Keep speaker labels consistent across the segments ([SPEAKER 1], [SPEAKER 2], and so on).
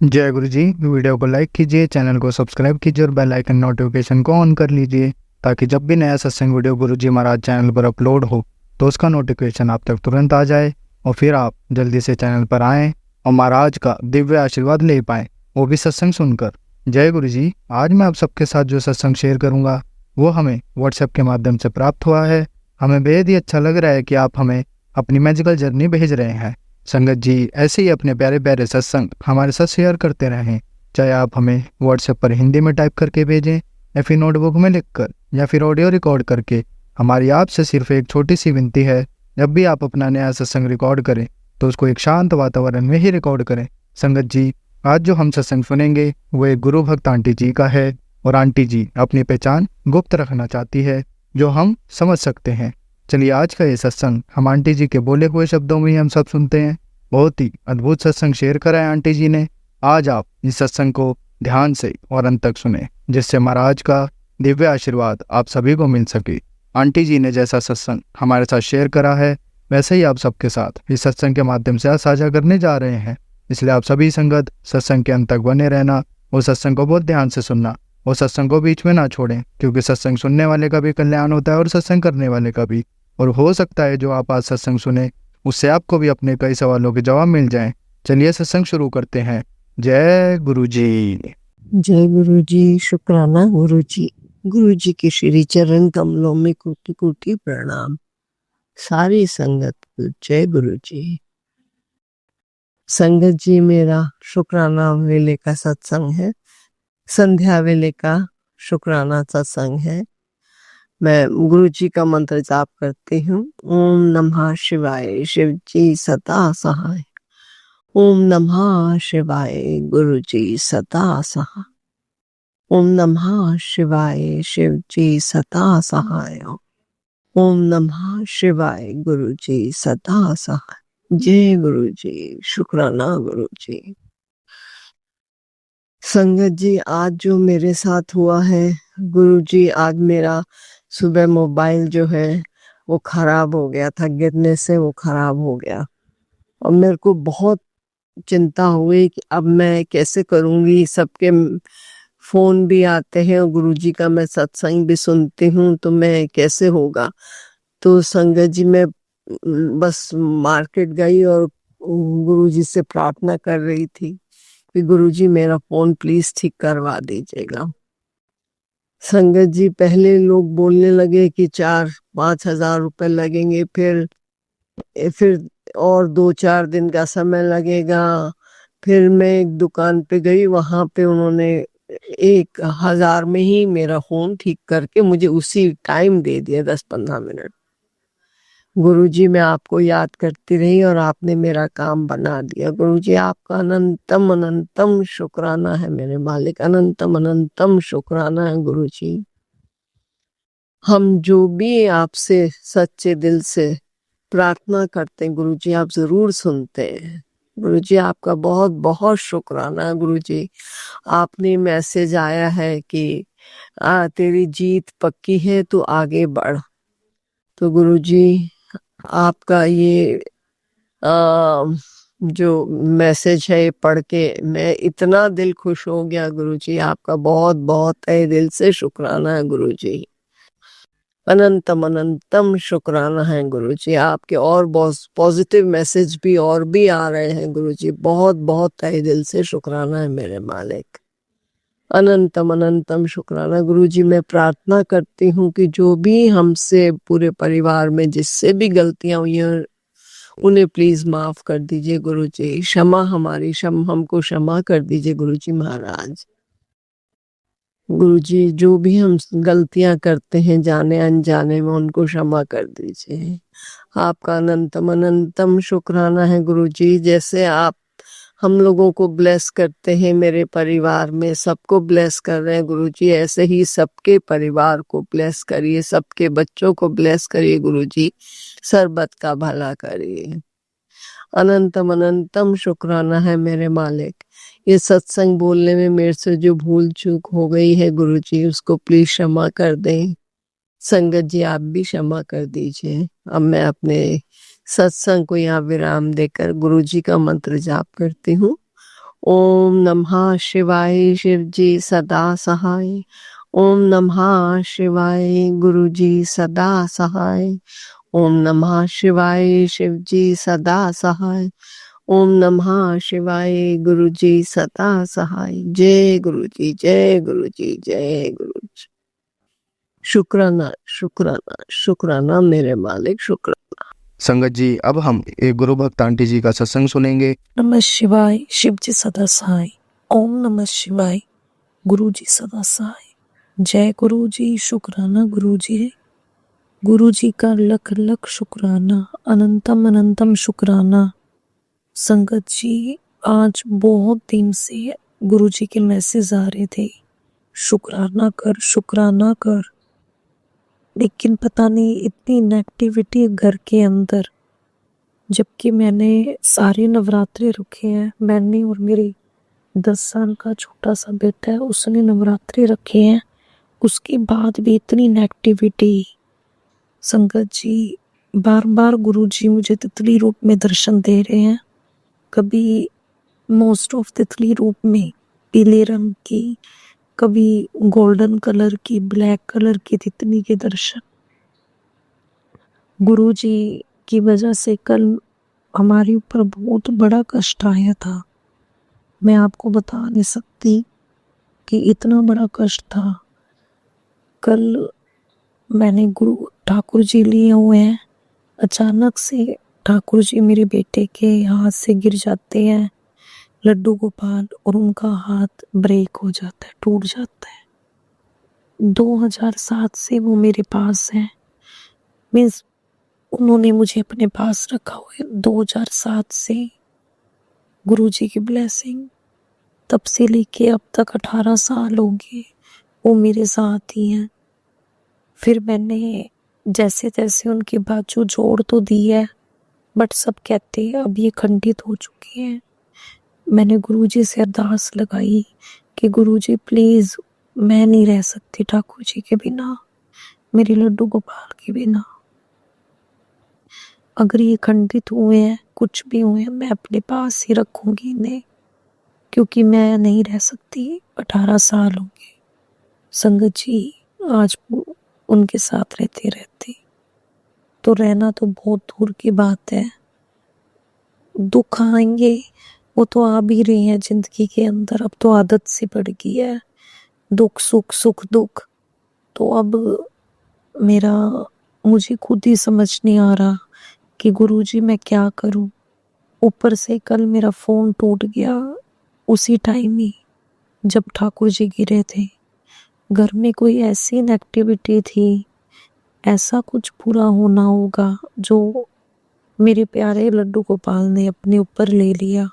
[SPEAKER 1] जय गुरु जी। वीडियो को लाइक कीजिए, चैनल को सब्सक्राइब कीजिए और बेल आइकन नोटिफिकेशन को ऑन कर लीजिए ताकि जब भी नया सत्संग वीडियो गुरु जी महाराज चैनल पर अपलोड हो तो उसका नोटिफिकेशन आप तक तुरंत आ जाए और फिर आप जल्दी से चैनल पर आएँ और महाराज का दिव्य आशीर्वाद ले पाएँ, वो भी सत्संग सुनकर। जय गुरु जी। आज मैं आप सबके साथ जो सत्संग शेयर करूँगा वो हमें व्हाट्सएप के माध्यम से प्राप्त हुआ है। हमें बेहद ही अच्छा लग रहा है कि आप हमें अपनी मैजिकल जर्नी भेज रहे हैं। संगत जी ऐसे ही अपने प्यारे प्यारे सत्संग हमारे साथ शेयर करते रहें, चाहे आप हमें व्हाट्सएप पर हिंदी में टाइप करके भेजें या फिर नोटबुक में लिखकर या फिर ऑडियो रिकॉर्ड करके। हमारी आपसे सिर्फ एक छोटी सी विनती है, जब भी आप अपना नया सत्संग रिकॉर्ड करें तो उसको एक शांत वातावरण में ही रिकॉर्ड करें। संगत जी आज जो हम सत्संग सुनेंगे वो एक गुरु भक्त आंटी जी का है और आंटी जी अपनी पहचान गुप्त रखना चाहती है जो हम समझ सकते हैं। चलिए आज का ये सत्संग हम आंटी जी के बोले हुए शब्दों में ही हम सब सुनते हैं। बहुत ही अद्भुत सत्संग शेयर करा है आंटी जी ने। आज आप इस सत्संग को ध्यान से और अंत तक सुने जिससे महाराज का दिव्य आशीर्वाद आप सभी को मिल सके। आंटी जी ने जैसा सत्संग हमारे साथ शेयर करा है वैसे ही आप सबके साथ इस सत्संग के माध्यम से आज साझा करने जा रहे हैं। इसलिए आप सभी संगत सत्संग के अंत तक बने रहना और सत्संग को बहुत ध्यान से सुनना और सत्संग को बीच में ना छोड़ें, क्योंकि सत्संग सुनने वाले का भी कल्याण होता है और सत्संग करने वाले का भी। और हो सकता है जो आप आज सत्संग सुने उससे आपको भी अपने कई सवालों के जवाब मिल जाएं। चलिए सत्संग शुरू करते हैं। जय गुरु जी।
[SPEAKER 2] जय गुरु जी। शुक्राना गुरु जी। गुरु जी के श्री चरण कमलों में कोटि कोटि प्रणाम। सारी संगत को जय गुरु जी। संगत जी मेरा शुक्राना वेले का सत्संग है, संध्या वेले का शुक्राना सत्संग है। मैं गुरु जी का मंत्र जाप करती हूँ। ओम नमः शिवाय, शिव जी सदा सहाय। ओम नमः शिवाय, गुरु जी सदा सहाय। ओम नमः शिवाय, शिव जी सदा सहाय। ओम नमः शिवाय, गुरु जी सदा सहाय। जय गुरु जी। शुक्राना गुरु जी। संगत जी आज जो मेरे साथ हुआ है, गुरु जी आज मेरा सुबह मोबाइल जो है वो खराब हो गया था, गिरने से वो खराब हो गया और मेरे को बहुत चिंता हुई कि अब मैं कैसे करूंगी। सबके फोन भी आते हैं और गुरुजी का मैं सत्संग भी सुनती हूँ, तो मैं कैसे होगा। तो संगत जी मैं बस मार्केट गई और गुरुजी से प्रार्थना कर रही थी कि गुरुजी मेरा फोन प्लीज ठीक करवा दीजिएगा। संगत जी पहले लोग बोलने लगे कि 4-5 हजार रुपए लगेंगे, फिर और 2-4 दिन का समय लगेगा। फिर मैं एक दुकान पे गई, वहां पे उन्होंने 1,000 में ही मेरा फोन ठीक करके मुझे उसी टाइम दे दिया, 10-15 मिनट। गुरुजी मैं आपको याद करती रही और आपने मेरा काम बना दिया। गुरुजी आपका अनंतम अनंतम शुक्राना है मेरे मालिक, अनंतम अनंतम शुक्राना है गुरुजी। हम जो भी आपसे सच्चे दिल से प्रार्थना करते हैं गुरुजी आप जरूर सुनते हैं। गुरुजी आपका बहुत बहुत शुक्राना है गुरुजी। आपने मैसेज आया है कि तेरी जीत पक्की है, तू आगे बढ़। तो गुरुजी आपका ये जो मैसेज है पढ़ के मैं इतना दिल खुश हो गया गुरुजी। आपका बहुत बहुत तहे दिल से शुक्राना है गुरुजी। अनंतम अनंतम शुक्राना है गुरुजी। आपके और बहुत पॉजिटिव मैसेज भी और भी आ रहे हैं गुरुजी। बहुत बहुत तहे दिल से शुक्राना है मेरे मालिक। अनंतम अनंतम शुक्राना गुरुजी। मैं प्रार्थना करती हूँ कि जो भी हमसे पूरे परिवार में जिससे भी गलतियां हुई हैं उन्हें प्लीज माफ कर दीजिए गुरुजी। क्षमा हमारी हमको क्षमा कर दीजिए गुरुजी महाराज। गुरुजी जो भी हम गलतियां करते हैं जाने अनजाने में उनको क्षमा कर दीजिए। आपका अनंतम अनंतम शुक्राना है गुरुजी। जैसे आप हम लोगों को ब्लेस करते हैं, मेरे परिवार में सबको ब्लेस कर रहे हैं गुरुजी, ऐसे ही सबके परिवार को ब्लेस करिए, सबके बच्चों को ब्लेस करिए गुरुजी, सरबत का भला करिए। अनंतम अनंतम शुक्राना है मेरे मालिक। ये सत्संग बोलने में मेरे से जो भूल चूक हो गई है गुरुजी उसको प्लीज क्षमा कर दें। संगत जी आप भी क्षमा कर दीजिए। अब मैं अपने सत्संग को यहाँ विराम देकर गुरुजी का मंत्र जाप करती हूँ। ओम नमः शिवाय शिव जी सदा सहाय। ओम नमः शिवाय गुरु जी सदा सहाय। ओम नमः शिवाय शिव जी सदा सहाय। ओम नमः शिवाय गुरु जी सदा सहाय। जय गुरु जी, जय गुरु जी, जय गुरु जी। शुक्राना शुक्राना शुक्राना मेरे मालिक, शुक्राना।
[SPEAKER 1] संगत जी, अब हम एक गुरु भक्त आंटी जी का सत्संग सुनेंगे।
[SPEAKER 3] नमः शिवाय, शिव जी सदा सहाय। ओम नमः शिवाय, गुरु जी सदा सहाय। जय गुरु जी, शुक्राना गुरु जी। गुरु जी का लख लख शुक्राना, अनंतम अनंतम शुक्राना। संगत जी, आज बहुत दिन से गुरु जी के मैसेज आ रहे थे, शुक्राना कर, शुक्राना कर। लेकिन पता नहीं इतनी नेगेटिविटी घर के अंदर, जबकि मैंने सारे नवरात्रे रखे हैं। मैंने और मेरे 10 साल का छोटा सा बेटा है, उसने नवरात्रे रखे हैं, उसके बाद भी इतनी नेगेटिविटी। संगत जी, बार बार गुरु जी मुझे तितली रूप में दर्शन दे रहे हैं। कभी मोस्ट ऑफ तितली रूप में पीले रंग की, कभी गोल्डन कलर की, ब्लैक कलर की तितली के दर्शन। गुरु जी की वजह से कल हमारे ऊपर बहुत बड़ा कष्ट आया था। मैं आपको बता नहीं सकती कि इतना बड़ा कष्ट था। कल मैंने गुरु ठाकुर जी लिए हुए हैं, अचानक से ठाकुर जी मेरे बेटे के हाथ से गिर जाते हैं, लड्डू गोपाल, और उनका हाथ ब्रेक हो जाता है, टूट जाता है। 2007 से वो मेरे पास है, मीन्स उन्होंने मुझे अपने पास रखा हुआ है 2007 से। गुरु जी की ब्लेसिंग, तब से लेके अब तक 18 साल हो गए वो मेरे साथ ही हैं। फिर मैंने जैसे तैसे उनकी बाजू जोड़ तो दी है, बट सब कहते हैं अब ये खंडित हो चुकी हैं। मैंने गुरुजी से अरदास लगाई कि गुरुजी प्लीज, मैं नहीं रह सकती ठाकुर जी के बिना, मेरे लड्डू गोपाल के बिना। अगर ये खंडित हुए हैं, कुछ भी हुए हैं, मैं अपने पास ही रखूंगी इन्हें, क्योंकि मैं नहीं रह सकती। 18 साल हो गए संगत जी, आज उनके साथ रहते रहते, तो रहना तो बहुत दूर की बात है। दुख आएंगे, वो तो आ भी रहे हैं जिंदगी के अंदर, अब तो आदत सी पड़ गई है, दुख सुख सुख दुख। तो अब मेरा, मुझे खुद ही समझ नहीं आ रहा कि गुरुजी मैं क्या करूं। ऊपर से कल मेरा फोन टूट गया उसी टाइम ही जब ठाकुर जी गिरे थे। घर में कोई ऐसी नेगेटिविटी थी, ऐसा कुछ बुरा होना होगा जो मेरे प्यारे लड्डू गोपाल ने अपने ऊपर ले लिया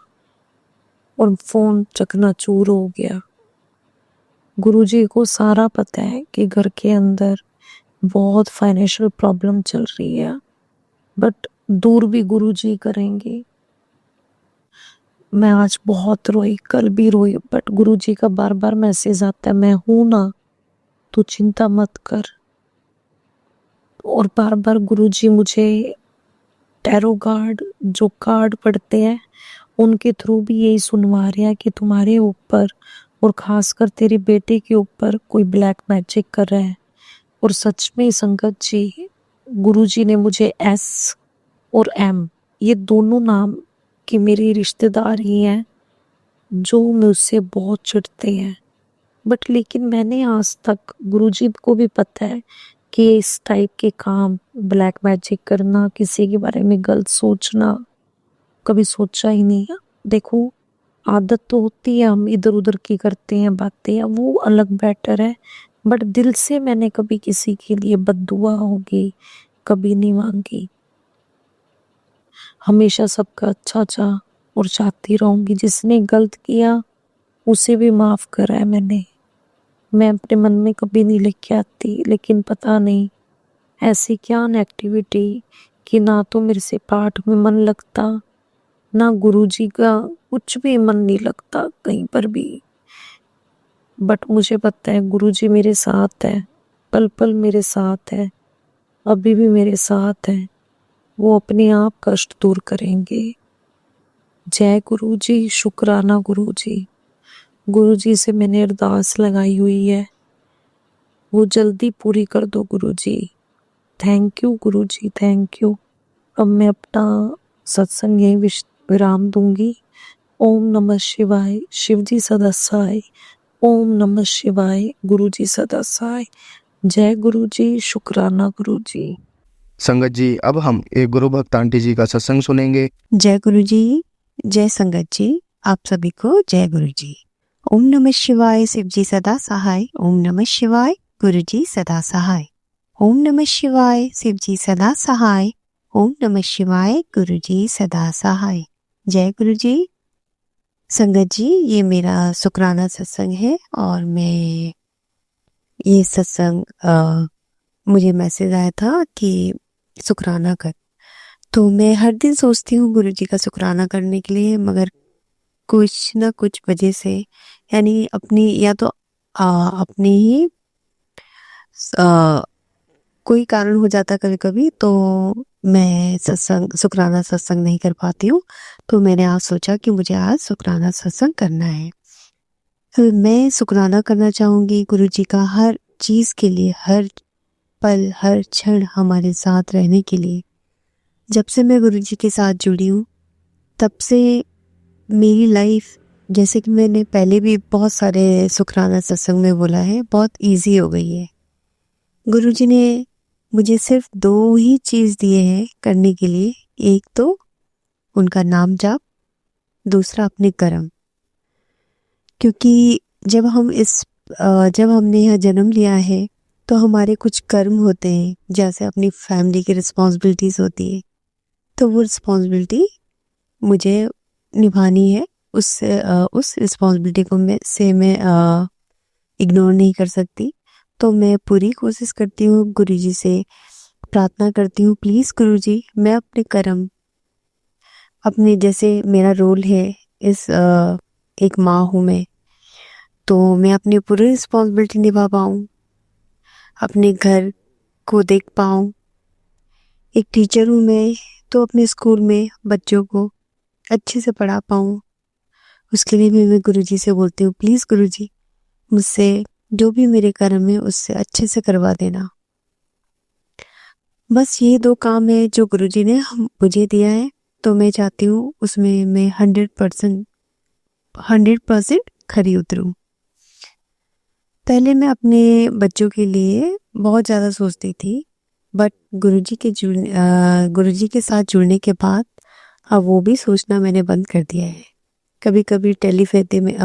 [SPEAKER 3] और फोन चकनाचूर हो गया। गुरुजी को सारा पता है कि घर के अंदर बहुत फाइनेंशियल प्रॉब्लम चल रही है, बट दूर भी गुरुजी करेंगे। मैं आज बहुत रोई, कल भी रोई, बट गुरुजी का बार बार मैसेज आता है, मैं हूं ना, तू चिंता मत कर। और बार बार गुरुजी मुझे टैरो कार्ड, जो कार्ड पढ़ते हैं, उनके थ्रू भी यही सुनवा रहे हैं कि तुम्हारे ऊपर और खासकर तेरे बेटे के ऊपर कोई ब्लैक मैजिक कर रहा है। और सच में संगत जी, गुरुजी ने मुझे एस और एम, ये दोनों नाम की मेरी रिश्तेदार ही हैं जो मुझसे बहुत चिढ़ते हैं। बट लेकिन मैंने आज तक, गुरुजी को भी पता है कि इस टाइप के काम, ब्लैक मैजिक करना, किसी के बारे में गलत सोचना, कभी सोचा ही नहीं है। देखो, आदत तो होती है, हम इधर उधर की करते हैं बातें, वो अलग बेटर है, बट दिल से मैंने कभी किसी के लिए बद्दुआ होगी कभी नहीं मांगी। हमेशा सबका अच्छा चाह और चाहती रहूंगी। जिसने गलत किया उसे भी माफ करा है मैंने, मैं अपने मन में कभी नहीं लेके आती। लेकिन पता नहीं ऐसी क्या नेगेटिविटी कि ना तो मेरे से पाठ में मन लगता, ना गुरुजी का कुछ भी मन नहीं लगता कहीं पर भी। बट मुझे पता है गुरुजी मेरे साथ है, पल पल मेरे साथ है, अभी भी मेरे साथ है। वो अपने आप कष्ट दूर करेंगे। जय गुरु जी, शुक्राना गुरु जी। गुरु जी से मैंने अरदास लगाई हुई है, वो जल्दी पूरी कर दो गुरु जी। Thank you Guru ji, thank you. अब मैं अपना सत्संग यहीं विराम दूंगी। ओम नमः शिवाय, शिव जी सदा सहाय। ओम नमः शिवाय, गुरु जी सदा सहाय। जय गुरु जी, शुक्राना गुरु जी।
[SPEAKER 1] संगत जी, अब हम एक गुरु भक्त आंटी जी का सत्संग सुनेंगे।
[SPEAKER 4] जय गुरु जी, जय संगत जी, आप सभी को जय गुरु जी। ओम नमः शिवाय, शिव जी सदा सहाय। ओम नमः शिवाय, गुरु जी सदा सहाय। ओम नमः शिवाय, शिव जी सदा सहाय। ओम नमः शिवाय, गुरु जी सदा सहाय। जय गुरु जी। संगत जी, ये मेरा शुक्राना सत्संग है और मैं ये सत्संग मुझे मैसेज आया था कि शुक्राना कर, तो मैं हर दिन सोचती हूँ गुरु जी का शुक्राना करने के लिए, मगर कुछ ना कुछ वजह से, यानी अपनी या तो अपनी ही कोई कारण हो जाता कभी कभी, तो मैं शुक्राना सत्संग नहीं कर पाती हूँ। तो मैंने आज सोचा कि मुझे आज शुक्राना सत्संग करना है। तो मैं शुक्राना करना चाहूँगी गुरु जी का हर चीज़ के लिए, हर पल हर क्षण हमारे साथ रहने के लिए। जब से मैं गुरु जी के साथ जुड़ी हूँ तब से मेरी लाइफ, जैसे कि मैंने पहले भी बहुत सारे शुक्राना सत्संग में बोला है, बहुत इजी हो गई है। गुरु जी ने मुझे सिर्फ 2 ही चीज़ दिए हैं करने के लिए, एक तो उनका नाम जाप, दूसरा अपने कर्म। क्योंकि जब हमने यहाँ जन्म लिया है तो हमारे कुछ कर्म होते हैं, जैसे अपनी फैमिली की रिस्पॉन्सिबिलिटीज़ होती है, तो वो रिस्पॉन्सिबिलिटी मुझे निभानी है। उस रिस्पॉन्सिबिलिटी को मैं इग्नोर नहीं कर सकती। तो मैं पूरी कोशिश करती हूँ, गुरु जी से प्रार्थना करती हूँ, प्लीज़ गुरु जी, मैं अपने कर्म, अपने, जैसे मेरा रोल है एक माँ हूँ मैं, तो मैं अपनी पूरी रिस्पॉन्सिबिलिटी निभा पाऊँ, अपने घर को देख पाऊँ। एक टीचर हूँ मैं, तो अपने स्कूल में बच्चों को अच्छे से पढ़ा पाऊँ। उसके लिए भी मैं गुरु जी से बोलती हूँ, प्लीज़ गुरु जी, मुझसे जो भी मेरे कर्म है उससे अच्छे से करवा देना। बस ये 2 काम है जो गुरु जी ने मुझे दिया है, तो मैं चाहती हूँ उसमें मैं 100% खरी उतरूँ। पहले मैं अपने बच्चों के लिए बहुत ज़्यादा सोचती थी, बट गुरु जी के साथ जुड़ने के बाद अब वो भी सोचना मैंने बंद कर दिया है। कभी कभी टेलीफेते में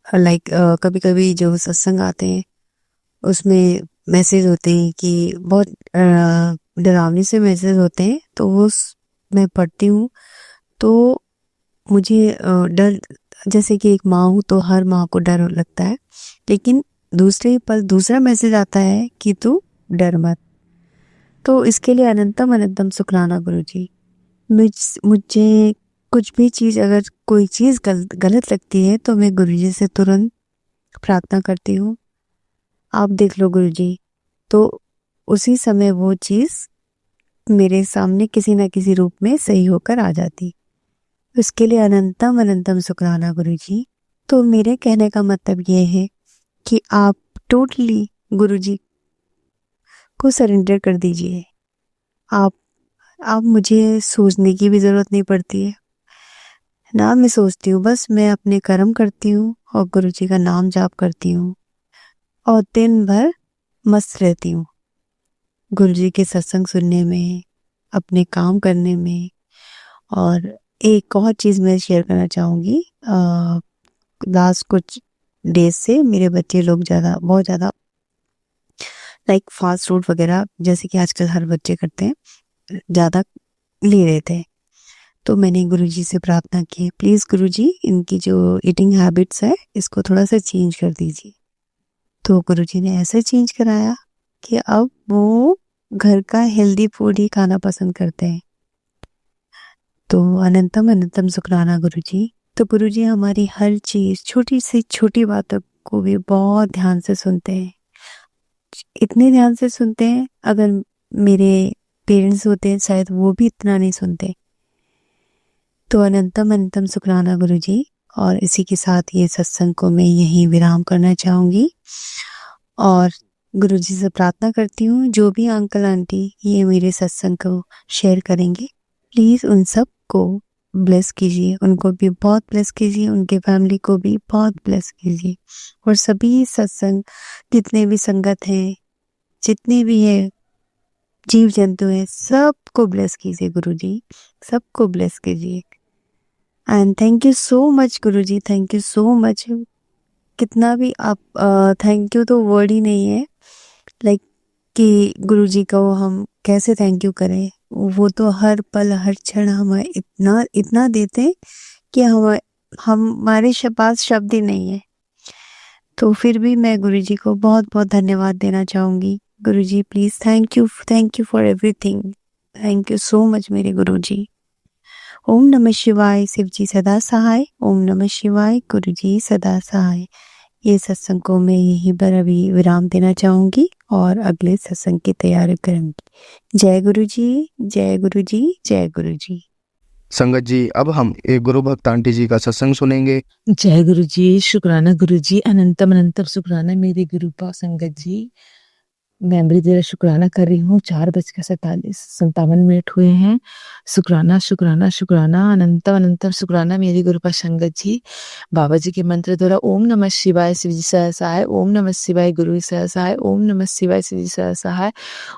[SPEAKER 4] कभी कभी जो सत्संग आते हैं उसमें मैसेज होते हैं कि बहुत डरावनी से मैसेज होते हैं, तो वो मैं पढ़ती हूँ तो मुझे डर, जैसे कि एक माँ हूँ तो हर माँ को डर लगता है, लेकिन दूसरे पल दूसरा मैसेज आता है कि तू डर मत। तो इसके लिए अनंतम शुक्राना गुरु जी। मुझे कुछ भी चीज़, अगर कोई चीज़ गलत लगती है तो मैं गुरु जी से तुरंत प्रार्थना करती हूँ, आप देख लो गुरु जी, तो उसी समय वो चीज़ मेरे सामने किसी न किसी रूप में सही होकर आ जाती। उसके लिए अनंतम शुक्राना गुरु जी। तो मेरे कहने का मतलब ये है कि आप टोटली गुरु जी को सरेंडर कर दीजिए। आप मुझे सोचने की भी ज़रूरत नहीं पड़ती है ना, मैं सोचती हूँ, बस मैं अपने कर्म करती हूँ और गुरु जी का नाम जाप करती हूँ और दिन भर मस्त रहती हूँ गुरु जी के सत्संग सुनने में, अपने काम करने में। और एक और चीज़ मैं शेयर करना चाहूँगी, लास्ट कुछ डेज से मेरे बच्चे लोग बहुत ज़्यादा लाइक फास्ट फूड वगैरह, जैसे कि आजकल हर बच्चे करते हैं, ज़्यादा ले रहे थे। तो मैंने गुरुजी से प्रार्थना की, प्लीज़ गुरुजी, इनकी जो ईटिंग हैबिट्स है इसको थोड़ा सा चेंज कर दीजिए। तो गुरुजी ने ऐसे चेंज कराया कि अब वो घर का हेल्दी फूड ही खाना पसंद करते हैं। तो अनंतम शुक्राना गुरुजी। तो गुरुजी हमारी हर चीज़, छोटी से छोटी बातों को भी बहुत ध्यान से सुनते हैं, इतने ध्यान से सुनते हैं, अगर मेरे पेरेंट्स होते हैं शायद वो भी इतना नहीं सुनते। तो अनंतम अनंतम शुक्राना गुरुजी। और इसी के साथ ये सत्संग को मैं यहीं विराम करना चाहूँगी और गुरुजी से प्रार्थना करती हूँ जो भी अंकल आंटी ये मेरे सत्संग को शेयर करेंगे, प्लीज़ उन सब को ब्लेस कीजिए, उनको भी बहुत ब्लेस कीजिए, उनके फैमिली को भी बहुत ब्लेस कीजिए। और सभी सत्संग जितने भी संगत हैं, जितने भी है जीव जंतु हैं, सबको ब्लेस कीजिए गुरुजी, सबको ब्लेस कीजिए। And thank you so much Guruji, thank you so much. कितना भी आप थैंक यू तो वर्ड ही नहीं है, लाइक कि गुरुजी को हम कैसे थैंक यू करें। वो तो हर पल हर क्षण हमें इतना इतना देते हैं कि हमारे पास शब्द ही नहीं है। तो फिर भी मैं गुरुजी को बहुत बहुत धन्यवाद देना चाहूँगी। Guruji please thank you for everything, thank you so much मेरे गुरुजी। ओम नमः शिवाय, शिव जी सदा सहाय। ओम नमः शिवाय, गुरुजी सदा सहाय। ये सत्संग को मैं यहीं पर अभी विराम देना चाहूँगी और अगले सत्संग की तैयारी करूँगी। जय गुरुजी, जय गुरुजी, जय गुरुजी।
[SPEAKER 1] संगत जी, अब हम एक गुरु भक्त आंटी जी का सत्संग सुनेंगे।
[SPEAKER 3] जय गुरु जी, शुक्राना गुरु जी, अनंतम अनंतम शुक्राना मेरे गुरु पा संगत जी। मैं अमृत वेला शुक्राना कर रही हूँ। 4:47 हुए हैं। शुक्राना शुक्राना शुक्राना अनंतम अनंतम शुक्राना मेरी गुरु पा संगत जी। बाबा जी के मंत्र द्वारा ओम नमः शिवाय शिव जी सहाय, ओम नमः शिवाय गुरु सहाय, ओम नमः शिवाय शिव जी सहाय,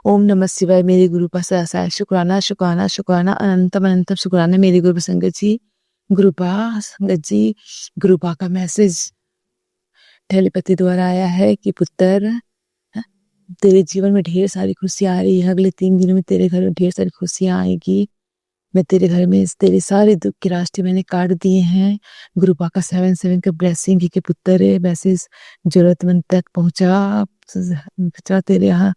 [SPEAKER 3] ओम नमः शिवाय मेरे गुरु पा सहाय। शुक्राना शुक्राना शुक्राना अनंतम अनंतम शुक्राना मेरी गुरु संगत जी। गुरुपा संगत जी, गुरुपा का मैसेज टेलीपैथी द्वारा आया है कि पुत्र, तेरे जीवन में ढेर सारी खुशियां आ रही है। अगले 3 दिनों में तेरे घर में ढेर सारी खुशियां आएगी। मैं तेरे घर में तेरे सारे दुख के रास्ते मैंने काट दिए हैं। गुरुपा का 7/7 का ब्लेसिंग के पुत्र है। मैसेज जरूरतमंद तक पहुंचा। तेरे यहाँ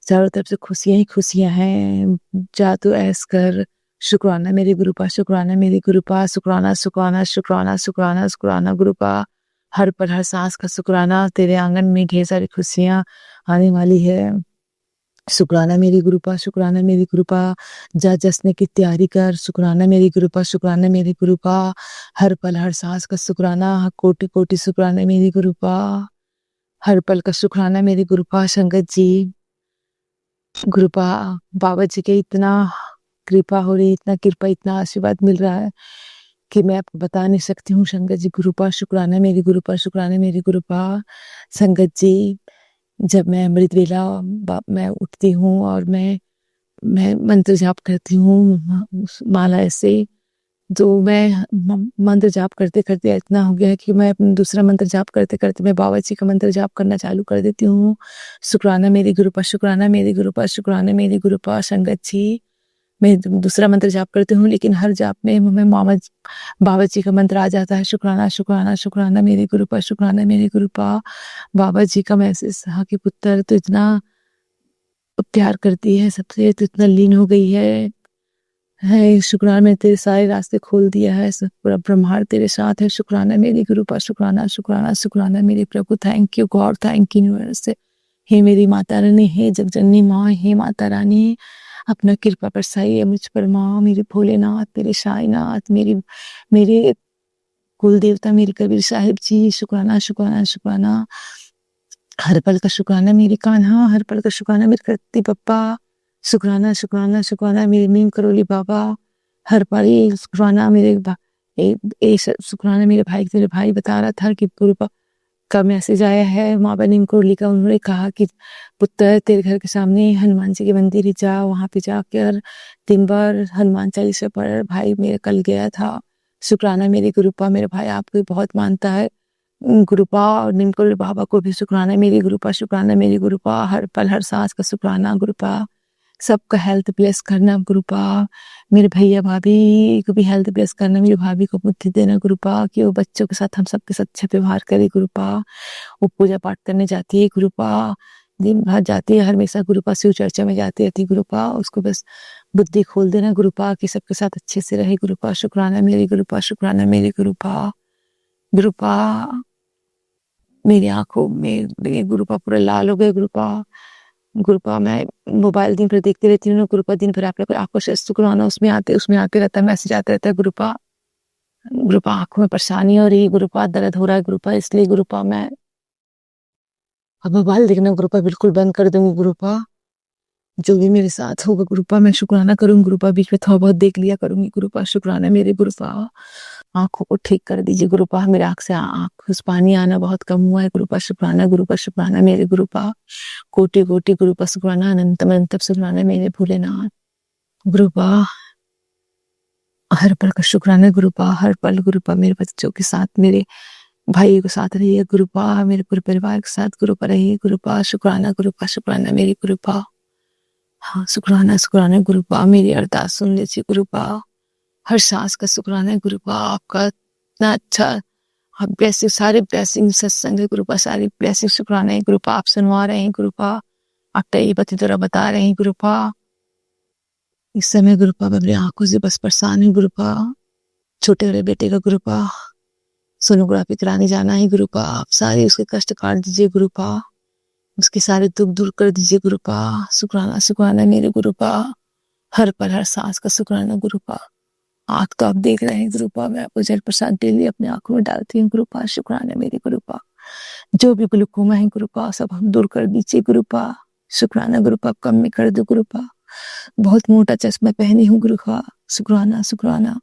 [SPEAKER 3] चारों तरफ से खुशियां ही खुशियां हैं। जा तू ऐस कर। शुक्राना मेरे गुरुपा, शुक्राना मेरे गुरुपा, शुक्राना शुक्राना शुक्राना शुक्राना शुक्राना गुरुपा। हर पल हर सांस का शुक्राना। तेरे आंगन में ढेर सारी खुशियां आने वाली है। शुक्राना मेरी गुरुपा, शुक्राना मेरी गुरुपा। जा जश्न की तैयारी कर। शुक्राना मेरी गुरुपा, शुक्राना मेरी गुरुपा। हर पल हर सांस का शुक्राना। कोटि कोटि शुक्राना मेरी गुरुपा। हर पल का शुक्राना मेरी गुरुपा संगत जी। गुरुपा बाबा जी के इतना कृपा हो रही, इतना कृपा, इतना आशीर्वाद मिल रहा है कि मैं आपको बता नहीं सकती हूँ संगत जी। गुरुपा शुक्राना मेरी गुरुपा, शुक्राना मेरी गुरुपा संगत जी। जब मैं अमृत वेला मैं उठती हूँ और मैं मंत्र जाप करती हूँ माला ऐसे, तो मैं मंत्र जाप करते करते इतना हो गया है कि मैं दूसरा मंत्र जाप करते करते मैं बाबा जी का मंत्र जाप करना चालू कर देती हूँ। शुक्राना मेरी गुरुपा, शुक्राना मेरी गुरुपा, शुक्राना मेरी गुरुपा संगत जी। मैं दूसरा मंत्र जाप करती हूँ लेकिन हर जाप में मैं बाबा जी का मंत्र आ जाता है। शुक्राना शुक्राना शुक्राना मेरी गुरुपा, शुक्राना मेरी गुरुपा। बाबा जी का मैसेज था कि पुत्र तो इतना प्यार करती है सबसे, तो इतना लीन हो गई है शुक्राना में तेरे सारे रास्ते खोल दिया है, सब पूरा ब्रह्मांड तेरे साथ है। शुक्राना मेरी गुरुपा, शुक्राना शुक्राना शुक्राना मेरे प्रभु। Thank you God, thank you universe. हे मेरी माता रानी, हे जगजननी माँ, हे माता रानी, अपना कृपा बरसाइए मुझ पर माँ। मेरे भोलेनाथ, मेरे साईनाथ, मेरे कुल देवता, मेरे कबीर साहिब जी। शुक्राना शुक्राना शुक्राना। हर पल का शुक्राना मेरे कान्हा, हर पल का शुक्राना मेरे करती पप्पा। शुक्राना शुक्राना शुक्राना मेरे नीम करोली बाबा। हर पल शुक्राना शुक्राना मेरे भाई। तेरे भाई बता रहा था कि गुरुपा का मैसेज आया है माँ नीम करोली का। उन्होंने कहा कि पुत्र तेरे घर के सामने हनुमान जी के मंदिर जा, वहां पे जाकर 3 बार हनुमान चालीसा पढ़। भाई मेरा कल गया था। शुक्राना मेरी गुरुपा, मेरे भाई आपको बहुत मानता है। गुरुपा और निमकुल बाबा को भी शुक्राना मेरी गुरुपा, शुक्राना मेरी गुरुपा। हर पल हर सांस का शुक्राना गुरुपा। सबका हेल्थ ब्लेस करना गुरुपा। मेरे भैया भाभी को भी हेल्थ ब्लेस करना। मेरी भाभी को बुद्धि देना गुरुपा कि वो बच्चों के साथ, हम सबके साथ अच्छा व्यवहार करे गुरुपा। वो पूजा पाठ करने जाती है गुरुपा, दिन भर जाती है हमेशा गुरुपा, शिव चर्चा में जाती रहती गुरुपा। उसको बस बुद्धि खोल देना गुरुपा कि सबके साथ अच्छे से रहे गुरुपा। शुक्राना मेरी गुरुपा, शुक्राना मेरी गुरुपा। गुरुपा मेरी आंखों में मेरे गुरुपा पूरा लाल हो गए गुरुपा। गुरुपा मैं मोबाइल दिन भर देखती रहती हूँ गुरुपा। दिन भर आप आंखों से शुक्राना उसमें आते रहता है, मैसेज आते रहता है गुरुपा। गुरुपा आँखों में परेशानी हो रही है, गुरुपा दर्द हो रहा है गुरुपा, इसलिए गुरुपा मैं अब मोबाइल देखना गुरुपा बिल्कुल बंद कर दूंगी गुरुपा। जो भी मेरे साथ होगा गुरुपा मैं शुक्राना करूंगी गुरुपा, बीच में थोड़ा बहुत देख लिया करूंगी गुरुपा, शुक्राना मेरे गुरुपा। आंखों को ठीक कर दीजिए गुरुपा, मेरे आंख से आंख से पानी आना बहुत कम हुआ है गुरुपा, शुक्राना मेरे गुरुपा। कोटि कोटि गुरुपा शुक्राना, अनंतम अनंतम शुक्राना मेरे भोलेनाथ गुरुपा। हर पल का शुक्राना गुरुपा, हर पल गुरुपा मेरे बच्चों के साथ, मेरे भाई के साथ रहिए गुरुपा, मेरे पूरे परिवार के साथ गुरुपा रहिए गुरुपा, शुक्राना मेरी गुरुपा। हाँ शुक्राना गुरुपा, मेरी अरदास सुन लीजिए गुरुपा। हर सांस का शुक्राना गुरुपा, आपका इतना अच्छा आप ब्लेसिंग, सारे ब्लेसिंग सत्संग है गुरुपा, सारी ब्लेसिंग शुक्राना है गुरुपा, आप सुनवा रहे हैं गुरुपा, आप तय पति तरह बता रहे हैं गुरुपा। इस समय गुरुपा मैं अपनी आंखों से बस परेशान हूँ गुरुपा। छोटे वाले बेटे का गुरुपा सोनोग्राफी कराने जाना है गुरुपा, आप सारे उसके कष्ट काट दीजिए गुरुपा, उसके सारे दुख दूर कर दीजिए गुरुपा। शुक्राना मेरे गुरुपा, हर पल हर सांस का शुक्राना गुरुपा। आँख तो आप देख रहे हैं गुरुपा, मैं आपको जल प्रसाद डेली अपने आंखों में डालती हूँ गुरुपा, शुक्राना मेरे गुरुपा। जो भी ग्लूकोमा है गुरुपा सब हम दूर कर दीजिए गुरुपा, शुक्राना गुरुपा, कम में कर दो गुरुपा। बहुत मोटा चश्मा पहनी हूँ गुरुपा, शुक्राना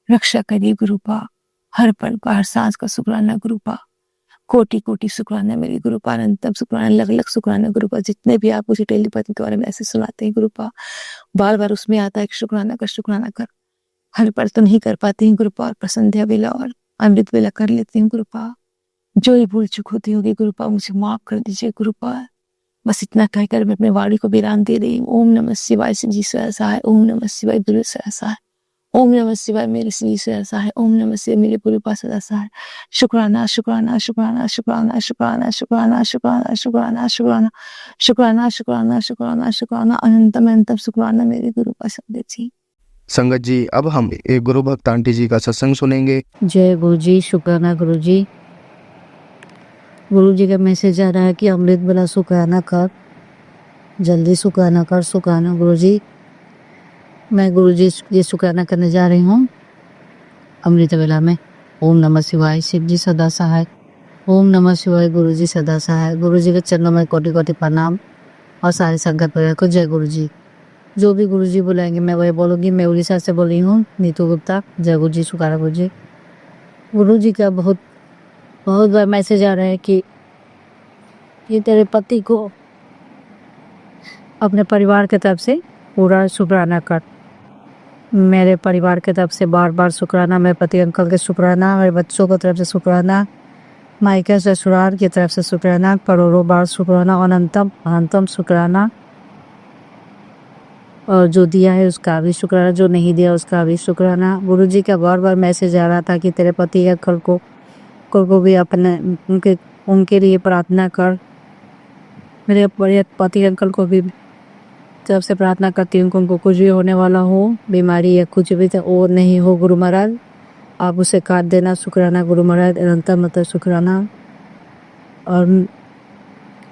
[SPEAKER 3] रक्षा करिए गुरुपा, हर पल का हर सांस का शुक्राना गुरुपा। कोटि कोटि शुक्राना मेरी गुरुपा, अनंतम शुक्राना, अलग अलग शुक्राना गुरुपा। जितने भी आप मुझे टेलीपैथी के बारे में ऐसे सुनाते हैं गुरुपा, बार बार उसमें आता है शुक्राना कर। हर पल तो नहीं कर पाती हूँ गुरुपा, और प्रसंध्या वेला और अमृत वेला कर लेती हूँ गुरुपा। जो ही भूल चूक होती होगी गुरुपा मुझे माफ कर दीजिए गुरुपा। बस इतना कहकर मैं अपने वाणी को विराम दे रही हूँ। ओम नमः शिवाय शिव जी से ऐसा है, ओम नमः शिवाय गुरु से ऐसा है, ओम नमः शिवाय मेरे श्री से ऐसा है, ओम नमः शिवाय मेरे गुरु पास ऐसा है। शुक्राना अनंतम अनंतम शुक्राना मेरे गुरु पास जी।
[SPEAKER 1] संगत जी, अब हम एक गुरु भक्त आंटी जी का सत्संग सुनेंगे।
[SPEAKER 5] जय गुरु जी, शुक्राना गुरु जी। गुरु जी का मैसेज आ रहा है कि अमृत वाला शुक्राना कर, जल्दी शुक्राना कर, शुक्राना गुरु जी। मैं गुरु जी ये शुक्राना करने जा रही हूँ अमृत वेला में। ओम नमः शिवाय, शिव जी सदा सहाय। ओम नमः शिवाय, गुरु जी सदा सहाय। गुरु जी के चरणों में कोटि कोटि प्रणाम और सारे संगत परिवार को जय गुरु जी। जो भी गुरु जी बुलाएंगे मैं वही बोलूँगी। मैं उड़ीसा से बोल रही हूँ, नीतू गुप्ता। जय गुरु जी, शुक्राना गुरु जी। गुरु जी का बहुत बार मैसेज आ रहा है कि ये तेरे पति को अपने परिवार की तरफ से पूरा शुक्राना कर। मेरे परिवार की तरफ से बार बार शुक्राना, मेरे पति अंकल के शुक्राना, मेरे बच्चों की तरफ से शुक्राना, मायके ससुराल की तरफ से शुक्राना, करोड़ों बार शुक्राना, अनंतम अनंतम शुक्राना। और जो दिया है उसका भी शुक्राना, जो नहीं दिया उसका भी शुक्राना। गुरु जी का बार बार मैसेज आ रहा था कि तेरे पति अंकल को भी अपने उनके लिए प्रार्थना कर। मेरे पति अंकल को भी जब से प्रार्थना करती हूँ उनको कुछ भी होने वाला हो, बीमारी या कुछ भी तो वो नहीं हो गुरु महाराज, आप उसे काट देना। शुक्राना गुरु महाराज, अनंतम मतलब शुक्राना। और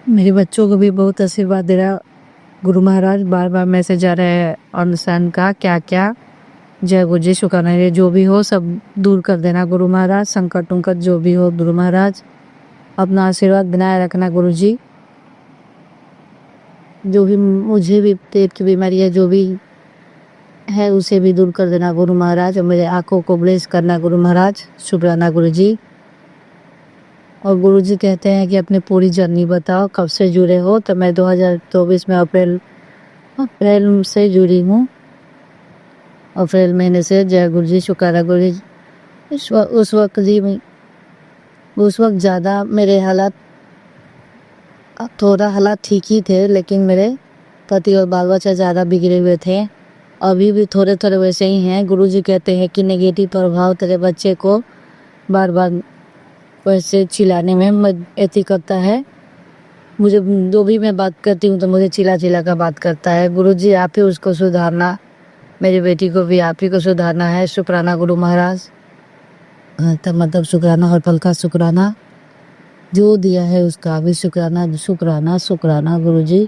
[SPEAKER 5] मेरे बच्चों को भी बहुत आशीर्वाद दे रहा गुरु महाराज। बार बार मैसेज आ रहा है अनुसान का क्या क्या। जय गुरु जी, शुक्राना। ये जो भी हो सब दूर कर देना गुरु महाराज, संकट उंकट जो भी हो गुरु महाराज, अपना आशीर्वाद बनाए रखना गुरु जी। जो भी मुझे भी पेट की बीमारी है जो भी है उसे भी दूर कर देना गुरु महाराज, और मेरे आंखों को ब्लेस करना गुरु महाराज। शुक्राना गुरु जी। और गुरु जी कहते हैं कि अपनी पूरी जर्नी बताओ, कब से जुड़े हो। तो मैं 2024 में अप्रैल से जुड़ी हूँ, अप्रैल महीने से। जय गुरु जी, शुक्राना गुरु जी। उस वक्त ज़्यादा मेरे हालात थोड़ा हालात ठीक ही थे, लेकिन मेरे पति और बाल बच्चा ज़्यादा बिगड़े हुए थे। अभी भी थोड़े थोड़े वैसे ही हैं। गुरु जी कहते हैं कि नेगेटिव प्रभाव तेरे बच्चे को बार बार वैसे चिल्लाने में मदद करता है। मुझे जो भी मैं बात करती हूँ तो मुझे चिल्ला कर बात करता है। गुरु जी आप ही उसको सुधारना, मेरी बेटी को भी आप ही को सुधारना है। शुक्राना गुरु महाराज, तब मतलब शुक्राना, हर पल का शुक्राना, जो दिया है उसका भी शुक्राना। शुक्राना गुरु जी।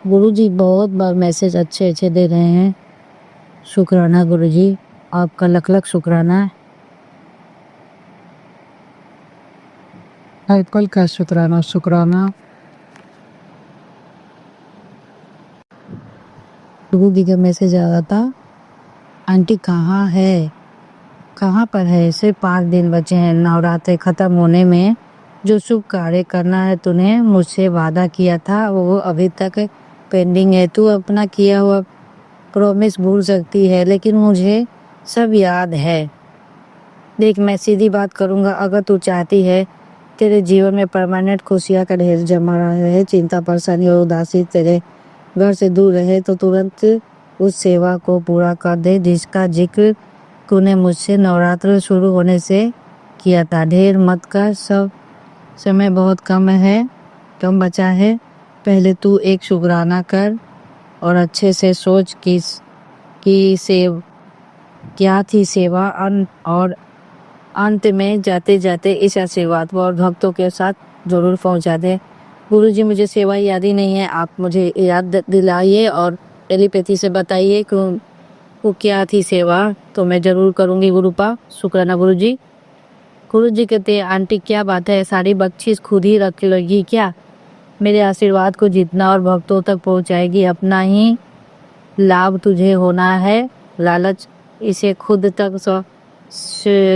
[SPEAKER 5] गुरु जी बहुत बार मैसेज अच्छे दे रहे हैं। शुक्राना गुरु जी। आपका लख लख शुक्राना।
[SPEAKER 6] कल का शुक्राना शुक्राना।
[SPEAKER 5] गुरुजी का मैसेज आ रहा था, आंटी कहाँ है, कहाँ पर है? सिर्फ 5 दिन बचे हैं नवरात्रि खत्म होने में। जो शुभ कार्य करना है तूने मुझसे वादा किया था वो अभी तक पेंडिंग है। तू अपना किया हुआ प्रॉमिस भूल सकती है लेकिन मुझे सब याद है। देख मैं सीधी बात करूँगा, अगर तू चाहती है तेरे जीवन में परमानेंट खुशियाँ का ढेर जमा रहे, चिंता परेशानी और उदासी तेरे घर से दूर रहे तो तुरंत उस सेवा को पूरा कर दे जिसका जिक्र तूने मुझसे नवरात्र शुरू होने से किया था। ढेर मत कर, सब समय बहुत कम बचा है। पहले तू एक शुक्राना कर और अच्छे से सोच कि क्या थी सेवा और अंत में जाते जाते इस आशीर्वाद को और भक्तों के साथ जरूर पहुंचा दे। गुरुजी मुझे सेवा याद ही नहीं है, आप मुझे याद दिलाइए और टेलीपैथी से बताइए कि वो क्या थी सेवा, तो मैं जरूर करूँगी गुरुपा। शुक्राना गुरुजी। गुरुजी कहते हैं आंटी क्या बात है, सारी बख्शीश खुद ही रख लेगी क्या? मेरे आशीर्वाद को जितना और भक्तों तक पहुंचाएगी, अपना ही लाभ तुझे होना है। लालच इसे खुद तक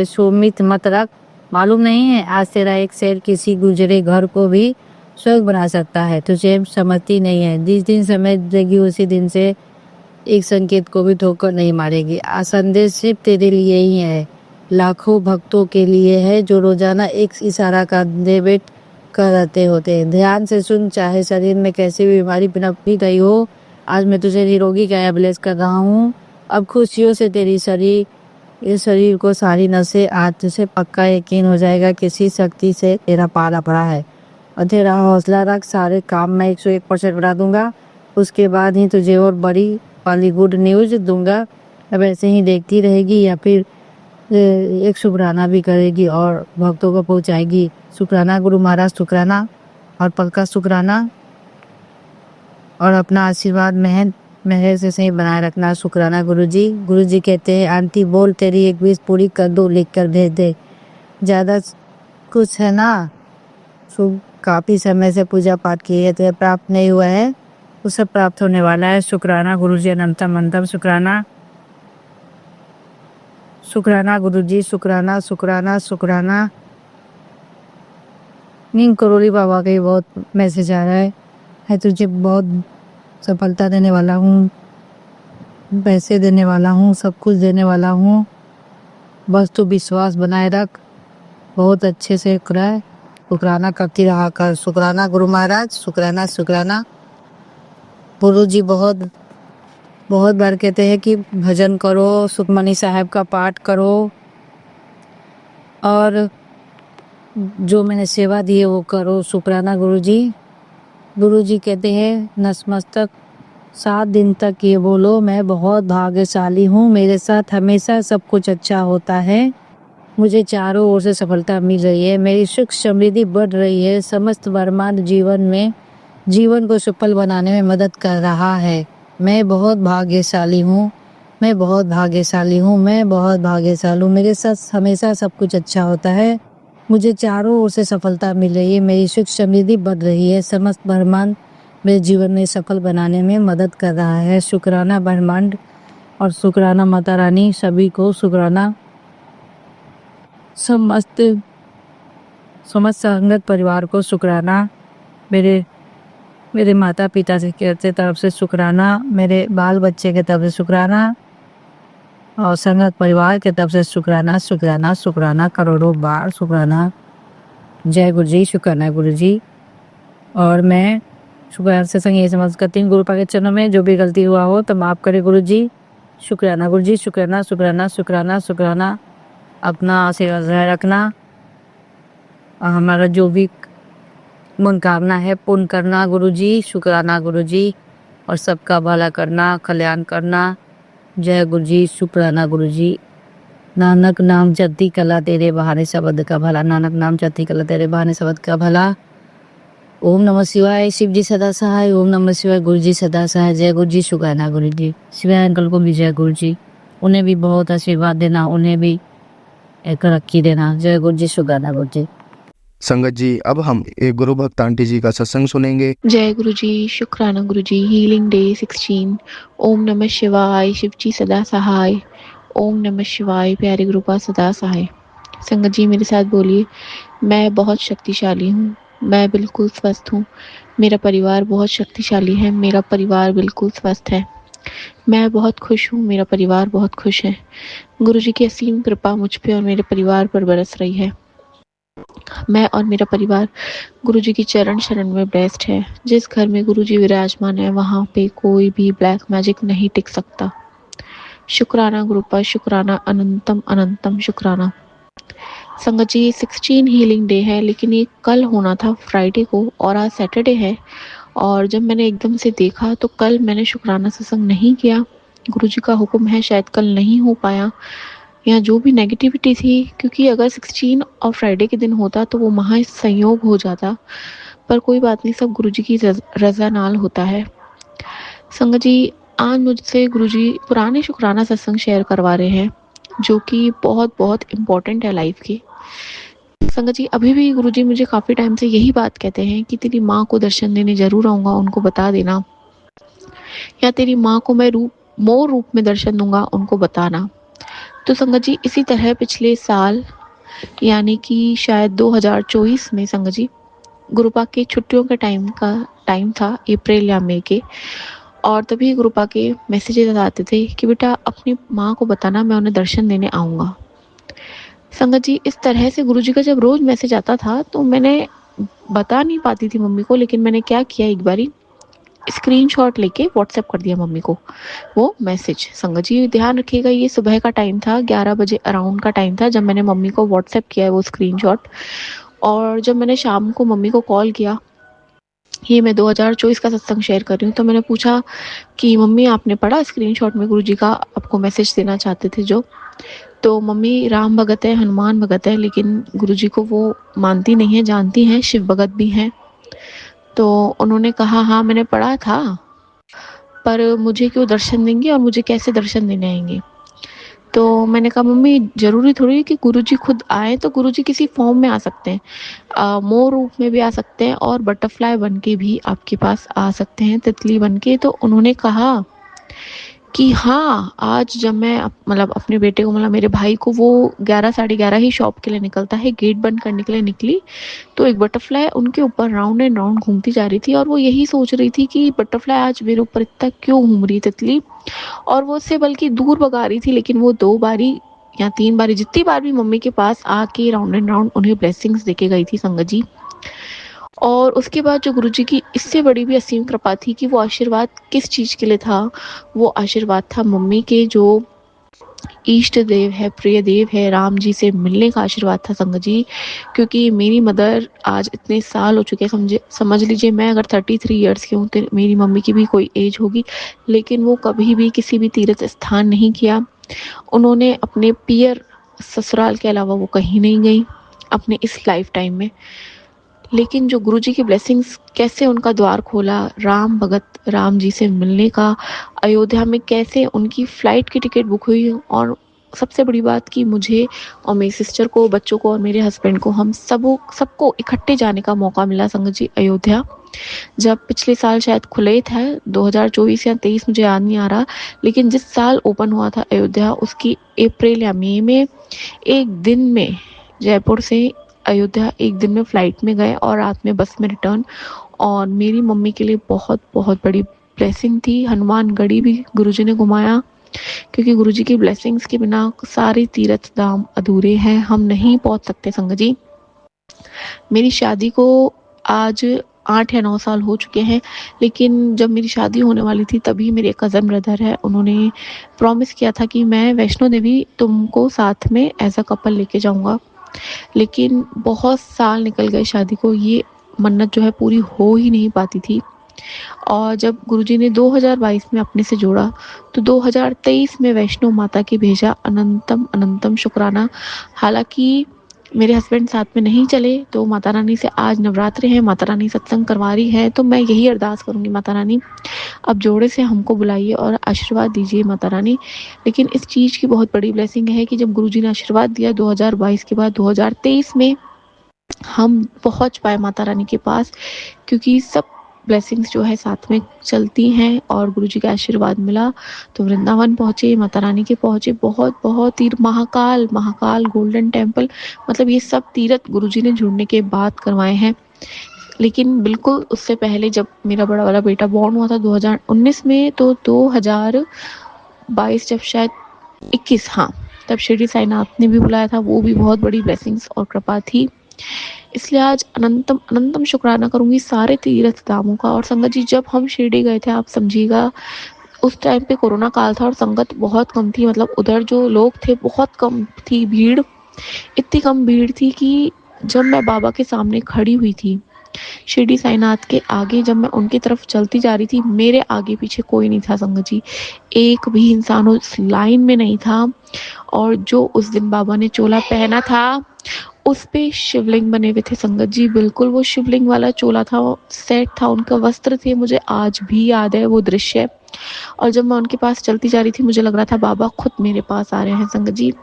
[SPEAKER 5] सुमित मत रख। मालूम नहीं है आज तेरा एक शेर किसी गुजरे घर को भी स्वर्ग बना सकता है। तुझे समझती नहीं है, जिस दिन समझ देगी उसी दिन से एक संकेत को भी ठोकर नहीं मारेगी। संदेश सिर्फ तेरे लिए ही है, लाखों भक्तों के लिए है जो रोजाना एक इशारा का वेट कर रहते होते हैं। ध्यान से सुन, चाहे शरीर में कैसी भी बीमारी पनप भी गई हो, आज मैं तुझे निरोगी का ब्लेस कर रहा हूँ। अब खुशियों से इस शरीर को सारी नसें आज तुझे पक्का यकीन हो जाएगा किसी शक्ति से तेरा पाला पड़ा है और तेरा हौसला रख। सारे काम मैं 101% बढ़ा दूंगा, उसके बाद ही तुझे और बड़ी वाली गुड न्यूज़ दूंगा। अब ऐसे ही देखती रहेगी या फिर एक शुक्राना भी करेगी और भक्तों को पहुंचाएगी। शुक्राना गुरु महाराज, शुक्राना और पक्का शुक्राना, और अपना आशीर्वाद मेहर से सही बनाए रखना। शुक्राना गुरुजी। गुरुजी कहते हैं आंटी बोल तेरी एक विश पूरी कर दो, लिख कर भेज दे। ज़्यादा कुछ है ना, काफ़ी समय से पूजा पाठ की है तो प्राप्त नहीं हुआ है, वो सब प्राप्त होने वाला है। शुक्राना गुरुजी अनंतम अंतम। शुक्राना शुक्राना गुरुजी। शुक्राना शुक्राना शुक्राना। नीम करोली बाबा का बहुत मैसेज आ रहा है तुझे बहुत सफलता देने वाला हूँ, पैसे देने वाला हूँ, सब कुछ देने वाला हूँ, बस तू विश्वास बनाए रख। बहुत अच्छे से शुक्राना करती रहा कर। शुक्राना गुरु महाराज। शुक्राना शुक्राना। गुरु जी बहुत बार कहते हैं कि भजन करो, सुखमनी साहब का पाठ करो और जो मैंने सेवा दी है वो करो। शुक्राना गुरुजी। गुरुजी कहते हैं नतमस्तक 7 दिन तक ये बोलो, मैं बहुत भाग्यशाली हूँ, मेरे साथ हमेशा सब कुछ अच्छा होता है, मुझे चारों ओर से सफलता मिल रही है, मेरी सुख समृद्धि बढ़ रही है, समस्त ब्रह्मांड जीवन को सफल बनाने में मदद कर रहा है। मैं बहुत भाग्यशाली हूँ, मैं बहुत भाग्यशाली हूँ, मैं बहुत भाग्यशाली हूँ, मेरे साथ हमेशा सब कुछ अच्छा होता है, मुझे चारों ओर से सफलता मिल रही है, मेरी सुख समृद्धि बढ़ रही है, समस्त ब्रह्मांड मेरे जीवन में सफल बनाने में मदद कर रहा है। शुक्राना ब्रह्मांड और शुक्राना माता रानी, सभी को शुक्राना। समस्त संगत परिवार को शुक्राना। मेरे माता पिता के तरफ से शुक्राना, मेरे बाल बच्चे के तरफ से शुक्राना और संगत परिवार के तरफ से शुक्राना शुक्राना शुक्राना, करोड़ों बार शुक्राना। जय गुरु जी। शुक्राना गुरु जी। और मैं शुक्राना से संग ये समझ करती हूँ, गुरु पाक के चरणों में जो भी गलती हुआ हो तो माफ़ करे गुरु जी। शुक्राना गुरु जी। शुक्राना शुक्राना शुक्राना शुक्राना। अपना आशीर्वाद रखना और हमारा जो भी मनोकामना है पूर्ण करना गुरु जी। शुक्राना गुरु जी। और सबका भला करना, कल्याण करना। जय गुरु जी। शुक्राना गुरु जी। नानक नाम जपती कला तेरे बहाने शब्द का भला, नानक नाम जपती कला तेरे बहाने शब्द का भला। ओम नमः शिवाय। शिव जी सदा सहाय। ओम नमः शिवाय। गुरु जी सदा सहाय। जय गुरु जी। शुक्राना गुरु जी। शिवाय अंकल को भी जय गुरु जी। उन्हें भी बहुत आशीर्वाद देना, उन्हें भी एक तरक्की देना। जय गुरु जी, शुक्राना गुरु जी।
[SPEAKER 1] संगत जी, अब हम एक गुरु भक्त आंटी जी का सत्संग सुनेंगे।
[SPEAKER 7] जय गुरु जी, शुक्राना गुरु जी। Healing day 16। ओम नमः शिवाय, शिव जी सदा सहाय। ओम नमः शिवाय, प्यारे गुरुपा सदा सहाय। संगत जी मेरे साथ बोलिए, मैं बहुत शक्तिशाली हूँ, मैं बिल्कुल स्वस्थ हूँ, मेरा परिवार बहुत शक्तिशाली है, मेरा परिवार बिल्कुल स्वस्थ है, मैं बहुत खुश हूँ, मेरा परिवार बहुत खुश है। गुरु जी की असीम कृपा मुझ पे और मेरे परिवार पर बरस रही है। मैं और मेरा परिवार गुरु जी की चरण शरण में ब्लेस्ड है। जिस घर में गुरु जी विराजमान है वहाँ पे कोई भी ब्लैक मैजिक नहीं टिक सकता। शुक्राना गुरुपा, शुक्राना, अनंतम अनंतम शुक्राना। संगत जी 16 हीलिंग डे है, लेकिन ये कल होना था फ्राइडे को और आज सैटरडे है। और जब मैंने एकदम से देखा तो कल मैंने शुक्राना सत्संग नहीं किया। गुरु जी का हुक्म है, शायद कल नहीं हो पाया, या जो भी नेगेटिविटी थी, क्योंकि अगर 16 और फ्राइडे के दिन होता तो वो महा संयोग हो जाता। पर कोई बात नहीं, सब गुरु जी की रजा नाल होता है। संगत जी आज मुझसे गुरु जी पुराने शुक्राना सत्संग शेयर करवा रहे हैं, जो कि बहुत बहुत इम्पोर्टेंट है लाइफ की। संगत जी अभी भी गुरु जी मुझे काफ़ी टाइम से यही बात कहते हैं कि तेरी माँ को दर्शन देने जरूर आऊँगा, उनको बता देना, या तेरी माँ को मैं मोर रूप में दर्शन दूंगा, उनको बताना। तो संगत जी इसी तरह पिछले साल यानी कि शायद 2024 में संगत जी गुरुपा के छुट्टियों के टाइम था, अप्रैल या मई के, और तभी गुरुपा के मैसेजेस आते थे कि बेटा अपनी माँ को बताना, मैं उन्हें दर्शन देने आऊँगा। संगत जी इस तरह से गुरुजी का जब रोज मैसेज आता था तो मैंने बता नहीं पाती थी मम्मी को, लेकिन मैंने क्या किया, एक बारी स्क्रीनशॉट लेके व्हाट्सएप कर दिया मम्मी को वो मैसेज। संगत जी ध्यान रखिएगा, ये सुबह का टाइम था, 11 बजे अराउंड का टाइम था जब मैंने मम्मी को व्हाट्सएप किया है वो स्क्रीनशॉट। और जब मैंने शाम को मम्मी को कॉल किया, ये मैं 2024 का सत्संग शेयर कर रही हूँ, तो मैंने पूछा कि मम्मी आपने पढ़ा स्क्रीनशॉट में गुरुजी का आपको मैसेज देना चाहते थे जो? तो मम्मी राम भगत है, हनुमान भगत है, लेकिन गुरुजी को वो मानती नहीं है, जानती हैं शिव भगत भी हैं। तो उन्होंने कहा हाँ मैंने पढ़ा था, पर मुझे क्यों दर्शन देंगे और मुझे कैसे दर्शन देने आएंगे? तो मैंने कहा मम्मी जरूरी थोड़ी है कि गुरुजी खुद आए, तो गुरुजी किसी फॉर्म में आ सकते हैं, मोर रूप में भी आ सकते हैं और बटरफ्लाई बन के भी आपके पास आ सकते हैं, तितली बन के। तो उन्होंने कहा कि हाँ, आज जब मैं मतलब अपने बेटे को, मतलब मेरे भाई को, वो 11 साढ़े 11 ही शॉप के लिए निकलता है, गेट बंद करने के लिए निकली तो एक बटरफ्लाई उनके ऊपर राउंड एंड राउंड घूमती जा रही थी, और वो यही सोच रही थी कि बटरफ्लाई आज मेरे ऊपर इतना क्यों घूम रही तितली, और वो उससे बल्कि दूर भगा रही थी। लेकिन वो 2 बारी या 3 बारी, जितनी बार भी मम्मी के पास आके राउंड एंड राउंड उन्हें ब्लेसिंग्स देके गई थी संगत जी। और उसके बाद जो गुरुजी की इससे बड़ी भी असीम कृपा थी कि वो आशीर्वाद किस चीज़ के लिए था, वो आशीर्वाद था मम्मी के जो इष्ट देव है, प्रिय देव है, राम जी से मिलने का आशीर्वाद था संगत जी। क्योंकि मेरी मदर आज इतने साल हो चुके हैं, समझ लीजिए मैं अगर 33 ईयर्स की हूँ तो मेरी मम्मी की भी कोई एज होगी, लेकिन वो कभी भी किसी भी तीर्थ स्थान नहीं किया। उन्होंने अपने पियर ससुराल के अलावा वो कहीं नहीं गई अपने इस लाइफ टाइम में। लेकिन जो गुरुजी की ब्लेसिंग्स कैसे उनका द्वार खोला राम भगत राम जी से मिलने का, अयोध्या में कैसे उनकी फ़्लाइट की टिकट बुक हुई, और सबसे बड़ी बात कि मुझे और मेरी सिस्टर को, बच्चों को और मेरे हस्बैंड को, हम सबको इकट्ठे जाने का मौका मिला संगत जी अयोध्या। जब पिछले साल शायद खुले था 2024 या 23, मुझे याद नहीं आ रहा, लेकिन जिस साल ओपन हुआ था अयोध्या उसकी अप्रैल या मई में एक दिन में जयपुर से अयोध्या एक दिन में फ़्लाइट में गए और रात में बस में रिटर्न। और मेरी मम्मी के लिए बहुत बहुत बड़ी ब्लेसिंग थी। हनुमानगढ़ी भी गुरुजी ने घुमाया, क्योंकि गुरुजी की ब्लेसिंग्स के बिना सारे तीर्थ धाम अधूरे हैं, हम नहीं पहुंच सकते संगत जी। मेरी शादी को आज 8 या 9 साल हो चुके हैं, लेकिन जब मेरी शादी होने वाली थी तभी मेरे कज़न ब्रदर है, उन्होंने प्रॉमिस किया था कि मैं वैष्णो देवी तुमको साथ में एज अ कपल लेके जाऊँगा। लेकिन बहुत साल निकल गए शादी को, ये मन्नत जो है पूरी हो ही नहीं पाती थी। और जब गुरुजी ने 2022 में अपने से जोड़ा तो 2023 में वैष्णो माता की भेजा, अनंतम अनंतम शुक्राना। हालांकि मेरे हस्बैंड साथ में नहीं चले तो माता रानी से आज नवरात्रि है, माता रानी सत्संग करवा रही है, तो मैं यही अरदास करूँगी माता रानी अब जोड़े से हमको बुलाइए और आशीर्वाद दीजिए माता रानी। लेकिन इस चीज़ की बहुत बड़ी ब्लेसिंग है कि जब गुरुजी ने आशीर्वाद दिया 2022 के बाद 2023 में हम पहुंच पाए माता रानी के पास, क्योंकि सब ब्लेसिंग्स जो है साथ में चलती हैं और गुरुजी का आशीर्वाद मिला तो वृंदावन पहुंचे, माता रानी के पहुंचे, बहुत बहुत तीर्थ, महाकाल महाकाल गोल्डन टेम्पल, मतलब ये सब तीर्थ गुरुजी ने जुड़ने के बाद करवाए हैं। लेकिन बिल्कुल उससे पहले जब मेरा बड़ा वाला बेटा बॉर्न हुआ था 2019 में, तो 2022 जब शायद 21, हाँ, तब शिरडी साईनाथ ने भी बुलाया था, वो भी बहुत बड़ी ब्लेसिंग्स और कृपा थी। इसलिए आज अनंतम अनंतम शुक्राना करूंगी सारे तीर्थ धामों का। और संगत जी जब हम शिरडी गए थे, आप समझिएगा उस टाइम पे कोरोना काल था और संगत बहुत कम थी, मतलब उधर जो लोग थे बहुत कम थी भीड़, इतनी कम भीड़ थी कि जब मैं बाबा के सामने खड़ी हुई थी शिरडी साईनाथ के आगे, जब मैं उनकी तरफ चलती जा रही थी, मेरे आगे पीछे कोई नहीं था संगत जी, एक भी इंसान उस लाइन में नहीं था। और जो उस दिन बाबा ने चोला पहना था उस पे शिवलिंग बने हुए थे संगत जी, बिल्कुल वो शिवलिंग वाला चोला था, सेट था, उनका वस्त्र थे, मुझे आज भी याद है वो दृश्य। और जब मैं उनके पास चलती जा रही थी मुझे लग रहा था बाबा खुद मेरे पास आ रहे हैं संगत जी।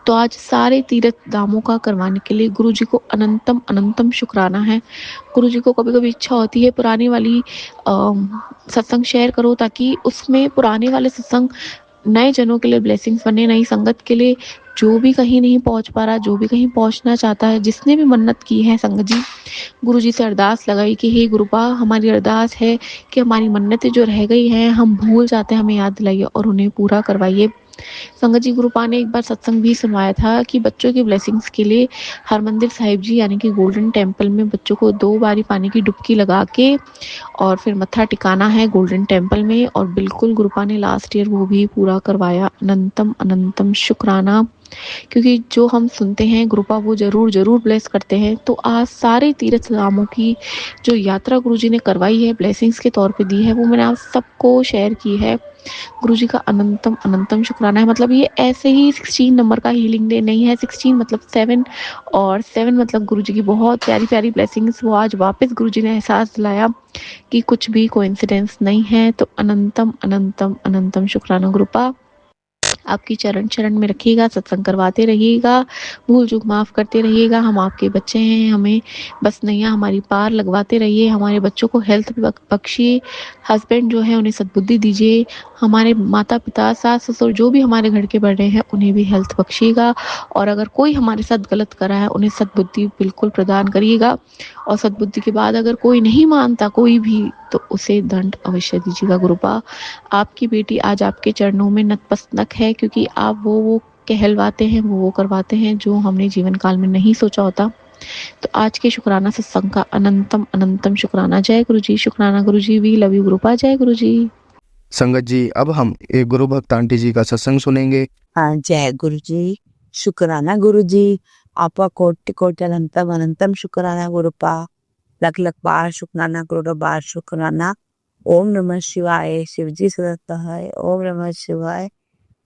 [SPEAKER 7] तो आज सारे तीर्थ धामों का करवाने के लिए गुरु जी को अनंतम अनंतम शुक्राना है। गुरु जी को कभी कभी इच्छा होती है पुरानी वाली सत्संग शेयर करो, ताकि उसमें पुराने वाले सत्संग नए जनों के लिए ब्लेसिंग्स बने, नई संगत के लिए, जो भी कहीं नहीं पहुंच पा रहा, जो भी कहीं पहुंचना चाहता है, जिसने भी मन्नत की है संगत जी, गुरु जी से अरदास लगाई कि हे गुरुपा, हमारी अरदास है कि हमारी मन्नतें जो रह गई हैं, हम भूल जाते हैं, हमें याद दिलाइए और उन्हें पूरा करवाइए। संगत जी गुरुपा ने एक बार सत्संग भी सुनवाया था कि बच्चों की ब्लेसिंग्स के लिए हरमंदिर साहिब जी यानी कि गोल्डन टेम्पल में बच्चों को 2 बारी पानी की डुबकी लगा के और फिर मत्था टिकाना है गोल्डन टेम्पल में। और बिल्कुल गुरुपा ने लास्ट ईयर वो भी पूरा करवाया। अनंतम अनंतम शुक्राना, क्योंकि जो हम सुनते हैं गुरुपा वो जरूर जरूर ब्लेस करते हैं। तो आज सारे तीर्थ धामों की जो यात्रा गुरुजी ने करवाई है, ब्लेसिंग्स के तौर पे दी है, वो मैंने आप सबको शेयर की है। गुरुजी का अनंतम अनंतम शुक्राना है। मतलब ये ऐसे ही 16 नंबर का हीलिंग डे नहीं है, 16 मतलब 7 और 7 मतलब गुरुजी की बहुत प्यारी प्यारी ब्लेसिंग्स, वो आज वापस गुरुजी ने एहसास दिलाया कि कुछ भी कोइंसिडेंस नहीं है। तो अनंतम अनंतम अनंतम शुक्राना गुरुपा, आपकी चरण चरण में रखिएगा, सत्संग करवाते रहिएगा, भूल चूक माफ़ करते रहिएगा। हम आपके बच्चे हैं, हमें बस नैया हमारी पार लगवाते रहिए। हमारे बच्चों को हेल्थ बख्शिए, हस्बैंड जो है उन्हें सद्बुद्धि दीजिए, हमारे माता पिता सास ससुर जो भी हमारे घर के बड़े हैं उन्हें भी हेल्थ बख्शिएगा। और अगर कोई हमारे साथ गलत कर रहा है उन्हें सद्बुद्धि बिल्कुल प्रदान करिएगा। और सद्बुद्धि के बाद अगर कोई नहीं मानता कोई भी, तो उसे दंड अवश्य दीजिएगा गुरुपा। आपकी बेटी आज आपके चरणों में नतमस्तक है, क्योंकि आप वो कहलवाते हैं, वो करवाते हैं जो हमने जीवन काल में नहीं सोचा होता। तो आज के शुक्राना सत्संग का अनंतम अनंतम शुक्राना। जय गुरु जी, शुक्राना गुरु जी, वी लव यू गुरुपा, जय गुरु जी।
[SPEAKER 1] संगत जी अब हम एक गुरु भक्त आंटी जी का सत्संग सुनेंगे।
[SPEAKER 8] हाँ, जय गुरु जी, शुक्राना गुरु जी, आपका कोटि कोटि अनंतम अनंतम शुक्राना गुरुपा, लख लख बार शुक्राना करोड़ों बार शुक्राना। ओम नमः शिवाय, शिवजी सदा सहाय, ओम नमः शिवाय,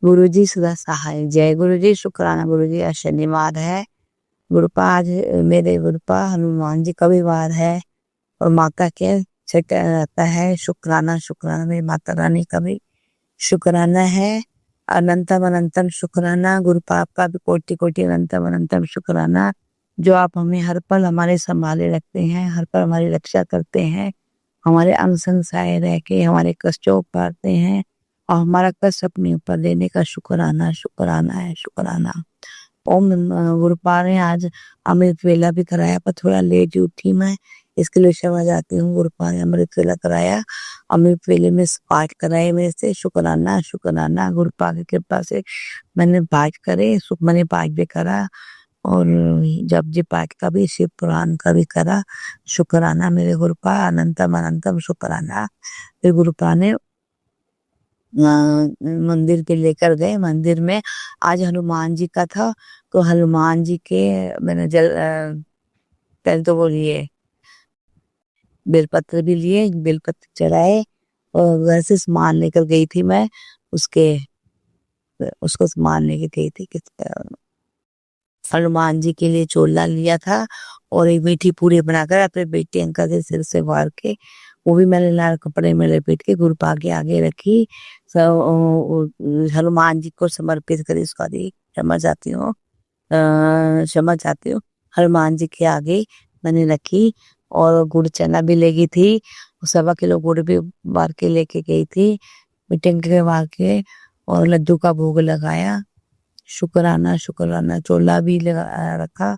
[SPEAKER 8] गुरु जी सदा सहाय। जय गुरु जी, शुक्राना गुरु जी। आज शनिवार है गुरुपा, आज मेरे गुरुपा हनुमान जी का भी वार है और माता के छठ रहता है। शुक्राना शुक्राना मेरी माता रानी का भी शुक्राना है। अनंतम अनंतम शुक्राना गुरुपा, आपका भी कोटि कोटि अनंतम अनंतम शुक्राना, जो आप हमें हर पल हमारे संभाले रखते हैं, हर पल हमारी रक्षा करते हैं, हमारे अंग संग साए रह के हमारे कष्टों पाते हैं और हमारा कष्ट अपने ऊपर लेने का शुक्राना शुक्राना है, शुक्राना। ओम गुरुपा ने आज अमृत वेला भी कराया, पर थोड़ा लेट उठी मैं, इसके लिए क्षमा जाती हूँ। गुरुपा ने अमृत वेला कराया, अमृत वेले में पाठ कराए मेरे से, शुक्राना शुक्राना। गुरुपा की कृपा से मैंने पाठ करे, सुखमनी पाठ भी करा और जब जी पाठ का भी, शिव पुराण का भी करा। शुक्राना मेरे गुरुपा, अनंतम अनंतम शुक्राना। फिर गुरुपा ने मंदिर पे लेकर गए, मंदिर में आज हनुमान जी का था, तो हनुमान जी के मैंने पहले तो वो लिए बेलपत्र भी लिए, बेलपत्र चढ़ाए और वैसे सामान लेकर गई थी मैं, उसको सामान लेके गई थी हनुमान जी के लिए चोला लिया था और एक मीठी पूरी बनाकर अपने बेटे अंकल के सिर से वार के वो भी मैंने लाल कपड़े में लपेट के गुरु पा के आगे रखी। हनुमान जी को समर्पित करी। सॉरी, क्षमा चाहती हूँ, क्षमा चाहती हूँ। हनुमान जी के आगे मैंने रखी और गुड़ चना भी ले गई थी। 1.25 किलो गुड़ भी बार के लेके गई थी, मीटिंग के बार के, और लड्डू का भोग लगाया। शुक्राना शुक्राना, चोला भी लगा रखा।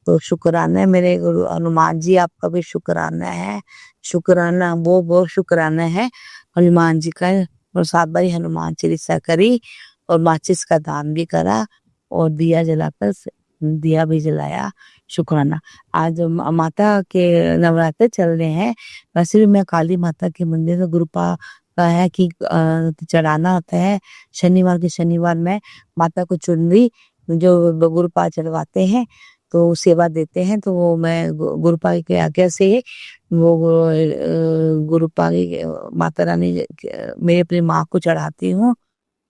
[SPEAKER 8] तो शुक्राना है मेरे गुरु हनुमान जी, आपका भी शुक्राना है। शुक्राना वो शुक्राना है हनुमान जी का। प्रसाद भाई हनुमान चालीसा करी और माचिस का दान भी करा और दिया जलाकर दिया भी जलाया। शुक्राना। आज माता के नवरात्र चल रहे हैं। वैसे भी मैं काली माता के मंदिर में गुरुपा का है कि चढ़ाना होता है। शनिवार के शनिवार में माता को चुनरी जो गुरुपा चढ़वाते हैं तो सेवा देते हैं, तो वो मैं गुरुपा की आज्ञा से वो गुरुपा की माता रानी मैं अपनी माँ को चढ़ाती हूँ।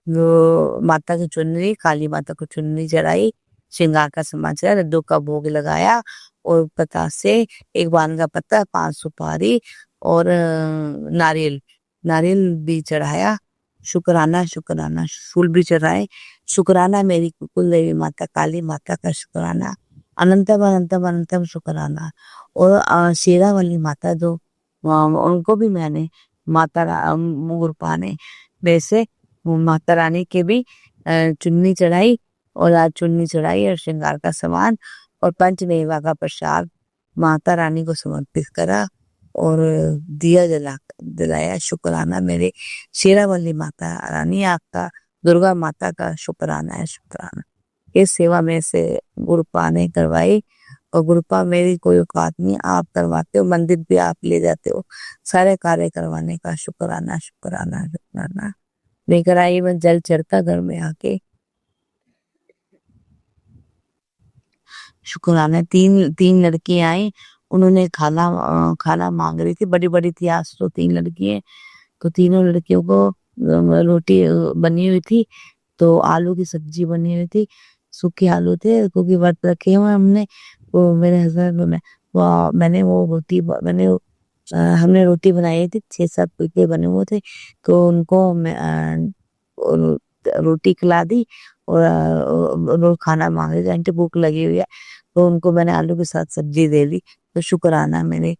[SPEAKER 8] वो माता की चुनरी, काली माता को चुनरी चढ़ाई, श्रृंगार का सामान चढ़ाया, लड्डू का भोग लगाया और बतासे, एक पान का पत्ता, 5 सुपारी और नारियल नारियल भी चढ़ाया। शुक्राना शुक्राना, फूल भी चढ़ाए। शुक्राना मेरी कुल देवी माता काली माता का शुक्राना। अनंतम अनंतम अनंतम शुक्राना। और शेरा वाली माता जो उनको भी मैंने गुरुपा ने वैसे माता रानी के भी चुन्नी चढ़ाई और आज चुन्नी चढ़ाई और श्रृंगार का सामान और पंचमेवा का प्रसाद माता रानी को समर्पित करा और दिया जलाया। शुक्राना मेरे शेरावाली माता रानी, आपका दुर्गा माता का शुक्राना है। शुक्राना। इस सेवा में से गुरुपा ने करवाई और गुरुपा मेरी कोई औकात नहीं, आप करवाते हो, मंदिर भी आप ले जाते हो, सारे कार्य करवाने का शुक्राना शुक्राना शुक्राना। लेकर आई मैं जल चढ़ता घर में आके। शुक्राना। तीन लड़की आई, उन्होंने खाना मांग रही थी, बड़ी बड़ी थी, आज तो 3 लड़की है। तो तीनों लड़कियों को रोटी बनी हुई थी, तो आलू की सब्जी बनी हुई थी, सूखे आलू थे क्योंकि व्रत रखे हुए हमने। वो मेरे हस्बैंड हमने रोटी बनाई थी, 6-7 फुलके बने हुए थे, तो उनको रोटी खिला दी और खाना मांग रहे थे, आंटी भूख लगी हुई है, तो उनको मैंने आलू के साथ सब्जी दे दी। तो शुक्राना मेरे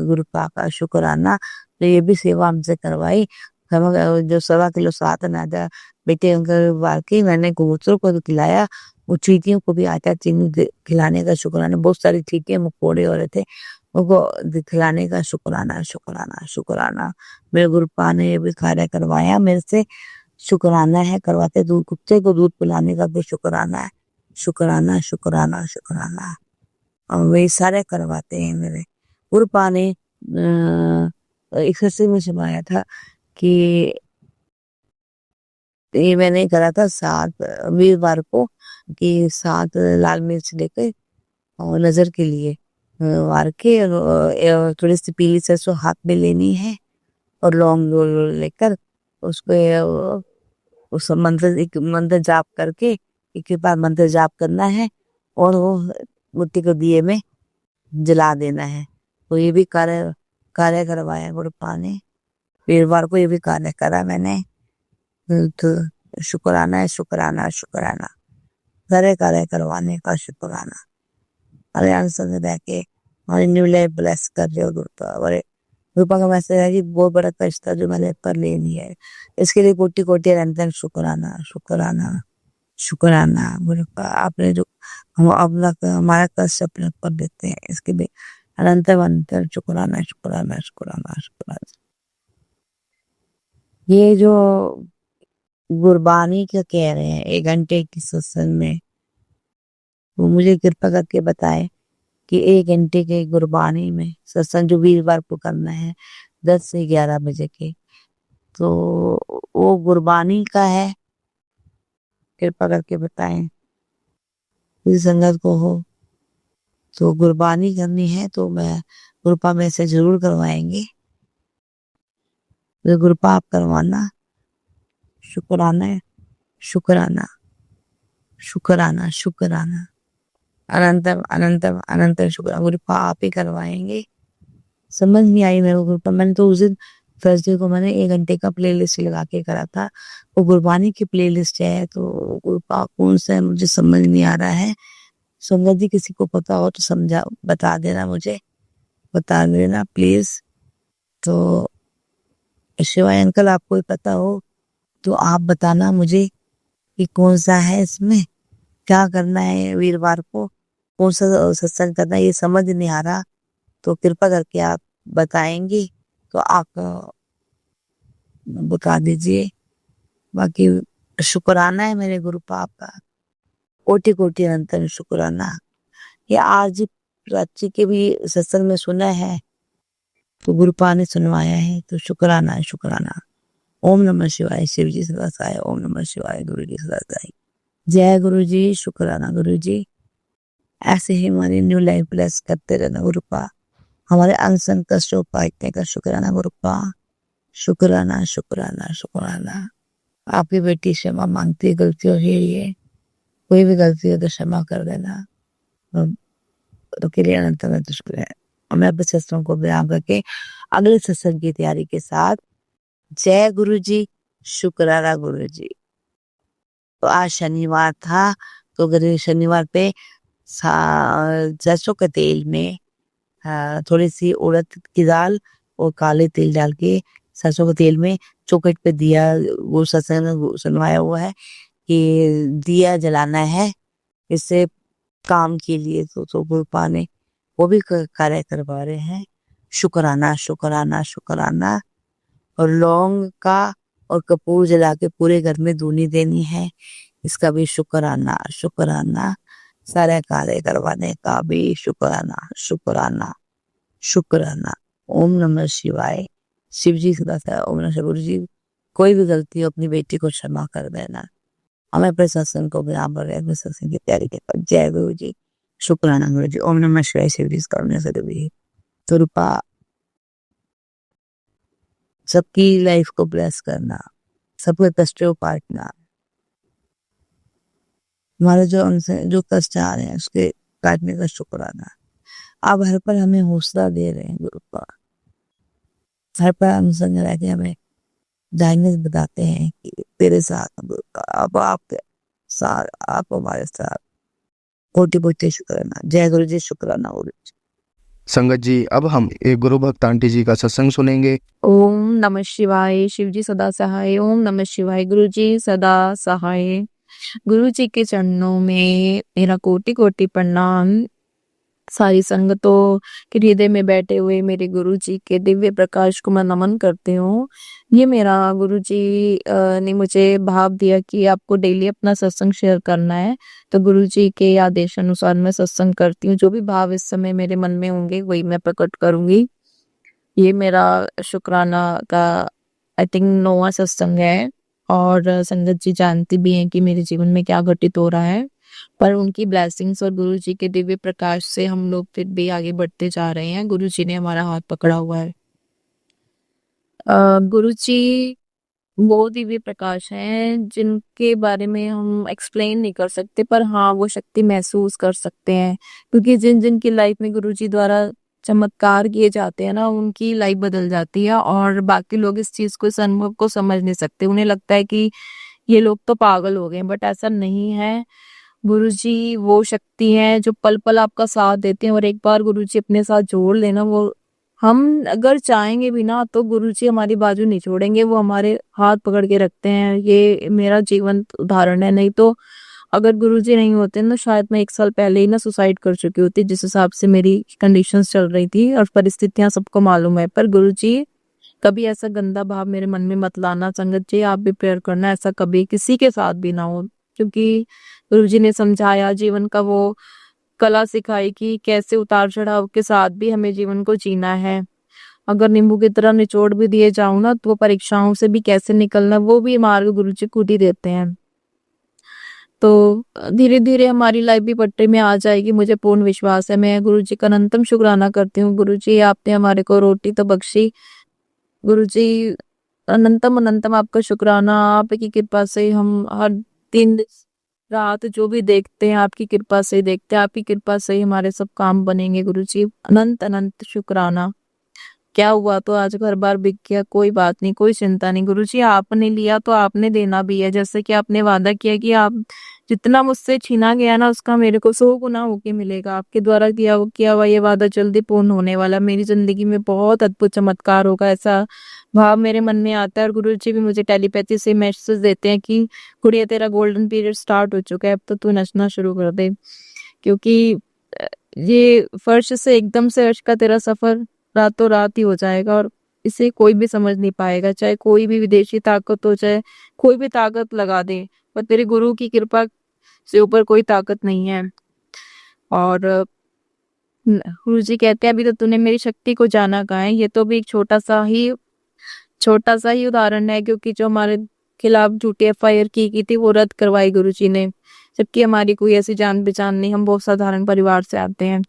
[SPEAKER 8] गुरुपा का शुक्राना। तो ये भी सेवा हमसे करवाई। जो 1.25 किलो सात अनाजा बेटे वाकई मैंने कबूतरों को तो खिलाया, वो चींटियों को भी आटा चीनी खिलाने का शुक्राना। बहुत सारी चींटियां मकोड़े हो रहे थे, उनको खिलाने का शुक्राना शुक्राना शुक्राना। मेरे गुरुपा ने ये भी कार्य करवाया मेरे से, शुक्राना है। करवाते दूध, कुत्ते को दूध पिलाने का भी शुक्राना है। शुक्राना शुक्राना शुक्राना। और वे सारे करवाते हैं मेरे गुरुपा ने। एक सत्संग में सुनाया था कि ये मैंने करा था 7 वीरवार को कि 7 लाल मिर्च लेकर और नजर के लिए वार के और थोड़ी सी पीली सरसों हाथ में लेनी है और लौंग लेकर उसको उस मंत्र जाप करके एक बार मंत्र जाप करना है और वो मिट्टी को दिए में जला देना है। तो ये भी कार्य करवाया गुरुपा ने। वीरवार को ये भी कार्य करा मैंने। तो शुक्राना है, शुक्राना शुक्राना। सारे कार्य करवाने का शुक्राना। हरियाणा संग रह के हमारी न्यू लाइफ ब्लेस कर रहे हो गुरुपा का मैसेज है कि बहुत बड़ा कष्ट था जो मैंने पर ले लिया है, इसके लिए कोटि कोटि अनंत शुक्राना शुक्राना शुक्राना। गुरुपा आपने जो हमारा कष्ट अपने पर देते हैं, इसके लिए अनंत अनंत शुक्राना शुक्राना शुक्राना शुक्राना। ये जो गुरबानी क्या कह रहे हैं 1 घंटे की सत्संग में, वो मुझे कृपा करके बताए कि 1 घंटे के गुरबानी में सत्संग जो वीरवार को करना है 10 से 11 बजे के, तो वो गुरबानी का है, कृपा करके बताएं। किसी संगत को हो तो गुरबानी करनी है तो मैं गुरुपा में से जरूर करवाएंगे। तो गुरुपा आप करवाना। शुक्राना है, शुक्राना शुक्राना शुक्राना। अनंतम अनंतम अनंतम शुक्राना गुरुपा, आप ही करवाएंगे। समझ नहीं आई मेरे को गुरुपा, मैंने तो उस दिन थर्सडे को मैंने 1 घंटे का प्लेलिस्ट लगा के करा था, वो गुरबानी की प्लेलिस्ट है, तो गुरुपा कौन सा है मुझे समझ नहीं आ रहा है। संगत जी किसी को पता हो तो समझा बता देना, मुझे बता देना प्लीज। तो शिवाय अंकल आपको पता हो तो आप बताना मुझे कि कौन सा है, इसमें क्या करना है, वीरवार को कौन सा सत्संग करना है, ये समझ नहीं आ रहा। तो कृपा करके आप बताएंगे तो आप बता दीजिए। बाकी शुक्राना है मेरे गुरु पाप का, कोटि कोटि अनंत शुक्राना। ये आज प्राची के भी सत्संग में सुना है तो गुरुपा ने सुनवाया है, तो शुक्राना है शुक्राना। ओम नमः शिवाय, शिव जी सदा सहाय। ओम नमः शिवाय, गुरु जी सदा सहाय। जय गुरु जी, शुक्राना गुरु जी। ऐसे ही हमारी न्यू लाइफ ब्लेस करते रहना गुरुपा, हमारे अनसन कष्टों काटने का शुक्राना गुरुपा। शुक्राना शुक्राना शुक्राना। आपकी बेटी क्षमा मांगती है, गलती हो रही है, कोई भी गलती हो तो क्षमा कर देना, तो के लिए अनंत अनंत शुक्र है। और मैं अपने सत्संग को विराम करके अगले सत्संग की तैयारी के साथ, जय गुरु जी, शुक्राना गुरु जी। तो आज शनिवार था, तो अगर शनिवार पे सरसों के तेल में थोड़ी सी उड़द की दाल और काले तेल डाल के सरसों के तेल में चौखट पे दिया, वो सत्संग सुनवाया हुआ है कि दिया जलाना है इससे काम के लिए, तो गुरुपा ने वो भी कार्य करवा रहे हैं। शुक्राना शुक्राना शुक्राना। और लौंग का और कपूर जला के पूरे घर में धूनी देनी है, इसका भी शुक्राना शुक्राना। सारे कार्य करवाने का भी शुक्राना शुक्राना शुक्राना। ओम नमः शिवाय, शिव जी सदा सहाय। ओम नमः शिवाय। गुरु जी कोई भी गलती हो अपनी बेटी को क्षमा कर देना। हमें अपने सत्संग को विराम कर रहे हैं, सत्संग की तैयारी के बाद। जय गुरु जी, शुक्राना गुरु जी। ओम नमः शिवाय, शिव जी करुणा से भी। तो रूपा सबकी लाइफ को ब्लेस करना, सबके कष्टों को काटना, हमारे जो उनसे जो कष्ट आ रहे हैं उसके काटने का शुक्राना। आप हर पर हमें हौसला दे रहे हैं गुरुपा, हर पर हम संग रह के हमें गाइडेंस बताते हैं कि तेरे साथ हम गुरुपा, अब आपके साथ, आप हमारे साथ। कोटि कोटि शुक्राना। जय गुरु जी, शुक्राना गुरु जी।
[SPEAKER 1] संगत जी, अब हम एक गुरु भक्त आंटी जी का सत्संग सुनेंगे।
[SPEAKER 3] ओम नमः शिवाय, शिव जी सदा सहाय। ओम नमः शिवाय, गुरु जी सदा सहाय। गुरु जी के चरणों में मेरा कोटि कोटि प्रणाम। सारी संगतों के हृदय में बैठे हुए मेरे गुरु जी के दिव्य प्रकाश को मैं नमन करती हूँ। ये मेरा गुरु जी ने मुझे भाव दिया कि आपको डेली अपना सत्संग शेयर करना है, तो गुरु जी के आदेश अनुसार मैं सत्संग करती हूँ। जो भी भाव इस समय मेरे मन में होंगे वही मैं प्रकट करूंगी। ये मेरा शुक्राना का आई थिंक 9वां सत्संग है, और संगत जी जानती भी हैं कि मेरे जीवन में क्या घटित हो रहा है, पर उनकी ब्लेसिंग्स और गुरु जी के दिव्य प्रकाश से हम लोग फिर भी आगे बढ़ते जा रहे हैं। गुरु जी ने हमारा हाथ पकड़ा हुआ है। गुरु जी वो दिव्य प्रकाश हैं जिनके बारे में हम एक्सप्लेन नहीं कर सकते, पर हाँ वो शक्ति महसूस कर सकते हैं, क्योंकि जिन जिन की लाइफ में गुरु जी द्वारा चमत्कार किए जाते हैं ना, उनकी लाइफ बदल जाती है, और बाकी लोग इस चीज को, इस अनुभव को समझ नहीं सकते। उन्हें लगता है कि ये लोग तो पागल हो गए, बट ऐसा नहीं है। गुरु जी वो शक्ति है जो पल पल आपका साथ देते हैं, और एक बार गुरु जी अपने साथ जोड़ लेना, वो हम अगर चाहेंगे भी ना तो गुरु जी हमारी बाजू नहीं छोड़ेंगे, वो हमारे हाथ पकड़ के रखते हैं। ये मेरा जीवंत उदाहरण है। नहीं तो अगर गुरु जी नहीं होते ना, शायद मैं 1 साल पहले ही ना सुसाइड कर चुकी होती, जिस हिसाब से मेरी कंडीशंस चल रही थी और परिस्थितियां सबको मालूम है। पर गुरु जी कभी ऐसा गंदा भाव मेरे मन में मत लाना। संगत जी आप भी प्रेयर करना, ऐसा कभी किसी के साथ भी ना हो, क्योंकि गुरु जी ने समझाया, जीवन का वो कला सिखाई कि कैसे उतार चढ़ाव के साथ भी हमें जीवन को जीना है। अगर नींबू की तरह निचोड़ भी दिए जाऊं ना, तो परीक्षाओं से भी कैसे निकलना, वो भी मार्ग गुरु जी खुद ही देते हैं। तो धीरे धीरे हमारी लाइफ भी पटरी में आ जाएगी, मुझे पूर्ण विश्वास है। मैं गुरु जी का अनंतम शुक्राना करती हूँ। गुरु जी आपने हमारे को रोटी तो बख्शी, गुरु जी अनंतम अनंतम आपका शुक्राना। आपकी कृपा से हम हर दिन रात जो भी देखते हैं आपकी कृपा से ही देखते हैं, आपकी कृपा से ही हमारे सब काम बनेंगे गुरुजी। अनंत अनंत शुक्राना। क्या हुआ तो आज घर बार बिक गया, कोई बात नहीं, कोई चिंता नहीं गुरुजी, आपने लिया तो आपने देना भी है। जैसे कि आपने वादा किया कि आप जितना मुझसे छीना गया ना उसका मेरे को 100 गुना होके मिलेगा। आपके द्वारा किया हुआ ये वादा जल्दी पूर्ण होने वाला। मेरी जिंदगी में बहुत अद्भुत चमत्कार होगा, ऐसा भाव मेरे मन में आता है। और गुरुजी भी मुझे टेलीपैथी से मैसेज देते हैं कि गुड़िया तेरा गोल्डन पीरियड स्टार्ट हो चुका है, अब तो तू नचना शुरू कर दे। क्योंकि ये फर्श से एकदम से अर्श का तेरा सफर रातों रात ही हो जाएगा, और इसे कोई भी समझ नहीं पाएगा, चाहे कोई भी विदेशी ताकत हो, चाहे कोई भी ताकत लगा दे, पर तेरे गुरु की कृपा से ऊपर कोई ताकत नहीं है। और गुरु जी कहते हैं अभी तो तूने मेरी शक्ति को जाना कहाँ है। ये तो भी एक छोटा सा ही उदाहरण है, क्योंकि जो हमारे खिलाफ झूठी FIR की थी वो रद्द करवाई गुरु जी ने, जबकि हमारी कोई ऐसी जान पहचान नहीं, हम बहुत साधारण परिवार से आते हैं।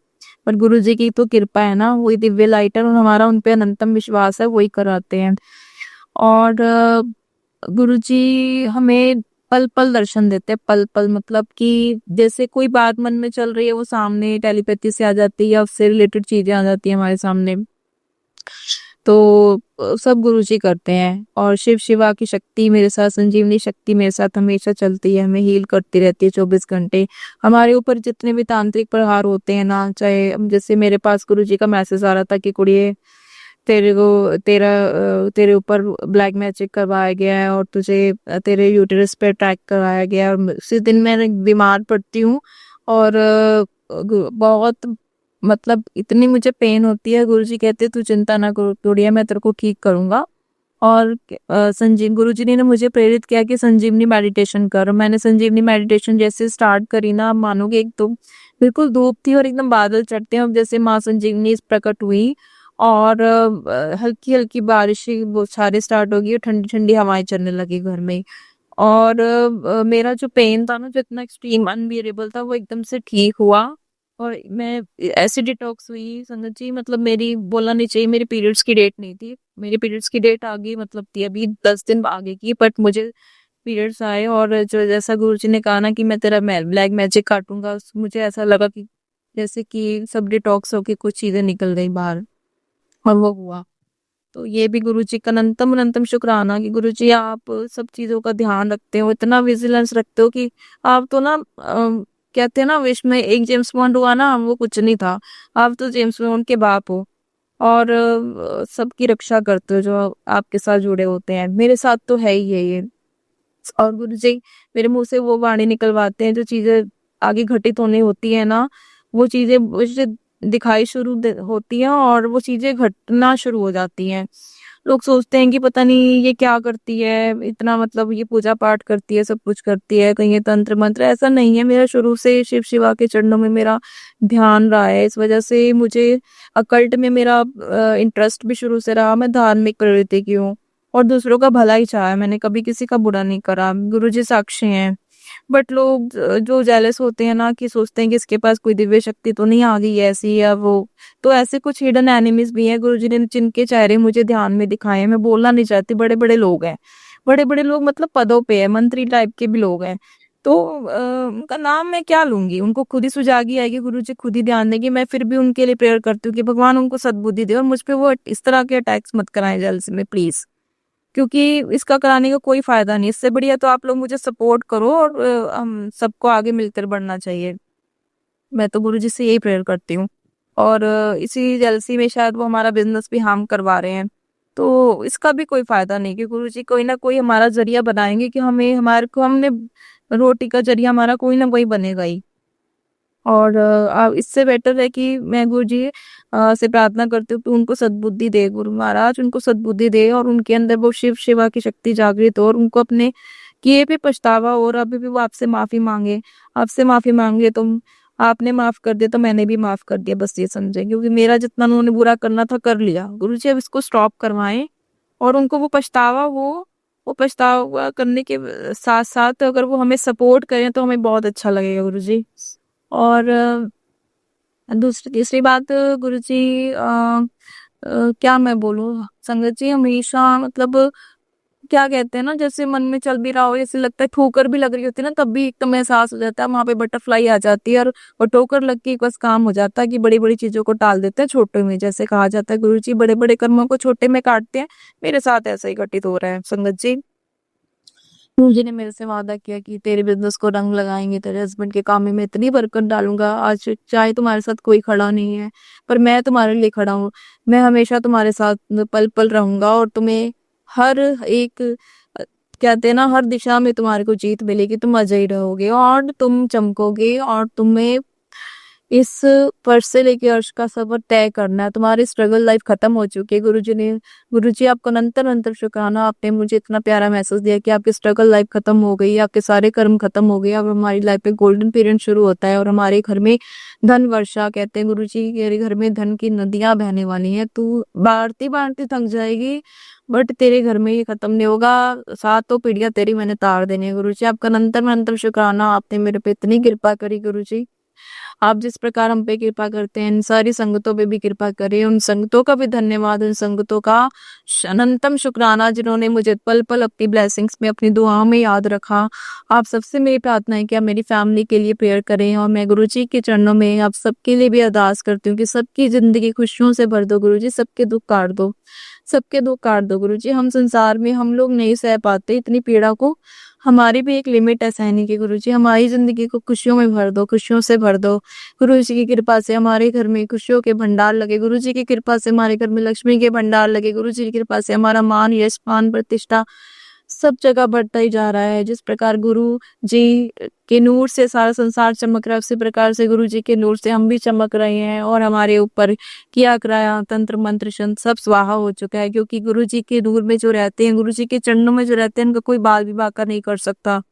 [SPEAKER 3] पर गुरु जी की तो कृपा है ना, वही दिव्य लाइट है, और हमारा उन पे अनंतम विश्वास है, वही कराते हैं। और गुरु जी हमें पल पल दर्शन देते हैं, पल पल, मतलब कि जैसे कोई बात मन में चल रही है वो सामने टेलीपैथी से आ जाती है, या उससे रिलेटेड चीजें आ जाती है हमारे सामने, तो सब गुरुजी करते हैं। और शिव शिवा की शक्ति मेरे साथ, संजीवनी शक्ति मेरे साथ हमेशा चलती है, हमें हील करती रहती है 24 घंटे। हमारे ऊपर जितने भी तांत्रिक प्रहार होते हैं ना, चाहे जैसे मेरे पास गुरुजी का मैसेज आ रहा था कि कुड़िए तेरे ऊपर ब्लैक मैजिक करवाया गया है, और तुझे तेरे यूटेरस पे अटैक कराया गया है, और उसी दिन मैं बीमार पड़ती हूँ, और बहुत मतलब इतनी मुझे पेन होती है। गुरुजी कहते तू चिंता ना कर गुड़िया, मैं तेरे को ठीक करूंगा। और संजीव गुरुजी ने मुझे प्रेरित किया कि संजीवनी मेडिटेशन कर। मैंने संजीवनी मेडिटेशन जैसे स्टार्ट करी ना, आप मानोगे, एक तो बिल्कुल धूप थी और एकदम बादल चढ़ते हैं, अब जैसे माँ संजीवनी प्रकट हुई, और हल्की हल्की बारिश बौछारें स्टार्ट हो गई, और ठंडी ठंडी हवाएं चलने लगी घर में। और मेरा जो पेन था ना, जो इतना एक्सट्रीम अनबियरेबल था, वो एकदम से ठीक हुआ, और मैं ऐसी डिटॉक्स हुई संगत जी, मतलब मेरी बोलना नहीं चाहिए, मेरी पीरियड्स की डेट नहीं थी, मेरी पीरियड्स की डेट आगे मतलब थी अभी 10 दिन आगे की, बट मुझे पीरियड्स आए। और जो जैसा गुरुजी ने कहा ना कि मैं तेरा ब्लैक मैजिक काटूंगा, मुझे ऐसा लगा कि जैसे कि सब डिटॉक्स होके कुछ चीजें निकल गई बाहर, और वो हुआ। तो ये भी गुरुजी का अनंतम अनंतम शुक्राना कि गुरुजी आप सब चीजों का ध्यान रखते हो, इतना विजिलेंस रखते हो कि आप तो ना कहते हैं ना विश में एक जेम्स बॉन्ड हुआ ना, वो कुछ नहीं था, आप तो जेम्स बॉन्ड के बाप हो, और सबकी रक्षा करते हो जो आपके साथ जुड़े होते हैं। मेरे साथ तो है ही है ये। और गुरुजी मेरे मुंह से वो वाणी निकलवाते हैं, जो चीजें आगे घटित होने होती है ना, वो चीजें मुझे दिखाई होती हैं, और वो चीजें घटना शुरू हो जाती हैं। लोग सोचते हैं कि पता नहीं ये क्या करती है इतना, मतलब ये पूजा पाठ करती है, सब कुछ करती है, कहीं ये तंत्र मंत्र, ऐसा नहीं है। मेरा शुरू से शिव शिवा के चरणों में मेरा ध्यान रहा है, इस वजह से मुझे अकल्ट में मेरा इंटरेस्ट भी शुरू से रहा। मैं धार्मिक प्रवृत्ति की हूँ, और दूसरों का भला ही चाहा है, मैंने कभी किसी का बुरा नहीं करा, गुरुजी साक्षी हैं। बट लोग जो जेलस होते हैं ना, कि सोचते हैं कि इसके पास कोई दिव्य शक्ति तो नहीं आ गई ऐसी या वो, तो ऐसे कुछ हिडन एनिमीज भी हैं गुरुजी ने, जिनके चेहरे मुझे ध्यान में दिखाए हैं। मैं बोलना नहीं चाहती, बड़े बड़े लोग हैं, बड़े बड़े लोग मतलब पदों पे है, मंत्री टाइप के भी लोग हैं। तो उनका नाम मैं क्या लूंगी, उनको खुद ही सुजागी आएगी, गुरुजी खुद ही ध्यान देंगे। मैं फिर भी उनके लिए प्रेयर करती हूँ कि भगवान उनको सद्बुद्धि दे, और मुझ पे वो इस तरह के अटैक्स मत कराएं जल्द में प्लीज, क्योंकि इसका कराने का कोई फायदा नहीं। इससे बढ़िया तो आप लोग मुझे सपोर्ट करो, और हम सबको आगे मिलकर बढ़ना चाहिए। मैं तो गुरुजी से यही प्रेयर करती हूँ। और इसी जेलसी में शायद वो हमारा बिजनेस भी हार्म करवा रहे हैं, तो इसका भी कोई फायदा नहीं, कि गुरुजी कोई ना कोई हमारा जरिया बनाएंगे, कि हमारे को हमने रोटी का जरिया हमारा कोई ना कोई बनेगा ही। और इससे बेटर है कि मैं गुरुजी से प्रार्थना करती हूँ कि उनको सद्बुद्धि दे, गुरु महाराज उनको सद्बुद्धि दे, और उनके अंदर वो शिव शिवा की शक्ति जागृत हो, और उनको अपने किए पे पछतावा हो, और अभी भी वो आपसे माफी मांगे। आपसे माफी मांगे, तुम आपने माफ कर दिया तो मैंने भी माफ कर दिया, बस ये समझे, क्योंकि मेरा जितना उन्होंने बुरा करना था कर लिया। गुरुजी अब इसको स्टॉप करवाएं, और उनको वो पछतावा हो, वो पछतावा करने के साथ साथ अगर वो हमें सपोर्ट करें तो हमें बहुत अच्छा लगेगा गुरुजी। और दूसरी तीसरी बात गुरुजी क्या मैं बोलूँ, संगत जी हमेशा मतलब
[SPEAKER 9] क्या कहते हैं ना, जैसे मन में चल भी रहा हो, जैसे लगता है ठोकर भी लग रही होती है ना, तब भी एकदम एहसास हो जाता है, वहां पे बटरफ्लाई आ जाती है, और वो ठोकर लग के बस काम हो जाता है कि बड़ी बड़ी चीजों को टाल देते हैं छोटे में। जैसे कहा जाता है गुरु जी बड़े बड़े कर्मों को छोटे में काटते हैं, मेरे साथ ऐसा ही घटित हो रहा है संगत जी। गुरु जी ने मेरे से वादा किया कि तेरे बिजनेस को रंग लगाएंगे, तेरे हस्बैंड के काम में मैं इतनी बरकत डालूंगा। आज चाहे तुम्हारे साथ कोई खड़ा नहीं है, पर मैं तुम्हारे लिए खड़ा हूँ। मैं हमेशा तुम्हारे साथ पल पल रहूंगा, और तुम्हें हर एक कहते हैं ना, हर दिशा में तुम्हारे को जीत मिलेगी, तुम अजय रहोगे और तुम चमकोगे, और तुम्हें इस फर्श से लेके अर्श का सफर तय करना है। तुम्हारी स्ट्रगल लाइफ खत्म हो चुकी है। गुरु जी आपको अनंतर अंतर शुक्राना, आपने मुझे इतना प्यारा मैसेज दिया कि आपकी स्ट्रगल लाइफ खत्म हो गई, आपके सारे कर्म खत्म हो गए, अब हमारी लाइफ में गोल्डन पीरियड शुरू होता है, और हमारे घर में धन वर्षा, कहते हैं गुरु जी मेरे घर में धन की नदियां बहने वाली हैं। तू बांटती बांटती थक जाएगी, बट तेरे घर में ये खत्म नहीं होगा। सातों पीढ़ियां तेरी मैंने तार देनी है। गुरु जी आपका अनंतर शुक्राना, आपने मेरे पे इतनी कृपा करी। गुरु जी आप जिस प्रकार हम पे कृपा करते हैं, इन सारी संगतों पे भी कृपा करें। उन संगतों का भी धन्यवाद, उन संगतों का अनंतम शुक्राना जिन्होंने मुझे पल पल अपनी ब्लेसिंग्स में, अपनी दुआओं में याद रखा। आप सबसे मेरी प्रार्थना है कि आप मेरी फैमिली के लिए प्रेयर करें, और मैं गुरु जी के चरणों में आप सबके लिए भी अरदास करती हूँ कि सबकी जिंदगी खुशियों से भर दो गुरु जी, सबके दुख काट दो, सबके दुख काट दो गुरु जी। हम संसार में हम लोग नहीं सह पाते इतनी पीड़ा को, हमारी भी एक लिमिट है सहने की। गुरु जी हमारी जिंदगी को खुशियों में भर दो, खुशियों से भर दो। गुरु जी की कृपा से हमारे घर में खुशियों के भंडार लगे। गुरु जी की कृपा से हमारे घर में लक्ष्मी के भंडार लगे। गुरु जी की कृपा से हमारा मान, यश, मान, प्रतिष्ठा सब जगह बढ़ता ही जा रहा है। जिस प्रकार गुरु जी के नूर से सारा संसार चमक रहा है, उसी प्रकार से गुरु जी के नूर से हम भी चमक रहे हैं, और हमारे ऊपर किया कराया तंत्र मंत्र शंत्र सब स्वाहा हो चुका है, क्योंकि गुरु जी के नूर में जो रहते हैं, गुरु जी के चरणों में जो रहते हैं, उनका कोई बाल भी बाका नहीं कर सकता।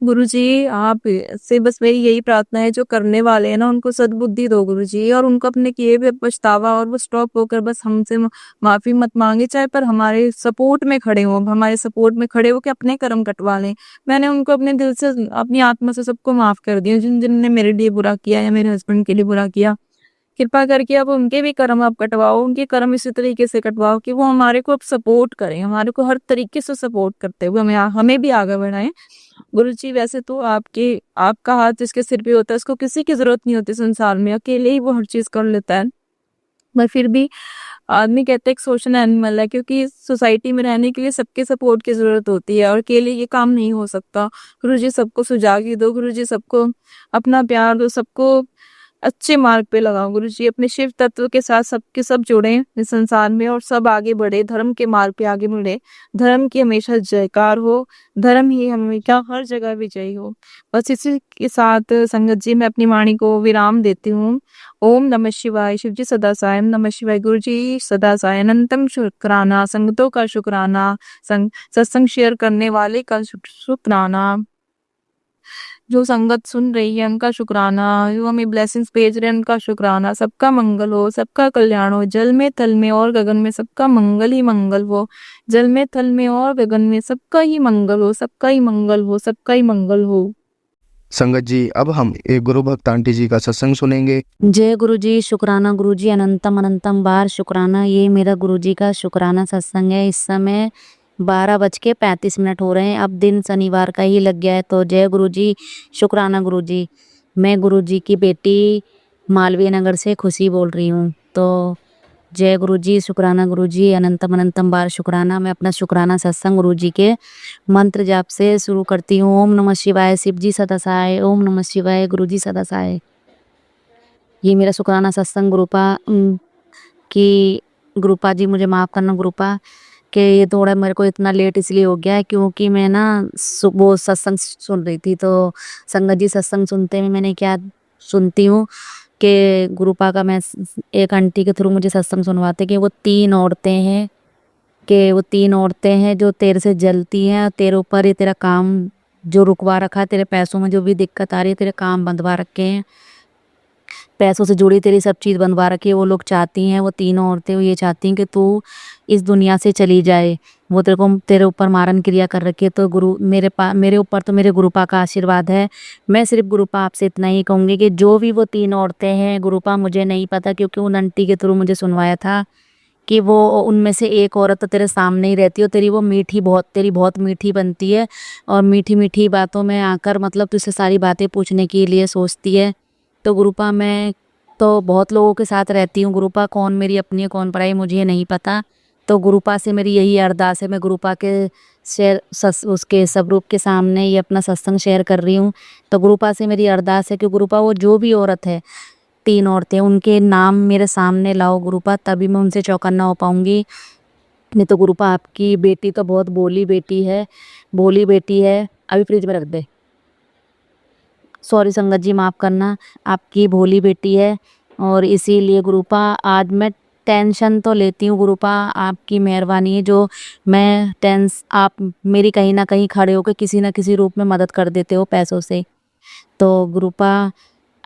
[SPEAKER 9] गुरु जी आप से बस मेरी यही प्रार्थना है, जो करने वाले हैं ना उनको सद्बुद्धि दो गुरु जी, और उनको अपने किए हुए पछतावा, और वो स्टॉप होकर बस हमसे माफी मत मांगे, चाहे पर हमारे सपोर्ट में खड़े हो, हमारे सपोर्ट में खड़े हो के अपने कर्म कटवा लें। मैंने उनको अपने दिल से, अपनी आत्मा से सबको माफ कर दिया, जिनने मेरे लिए बुरा किया या मेरे हस्बैंड के लिए बुरा किया। कृपा करके अब उनके भी कर्म आप कटवाओ, उनके कर्म इसी तरीके से कटवाओ कि वो हमारे को अब सपोर्ट करें, हमारे को हर तरीके से सपोर्ट करते हुए हमें भी आगे बढ़ाएं। गुरु जी वैसे तो आपका हाथ जिसके सिर पे होता है, उसको किसी की जरूरत नहीं होती संसार में, अकेले ही वो हर चीज कर लेता है। पर फिर भी आदमी कहते हैं एक सोशल एनिमल है, क्योंकि सोसाइटी में रहने के लिए सबके सपोर्ट की जरूरत होती है, और अकेले ये काम नहीं हो सकता। गुरु जी सबको सुजागी दो, गुरु जी सबको अपना प्यार दो, सबको अच्छे मार्ग पे लगाओ गुरु जी। अपने शिव तत्व के साथ सबके सब जुड़े इस संसार में, और सब आगे बढ़े, धर्म के मार्ग पे आगे बढ़े। धर्म की हमेशा जयकार हो, धर्म ही हमेशा हर जगह विजयी हो। बस इसी के साथ संगत जी मैं अपनी वाणी को विराम देती हूँ। ओम नमः शिवाय। शिव जी सदा साय नमः शिवाय। गुरु जी सदा साय। अनंतम शुक्राना, संगतों का शुक्राना, सत्संग शेयर करने वाले का शुक्राना, जो संगत सुन रही है उनका शुक्राना, जो हमें ब्लेसिंग्स भेज रहे हैं उनका शुक्राना। सबका मंगल हो, सबका कल्याण हो, जल में थल में और गगन में सबका मंगल ही मंगल हो। जल में थल में और गगन में सबका ही मंगल हो, सबका ही मंगल हो, सबका ही मंगल हो।
[SPEAKER 1] संगत जी अब हम एक गुरु भक्त आंटी जी का सत्संग सुनेंगे।
[SPEAKER 5] जय गुरु जी, शुक्राना गुरु जी, अनंतम अनंतम बार शुक्राना। ये मेरा गुरु जी का शुक्राना सत्संग है। इस समय 12:35 हो रहे हैं। अब दिन शनिवार का ही लग गया है। तो जय गुरु जी, शुक्राना गुरु जी। मैं गुरु जी की बेटी मालवीय नगर से खुशी बोल रही हूँ। तो जय गुरु जी, शुक्राना गुरु जी, अनंतम अनंतम बार शुक्राना। मैं अपना शुक्राना सत्संग गुरु जी के मंत्र जाप से शुरू करती हूँ। ओम नमः शिवाय, शिव जी सदा सहाय। ओम नमः शिवाय, गुरु जी सदा सहाय। ये मेरा शुक्राना सत्संग गुरुपा जी मुझे माफ़ करना गुरुपा, कि ये थोड़ा मेरे को इतना लेट इसलिए हो गया है क्योंकि मैं ना वो सत्संग सुन रही थी। तो संगत जी सत्संग सुनते हुए मैंने क्या सुनती हूँ कि गुरुपा का मैं एक आंटी के थ्रू मुझे सत्संग सुनवाते कि वो तीन औरतें हैं जो तेरे से जलती हैं, तेरे ऊपर ही तेरा काम जो रुकवा रखा है, तेरे पैसों में जो भी दिक्कत आ रही है, तेरे काम बंधवा रखे हैं, पैसों से जुड़ी तेरी सब चीज़ बनवा रखी है। वो लोग चाहती हैं, वो तीनों औरतें ये चाहती हैं कि तू इस दुनिया से चली जाए। वो तेरे ऊपर मारन क्रिया कर रखी है। तो गुरु मेरे ऊपर तो मेरे गुरुपा का आशीर्वाद है। मैं सिर्फ गुरुपा आपसे इतना ही कहूँगी कि जो भी वो तीन औरतें हैं गुरुपा, मुझे नहीं पता क्योंकि उन आंटी के थ्रू मुझे सुनवाया था कि वो उनमें से एक औरत तो तेरे सामने ही रहती है और तेरी बहुत मीठी बनती है और मीठी मीठी बातों में आकर मतलब तुझसे सारी बातें पूछने के लिए सोचती है। तो गुरुपा मैं तो बहुत लोगों के साथ रहती हूँ गुरुपा, कौन मेरी अपनी है कौन पराई मुझे नहीं पता। तो गुरुपा से मेरी यही अरदास है, मैं गुरुपा के उसके स्वरूप के सामने ये अपना सत्संग शेयर कर रही हूँ। तो गुरुपा से मेरी अरदास है कि गुरुपा वो जो भी औरत है, 3 औरतें, उनके नाम मेरे सामने लाओ गुरुपा, तभी मैं उनसे चौकन्ना हो पाऊंगी। नहीं तो गुरुपा आपकी बेटी तो बहुत भोली बेटी है। अभी फ्रिज में रख दे, सॉरी संगत जी माफ़ करना, आपकी भोली बेटी है और इसीलिए गुरुपा आज मैं टेंशन तो लेती हूँ गुरुपा, आपकी मेहरबानी है जो आप मेरी कहीं ना कहीं खड़े होकर किसी न किसी रूप में मदद कर देते हो पैसों से। तो गुरुपा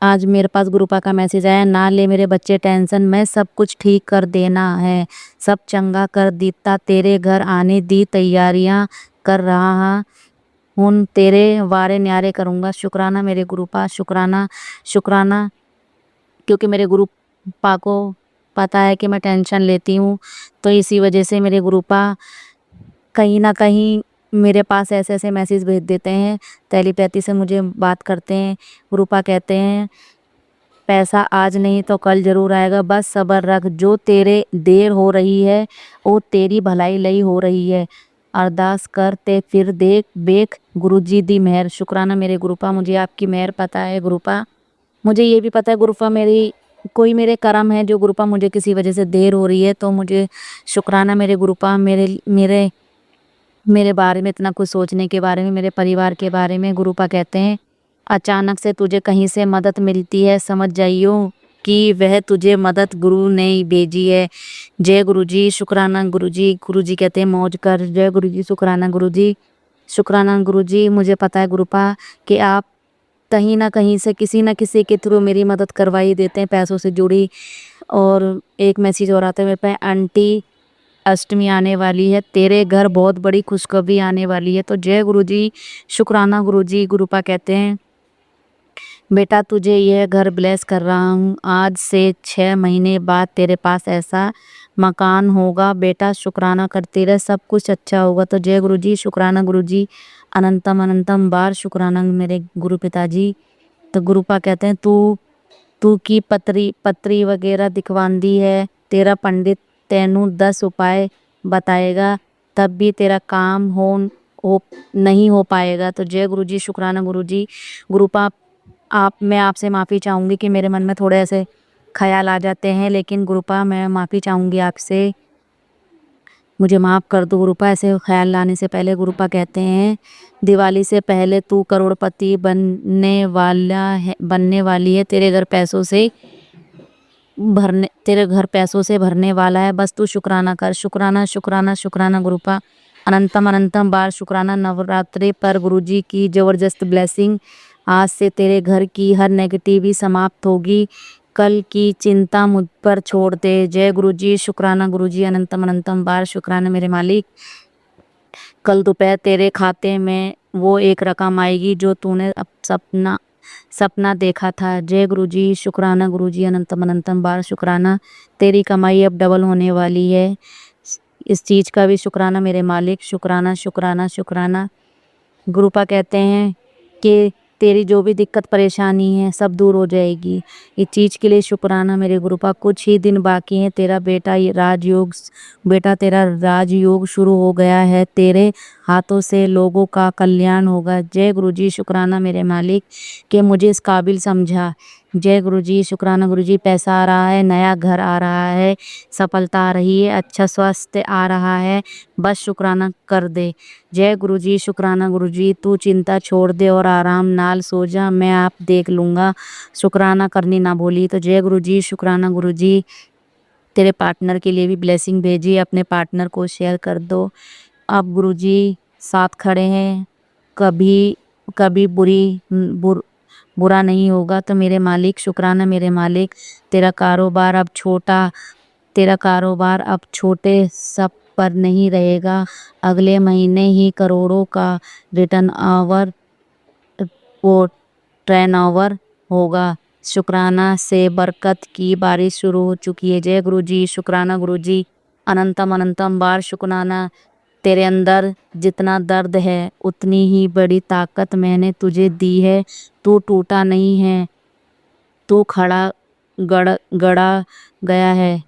[SPEAKER 5] आज मेरे पास गुरुपा का मैसेज आया, ना ले मेरे बच्चे टेंशन, मैं सब कुछ ठीक कर देना है, सब चंगा कर दीता, तेरे घर आने दी तैयारियां कर रहा हूँ, तेरे वारे न्यारे करूँगा। शुक्राना मेरे गुरुपा, शुक्राना क्योंकि मेरे गुरुपा को पता है कि मैं टेंशन लेती हूँ, तो इसी वजह से मेरे गुरुपा कहीं ना कहीं मेरे पास ऐसे ऐसे मैसेज भेज देते हैं, टेलीपैथी से मुझे बात करते हैं। गुरुपा कहते हैं पैसा आज नहीं तो कल जरूर आएगा, बस सब्र रख, जो तेरे देर हो रही है वो तेरी भलाई लई हो रही है, अरदास करते फिर देख बेख गुरुजी दी मेहर। शुक्राना मेरे गुरुपा, मुझे आपकी मेहर पता है गुरुपा, मुझे ये भी पता है गुरुपा कोई मेरे कर्म है जो गुरुपा मुझे किसी वजह से देर हो रही है, तो मुझे शुक्राना मेरे गुरुपा मेरे बारे में इतना कुछ सोचने के बारे में, मेरे परिवार के बारे में। गुरुपा कहते हैं अचानक से तुझे कहीं से मदद मिलती है, समझ जाइयो कि वह तुझे मदद गुरु ने ही भेजी है। जय गुरुजी, शुक्राना गुरुजी। गुरुजी कहते हैं मौज कर, जय गुरुजी, शुक्राना गुरुजी, शुक्राना गुरुजी। मुझे पता है गुरुपा कि आप कहीं ना कहीं से किसी न किसी के थ्रू मेरी मदद करवाई देते हैं पैसों से जुड़ी। और एक मैसेज और आता है मेरे पे, आंटी अष्टमी आने वाली है, तेरे घर बहुत बड़ी खुशखबरी आने वाली है। तो जय गुरुजी, शुक्राना गुरुजी। गुरुपा कहते हैं बेटा तुझे यह घर ब्लेस कर रहा हूँ, आज से 6 महीने बाद तेरे पास ऐसा मकान होगा बेटा, शुक्राना करते रहे, सब कुछ अच्छा होगा। तो जय गुरुजी, शुक्राना गुरुजी, अनंतम अनंतम बार शुक्राना मेरे गुरु पिताजी। तो गुरुपा कहते हैं तू की पत्री वगैरह दिखवांदी है, तेरा पंडित तेनू 10 उपाय बताएगा, तब भी तेरा काम नहीं हो पाएगा। तो जय गुरुजी, शुक्राना गुरुजी। गुरुपा मैं आपसे माफ़ी चाहूँगी कि मेरे मन में थोड़े ऐसे ख्याल आ जाते हैं, लेकिन गुरुपा मैं माफ़ी चाहूँगी आपसे, मुझे माफ़ कर दो गुरुपा। ऐसे ख्याल लाने से पहले गुरुपा कहते हैं दिवाली से पहले तू करोड़पति बनने वाली है, तेरे घर पैसों से भरने वाला है, बस तू शुक्राना कर। शुक्राना शुक्राना शुक्राना गुरुपा, अनंतम अनंतम बार शुक्राना। नवरात्रि पर गुरुजी की ज़बरदस्त ब्लेसिंग, आज से तेरे घर की हर नेगेटिविटी समाप्त होगी, कल की चिंता मुझ पर छोड़ दे। जय गुरुजी, शुक्राना गुरुजी, अनंतम अनंतम बार शुक्राना मेरे मालिक। कल दोपहर तेरे खाते में वो एक रकम आएगी जो तूने अब सपना देखा था। जय गुरुजी, शुक्राना गुरुजी, अनंतम अनंतम बार शुक्राना। तेरी कमाई अब डबल होने वाली है, इस चीज़ का भी शुक्राना मेरे मालिक। शुक्राना शुक्राना शुक्राना। गुरुपा कहते हैं कि तेरी जो भी दिक्कत परेशानी है सब दूर हो जाएगी, इस चीज़ के लिए शुक्राना मेरे गुरुपा। कुछ ही दिन बाकी हैं, तेरा राजयोग शुरू हो गया है, तेरे हाथों से लोगों का कल्याण होगा। जय गुरुजी, शुक्राना मेरे मालिक कि मुझे इस काबिल समझा। जय गुरुजी, शुक्राना गुरुजी। पैसा आ रहा है, नया घर आ रहा है, सफलता आ रही है, अच्छा स्वास्थ्य आ रहा है, बस शुक्राना कर दे। जय गुरुजी, शुक्राना गुरुजी। तू चिंता छोड़ दे और आराम नाल सो जा, मैं आप देख लूँगा, शुक्राना करनी ना भूली। तो जय गुरुजी, शुक्राना गुरुजी। तेरे पार्टनर के लिए भी ब्लेसिंग भेजी, अपने पार्टनर को शेयर कर दो। अब गुरुजी साथ खड़े हैं, कभी बुरा नहीं होगा। तो मेरे मालिक, शुक्राना मेरे मालिक। तेरा कारोबार अब छोटे सब पर नहीं रहेगा, अगले महीने ही करोड़ों का टर्नओवर होगा। शुक्राना से बरकत की बारिश शुरू हो चुकी है। जय गुरुजी, शुक्राना गुरुजी। अनंतम अनंतम बार शुक्राना। तेरे अंदर जितना दर्द है उतनी ही बड़ी ताकत मैंने तुझे दी है। तू टूटा नहीं है, तू खड़ा गड़ा गया है,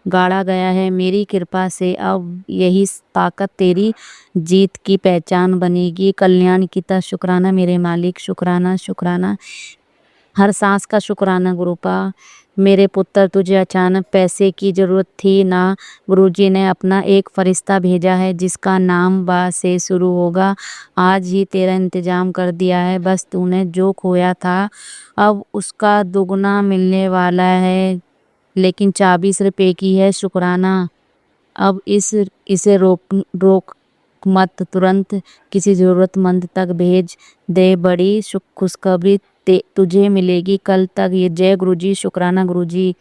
[SPEAKER 5] गाड़ा गया है मेरी कृपा से। अब यही ताकत तेरी जीत की पहचान बनेगी। कल्याण की तरह शुक्राना मेरे मालिक, शुक्राना शुक्राना। हर सांस का शुक्राना गुरुपा। मेरे पुत्र, तुझे अचानक पैसे की ज़रूरत थी ना। गुरुजी ने अपना एक फरिश्ता भेजा है जिसका नाम बा से शुरू होगा। आज ही तेरा इंतज़ाम कर दिया है। बस तूने जो खोया था अब उसका दुगना मिलने वाला है। लेकिन चाबी सिर्फ एक ही है, शुक्राना। अब इसे रोक मत, तुरंत किसी ज़रूरतमंद तक भेज दे। बड़ी खुशखबरी तुझे मिलेगी कल तक। ये जय गुरुजी, शुक्राना गुरुजी।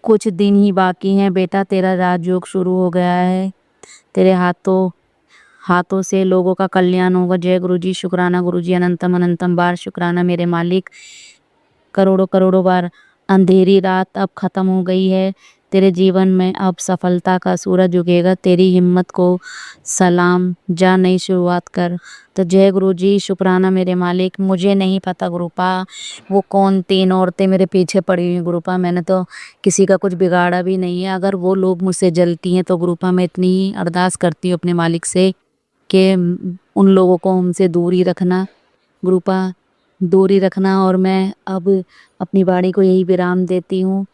[SPEAKER 5] कुछ दिन ही बाकी हैं बेटा, तेरा राजयोग शुरू हो गया है। तेरे हाथों से लोगों का कल्याण होगा। जय गुरुजी, शुक्राना गुरुजी। अनंतम अनंतम बार शुक्राना मेरे मालिक। करोड़ों करोड़ों बार। अंधेरी रात अब खत्म हो गई है। तेरे जीवन में अब सफलता का सूरज उगेगा। तेरी हिम्मत को सलाम, जा नई शुरुआत कर। तो जय गुरुजी, शुक्राना मेरे मालिक। मुझे नहीं पता गुरुपा वो कौन 3 औरतें मेरे पीछे पड़ी हुई गुरुपा। मैंने तो किसी का कुछ बिगाड़ा भी नहीं है। अगर वो लोग मुझसे जलती हैं तो गुरुपा मैं इतनी ही अरदास करती हूँ अपने मालिक से कि उन लोगों को हमसे दूर ही रखना गुरुपा, दूर ही रखना। और मैं अब अपनी वाणी को यही विराम देती हूँ।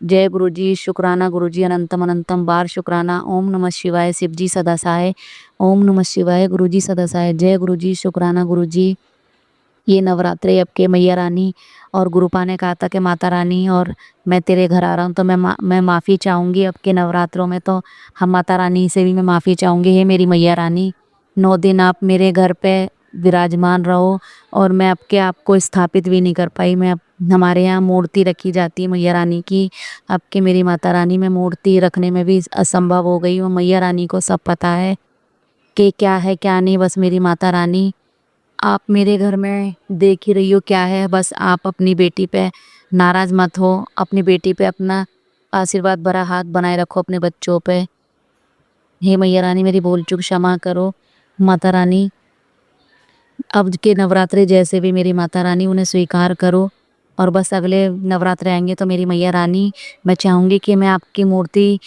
[SPEAKER 5] जय गुरुजी, शुक्राना गुरुजी। अनंतम अनंतम बार शुक्राना। ओम नमः शिवाय, शिवजी सदा सहाय। ओम नमः शिवाय, गुरुजी सदा सहाय। जय गुरुजी, शुक्राना गुरुजी। ये नवरात्रे अब के मैया रानी और गुरुपा ने कहा था कि माता रानी और मैं तेरे घर आ रहा हूँ तो मैं माफ़ी चाहूँगी अब के नवरात्रों में। तो हम माता रानी से भी मैं माफ़ी चाहूँगी। हे मेरी मैया रानी, 9 दिन आप मेरे घर पे विराजमान रहो। और मैं आपके आपको स्थापित भी नहीं कर पाई। मैं हमारे यहाँ मूर्ति रखी जाती है मैया रानी की। अब के मेरी माता रानी में मूर्ति रखने में भी असंभव हो गई हूँ। मैया रानी को सब पता है कि क्या है क्या नहीं। बस मेरी माता रानी, आप मेरे घर में देख ही रही हो क्या है। बस आप अपनी बेटी पे नाराज़ मत हो। अपनी बेटी पे अपना आशीर्वाद भरा हाथ बनाए रखो अपने बच्चों पे। हे मैया रानी, मेरी भूल चूक क्षमा करो। माता रानी, अब के नवरात्रे जैसे भी मेरी माता रानी उन्हें स्वीकार करो। और बस अगले नवरात्रे आएंगे तो मेरी मैया रानी, मैं चाहूँगी कि मैं आपकी मूर्ति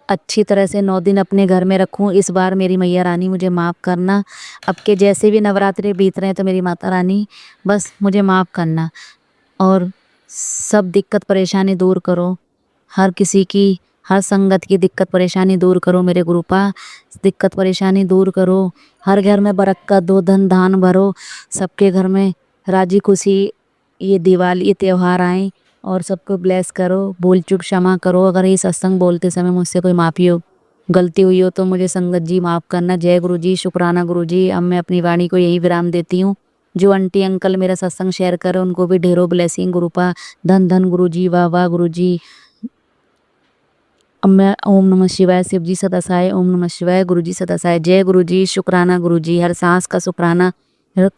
[SPEAKER 5] अच्छी तरह से 9 दिन अपने घर में रखूं। इस बार मेरी मैया रानी मुझे माफ़ करना। अब के जैसे भी नवरात्रे बीत रहे हैं तो मेरी माता रानी बस मुझे माफ़ करना। और सब दिक्कत परेशानी दूर करो। हर किसी की, हर संगत की दिक्कत परेशानी दूर करो मेरे गुरुपा। दिक्कत परेशानी दूर करो। हर घर में बरकत दो, धन धान भरो। सबके घर में राजी खुशी ये दिवाली, ये त्यौहार आए और सबको ब्लेस करो। भूल चूक क्षमा करो। अगर ये सत्संग बोलते समय मुझसे कोई माफ़ी हो, गलती हुई हो तो मुझे संगत जी माफ़ करना। जय गुरुजी, शुक्राना गुरुजी। अब मैं अपनी वाणी को यही विराम देती हूँ। जो आंटी अंकल मेरा सत्संग शेयर करें उनको भी ढेरों ब्लेसिंग गुरुपा। धन धन गुरुजी, वाह वाह गुरुजी। अब मैं ओम नमः शिवाय, शिवजी सदा सहाय। ओम नमः शिवाय, गुरुजी सदा सहाय। जय गुरुजी, शुक्राना गुरुजी। हर सांस का शुक्राना,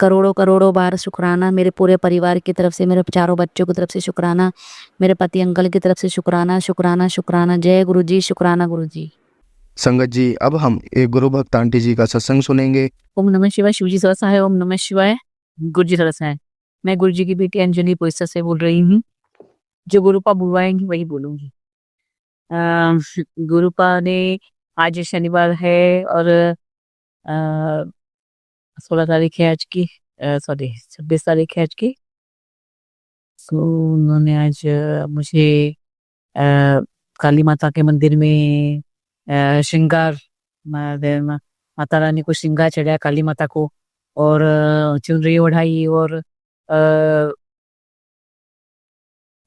[SPEAKER 5] करोड़ों करोड़ों बार शुक्राना। मेरे पूरे परिवार की तरफ से, मेरे चारों बच्चों की तरफ से शुक्राना। मेरे पति अंकल की तरफ से शुक्राना शुक्राना शुक्राना। जय गुरुजी, शुक्राना गुरुजी।
[SPEAKER 1] संगत जी, अब हम एक गुरु भक्त आंटी जी का सत्संग सुनेंगे।
[SPEAKER 10] ओम नमः शिवाय, शिवजी सदा सहाय। ओम नमः शिवाय, गुरुजी सदा सहाय। मैं गुरुजी की बेटी अंजलि पोइसा से बोल रही हूँ। जो गुरुपा बुलवाएंगी वही बोलूंगी। गुरुपा ने, आज शनिवार है और 16 तारीख है आज की, सॉरी 26 तारीख है आज की। तो उन्होंने आज मुझे काली माता के मंदिर में श्रृंगार, माता रानी को श्रृंगार चढ़ाया काली माता को। और चुनरी ओढ़ाई और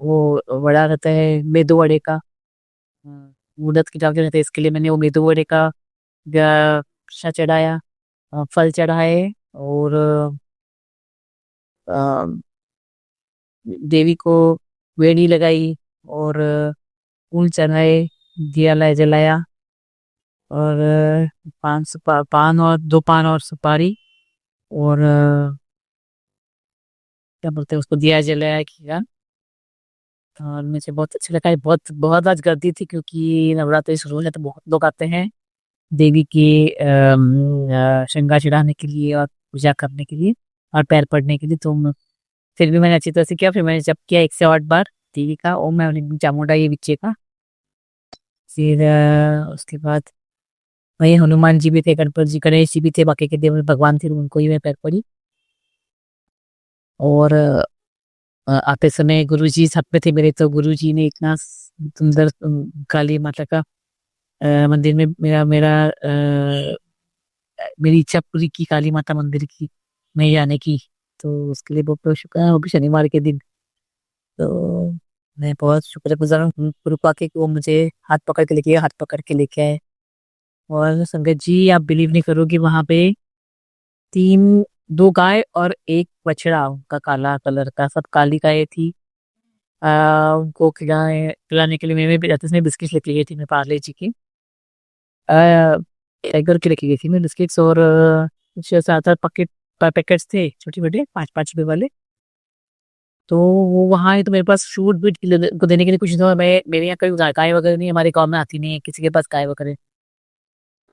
[SPEAKER 10] वो वड़ा रहता है मेदू वड़े का, मुहूर्त की जाके रहता है, इसके लिए मैंने वो मेदू वड़े का प्रसाद चढ़ाया, फल चढ़ाए और देवी को वेणी लगाई और फूल चढ़ाए, दिया जलाया और पान और 2 पान और सुपारी और क्या बोलते हैं उसको, दिया जलाया किया। और मुझे बहुत अच्छा लगा। बहुत बहुत आज गर्दी थी क्योंकि नवरात्रि शुरू है तो बहुत लोग आते हैं देवी के श्रृंगार चढ़ाने के लिए और पूजा करने के लिए और पैर पड़ने के लिए। तो फिर भी मैंने अच्छी तरह से किया। फिर मैंने जब किया 108 बार देवी का ओम मैं चामुंडा ये विच्चे का। फिर उसके बाद वही हनुमान जी भी थे, गणपति जी, गणेश जी भी थे, बाकी के देव भगवान थे, उनको ही मैं पैर पड़ी। और आते समय गुरु जी साथ में थे मेरे, तो गुरु जी ने इतना सुंदर काली माता का मंदिर में मेरा मेरा मेरी इच्छा पूरी की काली माता मंदिर की में जाने की। तो उसके लिए बहुत बहुत शुक्र है। वो भी शनिवार के दिन। तो मैं बहुत शुक्रगुजार हूँ गुरु पाके कि वो मुझे हाथ पकड़ के लेके गए, हाथ पकड़ के लेके आए। और संगत जी आप बिलीव नहीं करोगे, वहां पे तीन दो गाय और एक बछड़ा, उनका काला कलर का, सब काली गाय थी। उनको खिलाने के लिए मैं भी जाते समय बिस्किट लेके गई थी, मैं पार्ले जी की टाइगर के लेके गई थी मैं बिस्किट्स। और कुछ 7-8 पैकेट्स थे छोटे छोटे 5-5 रुपए वाले। तो वो वहाँ है तो मेरे पास शूट बीट को देने के लिए कुछ नहीं था। मैं मेरे यहाँ कोई गाय वगैरह नहीं, हमारे गांव में आती नहीं है किसी के पास गाय वगैरह।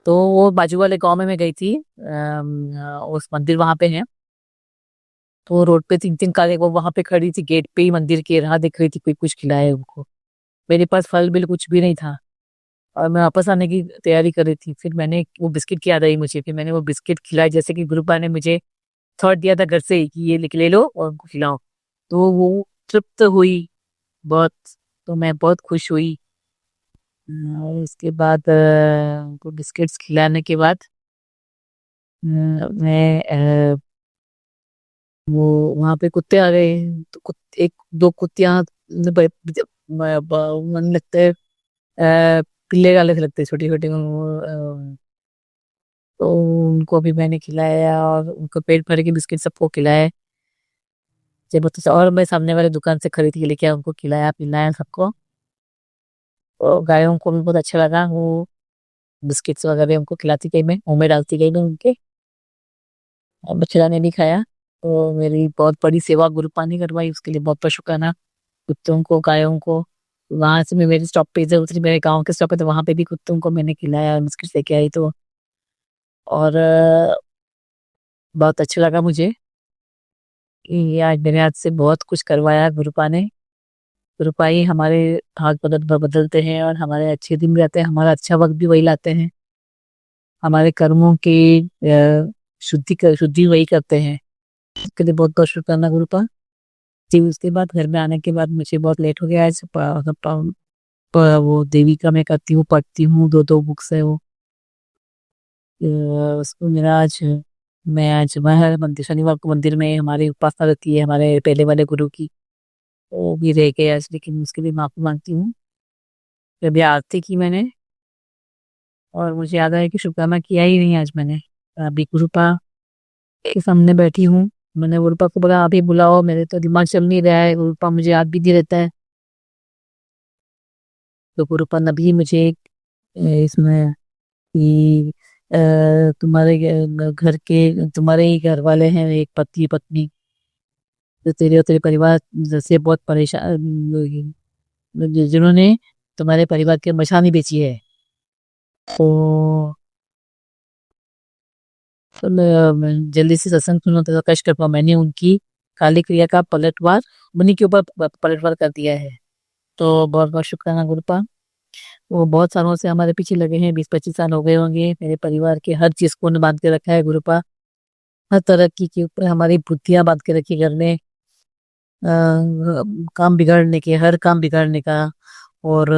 [SPEAKER 10] तो वो बाजू वाले गांव में मैं गई थी, उस मंदिर वहां पे है। तो रोड पे 3-3 कारें वो वहां पे खड़ी थी, गेट पे ही मंदिर के राह देख रही थी कोई कुछ खिलाए उनको। मेरे पास फल बिल कुछ भी नहीं था और मैं वापस आने की तैयारी कर रही थी। फिर मैंने वो बिस्किट की याद आई मुझे, फिर मैंने वो बिस्किट खिलाए, जैसे कि गुरुपा ने मुझे थॉट दिया था घर से ही कि ये ले लो और उनको खिलाओ। तो वो तृप्त हुई बहुत। तो मैं बहुत खुश हुई। और उसके बाद उनको बिस्किट्स खिलाने के बाद मैं वो वहां पे कुत्ते आ गए। तो एक दो कुत्तियां मन लगता है पिल्ले वाले से लगते हैं, छोटे छोटे। तो उनको भी मैंने खिलाया और उनको पेट भर के बिस्किट सबको खिलाए। जब बहुत अच्छा। और मैं सामने वाले दुकान से खरीद के लेके आया, उनको खिलाया पिलाया सबको। और गायों को भी बहुत अच्छा लगा। वो बिस्किट्स वगैरह उनको खिलाती गई, मैं मुंह में डालती गई मैं उनके। और बछड़ा ने भी खाया। तो मेरी बहुत बड़ी सेवा गुरुपा ने करवाई, उसके लिए बहुत बहुत शुक्राना। कुत्तों को गायों को वहां से मैं मेरे स्टॉप पे से उतरी, मेरे गांव के स्टॉप पे, तो वहां पे भी कुत्तों को मैंने खिलाया, बिस्किट लेके आई। तो और बहुत अच्छा लगा मुझे कि ये आज मेरे हाथ से बहुत कुछ करवाया गुरुपा ने। गुरुपा ही हमारे भाग बदलते हैं और हमारे अच्छे दिन भी आते हैं, हमारा अच्छा वक्त भी वही लाते हैं। हमारे कर्मों की शुद्धि वही करते हैं। इसके लिए बहुत बहुत शुक्राना गुरुपा जी। उसके बाद घर में आने के बाद मुझे बहुत लेट हो गया। आज वो देवी का मैं करती हूँ, पढ़ती हूँ, 2-2 बुक्स है वो। उसको मेरा आज वह मंदिर, शनिवार को मंदिर में हमारी उपासना रहती है हमारे पहले वाले गुरु की। वो भी रह गए आज, लेकिन उसके लिए माफी मांगती हूँ। फिर अभी आरती की मैंने और मुझे याद आया कि शुक्राना किया ही नहीं आज मैंने। अभी गुरुपा के सामने बैठी हूँ। मैंने गुरुपा को बोला अभी बुलाओ, मेरे तो दिमाग चल नहीं रहा है। गुरुपा मुझे याद भी नहीं रहता है। तो गुरुपा ने भी मुझे इसमें कि तुम्हारे घर के तुम्हारे ही घर वाले हैं, एक पति पत्नी, तो तेरे और तेरे परिवार से बहुत परेशान, जिन्होंने तुम्हारे परिवार की मशानी बेची है। तो मैं जल्दी से सत्संग सुनो तो कष्ट कर पाऊँ। मैंने उनकी काली क्रिया का पलटवार उन्हीं के ऊपर पलटवार कर दिया है। तो बहुत बहुत शुक्राना गुरुपा। वो बहुत सालों से हमारे पीछे लगे हैं, 20-25 साल हो गए होंगे। मेरे परिवार के हर चीज को उन्होंने बांध के रखा है गुरुपा। हर तरक्की के ऊपर हमारी बुद्धियां बांध के रखी घर में, काम बिगाड़ने के, हर काम बिगाड़ने का। और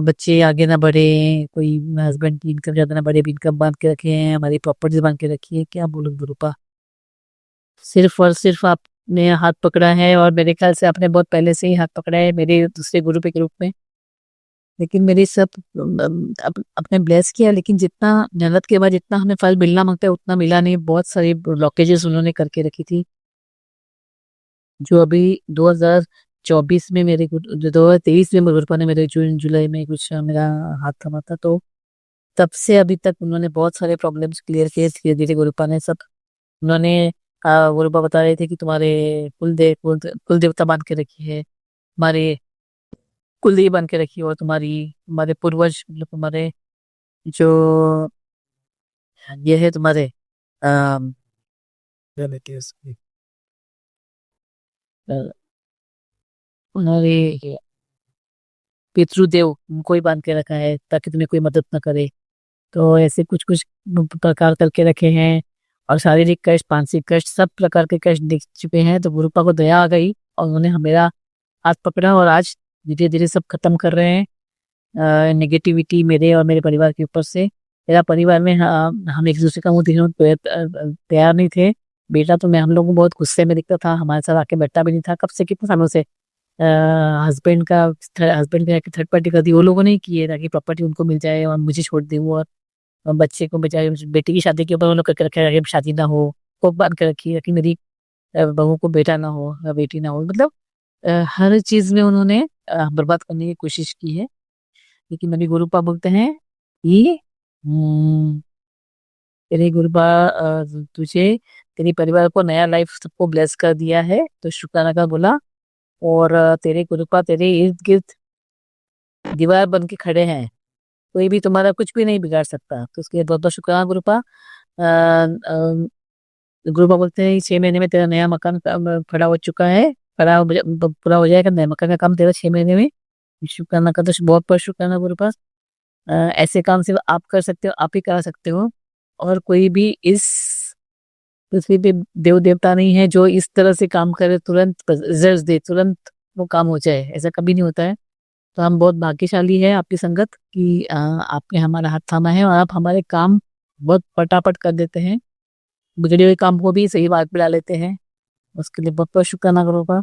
[SPEAKER 10] बच्चे आगे ना बढ़े, कोई हस्बैंड की इनकम ज्यादा ना बढ़े, भी इनकम बांध के रखे हैं, हमारी प्रॉपर्टी बांध के रखी है। क्या बोलूं गुरुपा, सिर्फ और सिर्फ आपने हाथ पकड़ा है। और मेरे ख्याल से आपने बहुत पहले से ही हाथ पकड़ा है मेरे दूसरे गुरु के रूप में। लेकिन मेरी सब अपने ब्लेस किया, लेकिन जितना मेहनत के बाद जितना हमें फल मिलना मांगता है उतना मिला नहीं। बहुत सारी ब्लॉकेजेस उन्होंने करके रखी थी, जो अभी 2024 में मेरे 2023 में गुरुपा ने मेरे जून जुलाई में कुछ मेरा हाथ थमा था। तो तब से अभी तक उन्होंने बहुत सारे प्रॉब्लम्स क्लियर किए धीरे धीरे गुरुपा ने सब। उन्होंने गुरुपा बता रहे थे कि तुम्हारे कुल देवता बांध के रखी है, हमारे कुलदेवी बन के रखी, और तुम्हारे पूर्वज, मतलब तुम्हारे जो ये है तुम्हारे क्या लेते हैं उसकी, अ, तुम्हारे ये पितृदेव, उनको ही बांध के रखा है ताकि तुम्हें कोई मदद ना करे। तो ऐसे कुछ कुछ प्रकार करके रखे हैं। और शारीरिक कष्ट, मानसिक कष्ट, सब प्रकार के कष्ट देख चुके हैं। तो गुरुपा को दया आ गई और उन्होंने मेरा हाथ पकड़ा, और आज धीरे धीरे सब खत्म कर रहे हैं नेगेटिविटी मेरे और मेरे परिवार के ऊपर से। मेरा परिवार में हम एक दूसरे का मुंह देखने को तैयार नहीं थे। बेटा तो मैं हम लोग को बहुत गुस्से में दिखता था, हमारे साथ आके बैठा भी नहीं था, कब से, कितने सालों से। हस्बैंड का थर्ड पार्टी कर दी वो लोगों ने की है, ताकि प्रॉपर्टी उनको मिल जाए और मुझे छोड़ दी वो, और बच्चे को बचाए। बेटी की शादी के ऊपर वो लोग करके रखे हैं कि शादी ना हो, को बांध के रखी है कि मेरी बहू को बेटा ना हो या बेटी ना हो। मतलब हर चीज में उन्होंने बर्बाद करने की कोशिश की है। लेकिन मेरी गुरुपा बोलते हैं कि तेरे गुरुपा तुझे, तेरे परिवार को नया लाइफ सबको ब्लेस कर दिया है, तो शुक्राना का बोला। और तेरे गुरुपा तेरे इर्द गिर्द दीवार बन के खड़े हैं, कोई भी तुम्हारा कुछ भी नहीं बिगाड़ सकता। तो उसके लिए बहुत बहुत शुक्राना गुरुपा। गुरुपा बोलते हैं 6 महीने में तेरा नया मकान खड़ा हो चुका है, पूरा हो जाएगा नया मकान का काम तेरा 6 महीने में। शुक्राना का, तो बहुत बहुत शुक्राना गुरुपा। ऐसे काम सिर्फ आप कर सकते हो, आप ही करा सकते हो। और कोई भी इस पृथ्वी पे देव देवता नहीं है जो इस तरह से काम करे, तुरंत रिजल्ट दे, तुरंत वो काम हो जाए, ऐसा कभी नहीं होता है। तो हम बहुत भाग्यशाली है आपकी संगत कि आपने हमारा हाथ थामा है, और आप हमारे काम बहुत फटाफट कर देते हैं, बिगड़े हुए काम को भी सही बात पे ला लेते हैं। उसके लिए बहुत बहुत शुक्राना करूँगा।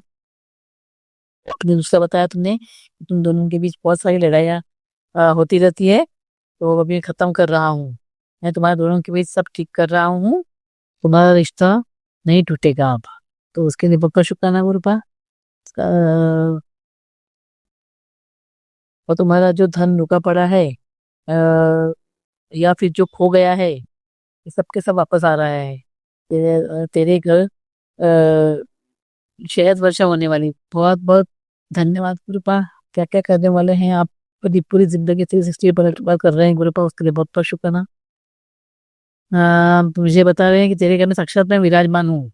[SPEAKER 10] अपने दूसरा बताया तुमने कि तुम दोनों के बीच बहुत सारी लड़ाइयाँ होती रहती है, तो अभी खत्म कर रहा हूँ मैं, तुम्हारे दोनों के बीच सब ठीक कर रहा हूँ, तुम्हारा रिश्ता नहीं टूटेगा अब। तो उसके लिए बहुत बहुत शुक्राना गुरुपा। और तुम्हारा जो धन रुका पड़ा है या फिर जो खो गया है, ये सब के सब वापस आ रहा है। तेरे घर शहद वर्षा होने वाली। बहुत बहुत धन्यवाद गुरुपा। क्या क्या करने वाले हैं आप, पूरी जिंदगी 360 पर कर रहे हैं गुरुपा, उसके लिए बहुत बहुत शुक्राना। मुझे बता रहे हैं कि तेरे घर में साक्षात मैं विराजमान हूँ।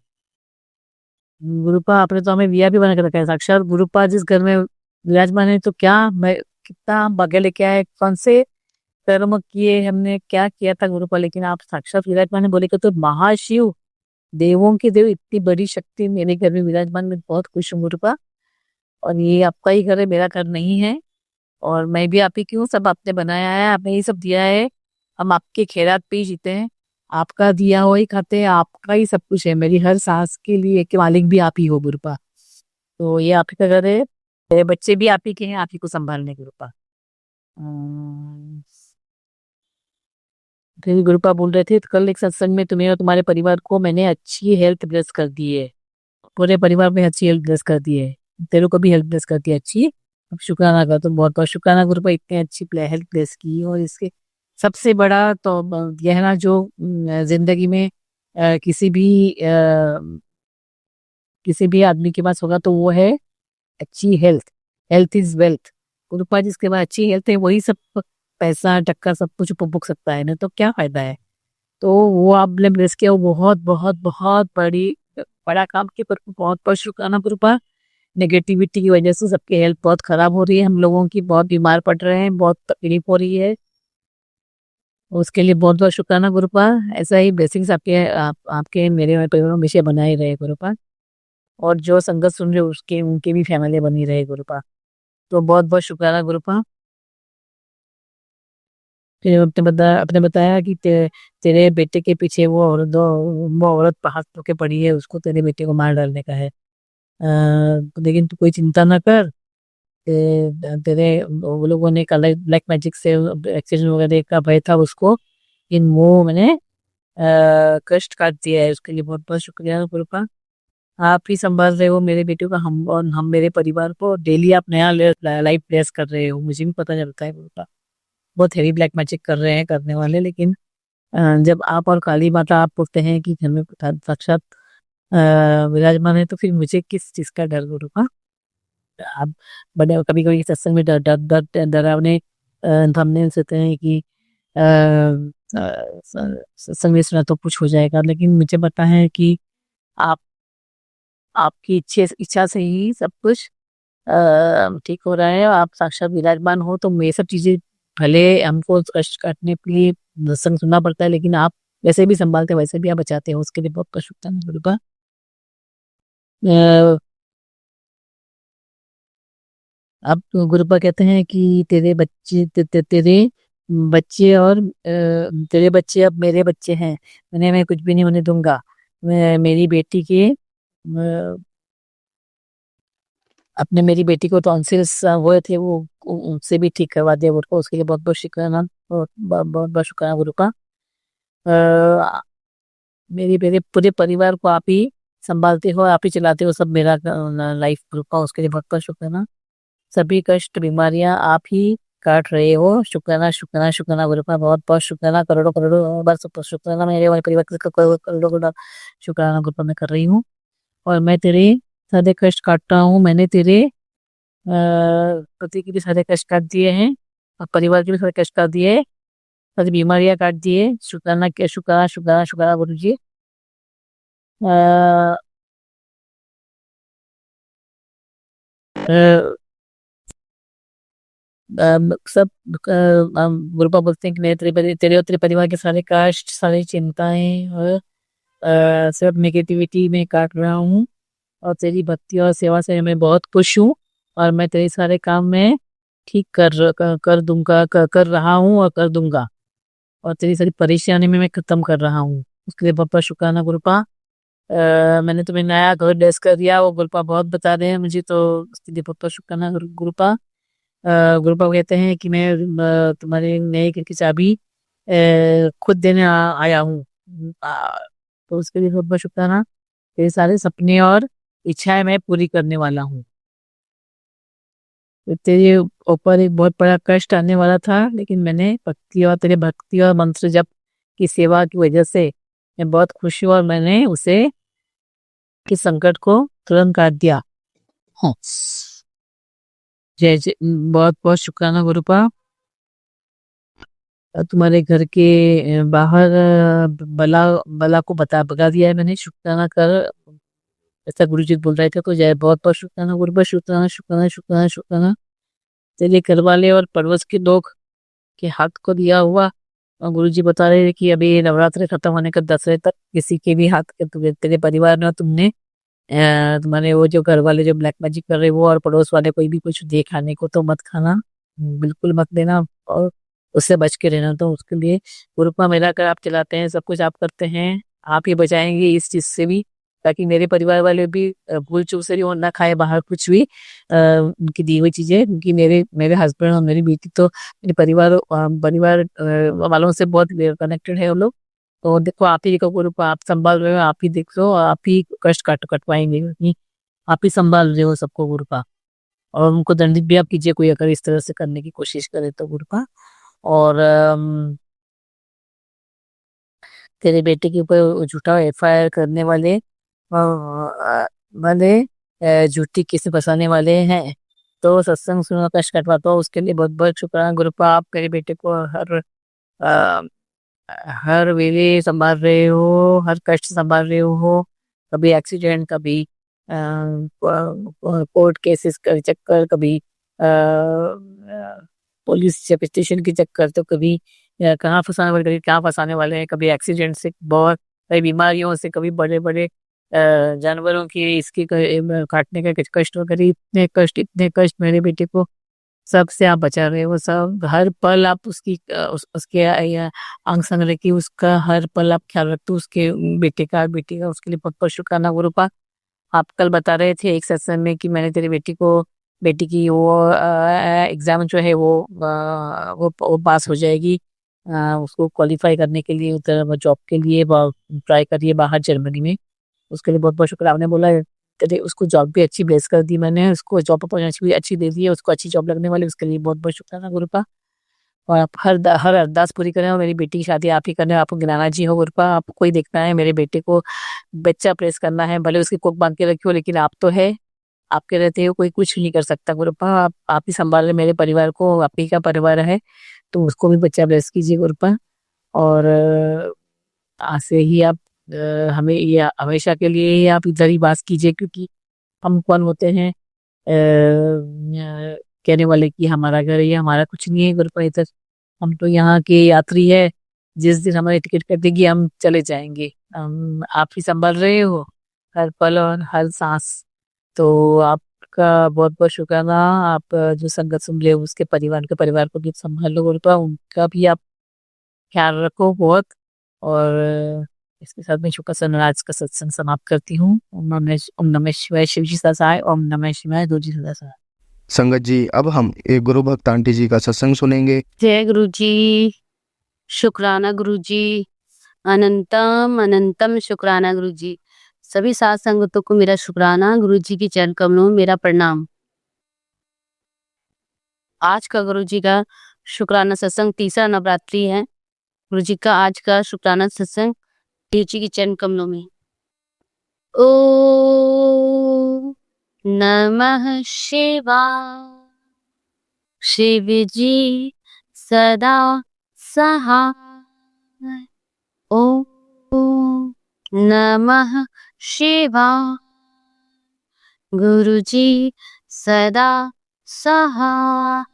[SPEAKER 10] गुरुपा आपने तो हमें वीआईपी बना के रखा है, साक्षात गुरुपा जिस घर में विराजमान है, तो क्या मैं कितना भाग्य लेके आए, कौन से कर्म किए हमने, क्या किया था गुरुपा, लेकिन आप साक्षात विराजमान है। बोले कि तो महाशिव, देवों के देव, इतनी बड़ी शक्ति मेरे घर में विराजमान, मैं बहुत खुश हूँ गुरुपा। और ये आपका ही घर है, मेरा घर नहीं है, और मैं भी आप ही की हूँ। सब आपने बनाया है, आपने ये सब दिया है, हम आपके खैरात पे ही जीते हैं, आपका दिया हुआ ही खाते हैं, आपका ही सब कुछ है। मेरी हर सांस के लिए एक मालिक भी आप ही हो गुरुपा। तो ये आप ही का घर है, मेरे बच्चे भी आप ही के हैं, आप ही को संभालने गुरुपा। फिर गुरुपा बोल रहे थे कल एक सत्संग में तुम्हें और तुम्हारे परिवार को मैंने अच्छी हेल्थ ब्लेस कर दी है, पूरे परिवार में अच्छी हेल्थ ब्लेस कर दी है, तेरे को भी हेल्थ ब्लेस कर दी है अच्छी। अब शुक्राना कर, तो बहुत बहुत शुक्राना गुरुपा, इतनी अच्छी हेल्थ ब्लेस की। और इसके सबसे बड़ा तो यह है ना, जो जिंदगी में किसी भी आदमी के पास होगा, तो वो है अच्छी हेल्थ। हेल्थ इज वेल्थ गुरुपा, जिसके पास अच्छी हेल्थ है वही सब पैसा टक्का सब कुछ उपभोग सकता है, ना तो क्या फायदा है। तो वो आपने ब्लेस किया, वो बहुत बहुत बहुत बड़ा काम किया, पर बहुत बहुत शुक्राना गुरुपा। नेगेटिविटी की वजह से सबकी हेल्थ बहुत खराब हो रही है, हम लोगों की बहुत बीमार पड़ रहे हैं, बहुत तकलीफ हो रही है, उसके लिए बहुत बहुत शुक्राना गुरुपा। ऐसा ही ब्लेसिंग्स आपके मेरे और परिवार में हमेशा बनाए रहे गुरुपा, और जो संगत सुन रहे उसके उनके भी फैमिली बनी रहे गुरुपा। तो बहुत बहुत शुक्राना गुरुपा। फिर आपने बताया कि तेरे बेटे के पीछे वो औरत हाथ धोके पड़ी है, उसको तेरे बेटे को मार डालने का है। लेकिन तू कोई चिंता ना कर, तेरे वो लोगों ने कल ब्लैक मैजिक से एक्सचेंज वगैरह का भय था उसको, इन वो मैंने कष्ट काट दिया है, उसके लिए बहुत बहुत शुक्रिया गुरुपा। आप ही संभाल रहे हो मेरे बेटे को, हम मेरे परिवार को डेली आप नया लाइफ प्लेस कर रहे हो, मुझे भी पता चलता है गुरुपा। बहुत हेवी ब्लैक मैजिक कर रहे हैं करने वाले, लेकिन जब आप और काली माता आप बोलते हैं कि घर में साक्षात विराजमान है, तो फिर मुझे किस चीज का डर गुरुपा। आप बड़े कभी कभी सत्संग में डरावने थंबनेल्स होते हैं कि सत्संग में सुना तो कुछ हो जाएगा, लेकिन मुझे पता है कि आप आपकी इच्छा से ही सब कुछ ठीक हो रहा है और आप साक्षात विराजमान हो। तो ये सब चीजें भले हमको कष्ट काटने के लिए सत्संग सुनना पड़ता है, लेकिन आप वैसे भी संभालते हो, वैसे भी आप बचाते हो, उसके लिए बहुत बहुत शुक्रिया गुरुपा। अब गुरुपा कहते हैं कि तेरे बच्चे तेरे बच्चे और तेरे बच्चे अब मेरे बच्चे हैं, मैं कुछ भी नहीं होने दूंगा। मेरी बेटी के अपने मेरी बेटी को टॉन्सिल्स हुए थे, वो उनसे भी ठीक करवा दिया गुरु को, उसके लिए बहुत बहुत शुक्राना, बहुत बहुत शुक्राना गुरु का। मेरे पूरे परिवार को आप ही संभालते हो, आप ही चलाते हो सब मेरा लाइफ गुरु का, उसके लिए बहुत बहुत शुक्राना। सभी कष्ट बीमारियां आप ही काट रहे हो, शुक्राना शुक्राना शुक्राना गुरु का, बहुत बहुत शुक्राना, करोड़ों करोड़ों बार शुक्राना, मेरे वाले परिवार का करोड़ों करोड़ शुक्राना गुरु मैं कर रही हूँ। और मैं तेरे सारे कष्ट काटता हूँ, मैंने तेरे पति के भी सारे कष्ट काट दिए हैं और परिवार के भी सारे कष्ट काट दिए, सारी बीमारियां काट दिए, शुक्राना के शुक्राना शुक्राना शुक्राना गुरु जी। सब गुरुपा बोलते हैं कि तेरे और तेरे परिवार के सारे कष्ट, सारी चिंताएं और सब नेगेटिविटी में काट रहा हूँ और तेरी भक्ति और सेवा से मैं बहुत खुश हूँ और मैं तेरे सारे काम में ठीक कर दूंगा, कर रहा हूँ और कर दूंगा और तेरी सारी परेशानी में मैं खत्म कर रहा हूँ, उसके लिए बहुत बहुत शुक्राना गुरुपा। मैंने तुम्हें नया घर डेस्क कर दिया, वो गुरुपा बहुत बता रहे हैं मुझे, तो उसके लिए बहुत बहुत शुक्राना गुरुपा। गुरुपा कहते हैं कि मैं तुम्हारे नए घर की चाबी खुद देने आया हूँ, तो उसके लिए बहुत बहुत शुक्राना। तेरे सारे सपने और इच्छाएं मैं पूरी करने वाला हूँ। तो तेरे ऊपर एक बहुत बड़ा कष्ट आने वाला था, लेकिन मैंने तेरे भक्ति और मंत्र जप की सेवा की वजह से मैं बहुत खुश हूँ और मैंने उसे कि संकट को तुरंत काट दिया। हाँ। जय जय, बहुत बहुत शुक्राना गुरुपा। तुम्हारे घर के बाहर बला को भगा दिया है मैंने, शुक्राना कर, ऐसा गुरुजी बोल रहे थे। तो जय, बहुत बहुत शुक्राना गुरुपा, शुक्राना शुक्राना शुक्राना शुक्राना। तेरे घर वाले और पड़ोस के लोग के हाथ को दिया हुआ, और गुरुजी बता रहे हैं कि अभी नवरात्रि खत्म होने का 10 तक किसी के भी हाथ के तेरे परिवार में तुमने तुम्हारे वो जो घर वाले जो ब्लैक मैजिक कर रहे वो और पड़ोस वाले कोई भी कुछ दे खाने को तो मत खाना, बिल्कुल मत देना और उससे बच के रहना। तो उसके लिए गुरुपा मेरा कर आप चलाते हैं, सब कुछ आप करते हैं, आप ही बचाएंगे इस चीज से भी, ताकि मेरे परिवार वाले भी भूल चूक से वो ना खाए बाहर कुछ भी उनकी दी हुई चीजें, क्योंकि मेरे मेरे हस्बैंड और मेरी बेटी तो मेरे परिवार वालों से बहुत कनेक्टेड है वो लोग। तो देखो आप ही को गुरु को आप संभाल रहे हो, आप ही देख लो, आप ही कष्ट कटवाएंगे, क्योंकि आप ही संभाल रहे हो सबको गुरु का। और उनको दंडित भी आप कीजिए कोई अगर इस तरह से करने की कोशिश करे तो गुरु का। और तेरे बेटे के ऊपर झूठा एफआईआर करने वाले झूठी किसी फंसाने वाले हैं, तो सत्संग सुनो कष्ट कटवाता हो, उसके लिए बहुत बहुत शुक्राना गुरुपा। आप मेरे बेटे को हर वेले संभाल रहे हो, हर कष्ट संभाल रहे हो, कभी एक्सीडेंट, कभी कोर्ट केसेस का चक्कर, कभी पुलिस स्टेशन के चक्कर, तो कभी कहाँ फंसाने वाले, कभी कहाँ फंसाने वाले हैं, कभी एक्सीडेंट से, बहुत कई बीमारियों से, कभी बड़े बड़े जानवरों की इसकी काटने का कष्ट वगैरह, इतने कष्ट मेरे बेटे को सबसे आप बचा रहे हो। सब हर पल आप उसके अंग संग रखी, उसका हर पल आप ख्याल रखते हो, उसके बेटी का उसके लिए बहुत बहुत शुक्राना गुरुपा। आप कल बता रहे थे एक सेशन में कि मैंने तेरी बेटी की वो एग्जाम जो है वो पास हो जाएगी, उसको क्वालिफाई करने के लिए उधर जॉब के लिए ट्राई करिए बाहर जर्मनी में, उसके लिए बहुत बहुत शुक्र। आपने बोला तेरे उसको जॉब भी अच्छी बेस कर दी मैंने, उसको जॉब अपॉर्चुनिटी भी अच्छी दे दी है, उसको अच्छी जॉब लगने वाली, उसके लिए बहुत बहुत शुक्राना गुरुपा। और आप हर अरदास पूरी करें, और मेरी बेटी की शादी आप ही करने, आपको गिनाना जी हो गुरुपा, आपको ही देखना है मेरे बेटे को, बच्चा प्रेस करना है, भले उसकी कोक बांध के रखी हो, लेकिन आप तो है, आपके रहते हुए कोई कुछ नहीं कर सकता। गुरुपा आप ही संभाल रहे मेरे परिवार को, आप ही का परिवार है, तो उसको भी बच्चा ब्लेस कीजिए गुरुपा। और आज से ही आप हमें ये हमेशा के लिए ही आप इधर ही बात कीजिए, क्योंकि हम कौन होते हैं कहने वाले कि हमारा घर ये हमारा कुछ नहीं है गुरुपा इधर। हम तो यहाँ के यात्री है, जिस दिन हमारी टिकट कर देगी हम चले जाएंगे। आप ही संभाल रहे हो हर पल और हर सांस, तो आपका बहुत बहुत शुक्राना। आप जो संगत सुन रहे हो उसके परिवार को भी संभालो गुरुपा, उनका भी आप ख्याल रखो बहुत। और इसके साथ मैं शुक्र आज का सत्संग समाप्त करती हूँ। ओम नमः शिवाय, शिव जी सदा सहाय। ओम नमः शिवाय, गुरु जी सदा सहाय।
[SPEAKER 1] संगत जी, अब हम एक गुरु भक्त आंटी जी का सत्संग सुनेंगे।
[SPEAKER 5] जय गुरु जी, शुक्राना गुरु जी, अनंतम अनंतम शुक्राना गुरु जी। सभी साथ संगतों को मेरा शुक्राना, गुरु जी की चरण कमलों में मेरा प्रणाम। आज का गुरु जी का शुक्राना सत्संग तीसरा नवरात्रि है। गुरु जी का आज का शुक्राना सत्संग गुरु जी की चरण कमलों में। ओम नमः शिवाय, शिव जी सदा सहाय। ओम नमः शिवाय, गुरु जी सदा सहाय।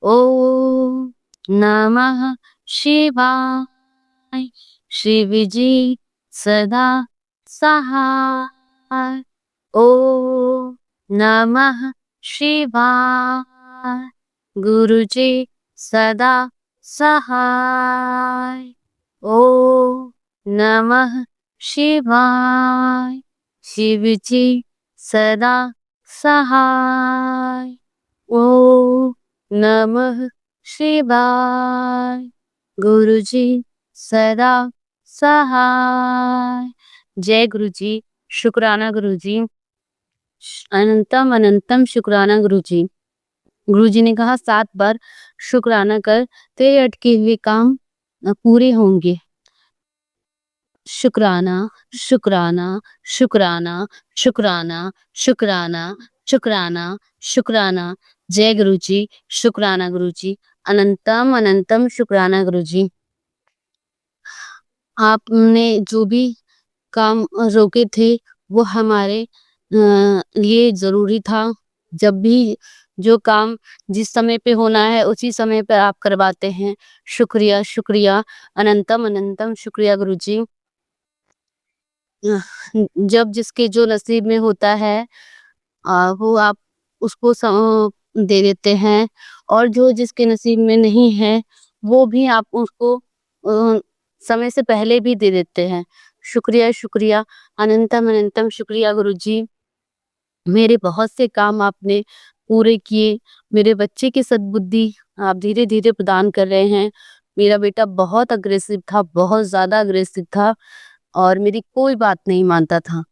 [SPEAKER 5] ओम नमः शिवाय, शिव जी सदा सहाय। ओम नमः शिवाय, गुरु जी सदा सहाय। ओम नमः शिवाय, शिव जी सदा सहाय। ओम नमः शिवाय, गुरु जी सदा सहाय। जय गुरु जी, शुक्राना गुरु जी, अनंतम अनंतम शुक्राना गुरु जी। गुरु जी ने कहा 7 बार शुक्राना कर, तेरे अटके हुए काम पूरे होंगे। शुक्राना शुक्राना शुक्राना शुक्राना शुक्राना शुक्राना शुक्राना। जय गुरु जी, शुक्राना गुरु जी, अनंतम अनंतम शुक्राना गुरु जी। आपने जो भी काम रोके थे वो हमारे लिए जरूरी था। जब भी जो काम जिस समय पे होना है उसी समय पर आप करवाते हैं। शुक्रिया शुक्रिया, अनंतम अनंतम शुक्रिया गुरु जी। जब जिसके जो नसीब में होता है वो आप उसको दे देते हैं, और जो जिसके नसीब में नहीं है वो भी आप उसको समय से पहले भी दे देते हैं। शुक्रिया शुक्रिया, अनंतम अनंतम शुक्रिया गुरु जी। मेरे बहुत से काम आपने पूरे किए। मेरे बच्चे की सद्बुद्धि आप धीरे धीरे प्रदान कर रहे हैं। मेरा बेटा बहुत अग्रेसिव था, बहुत ज्यादा अग्रेसिव था, और मेरी कोई बात नहीं मानता था।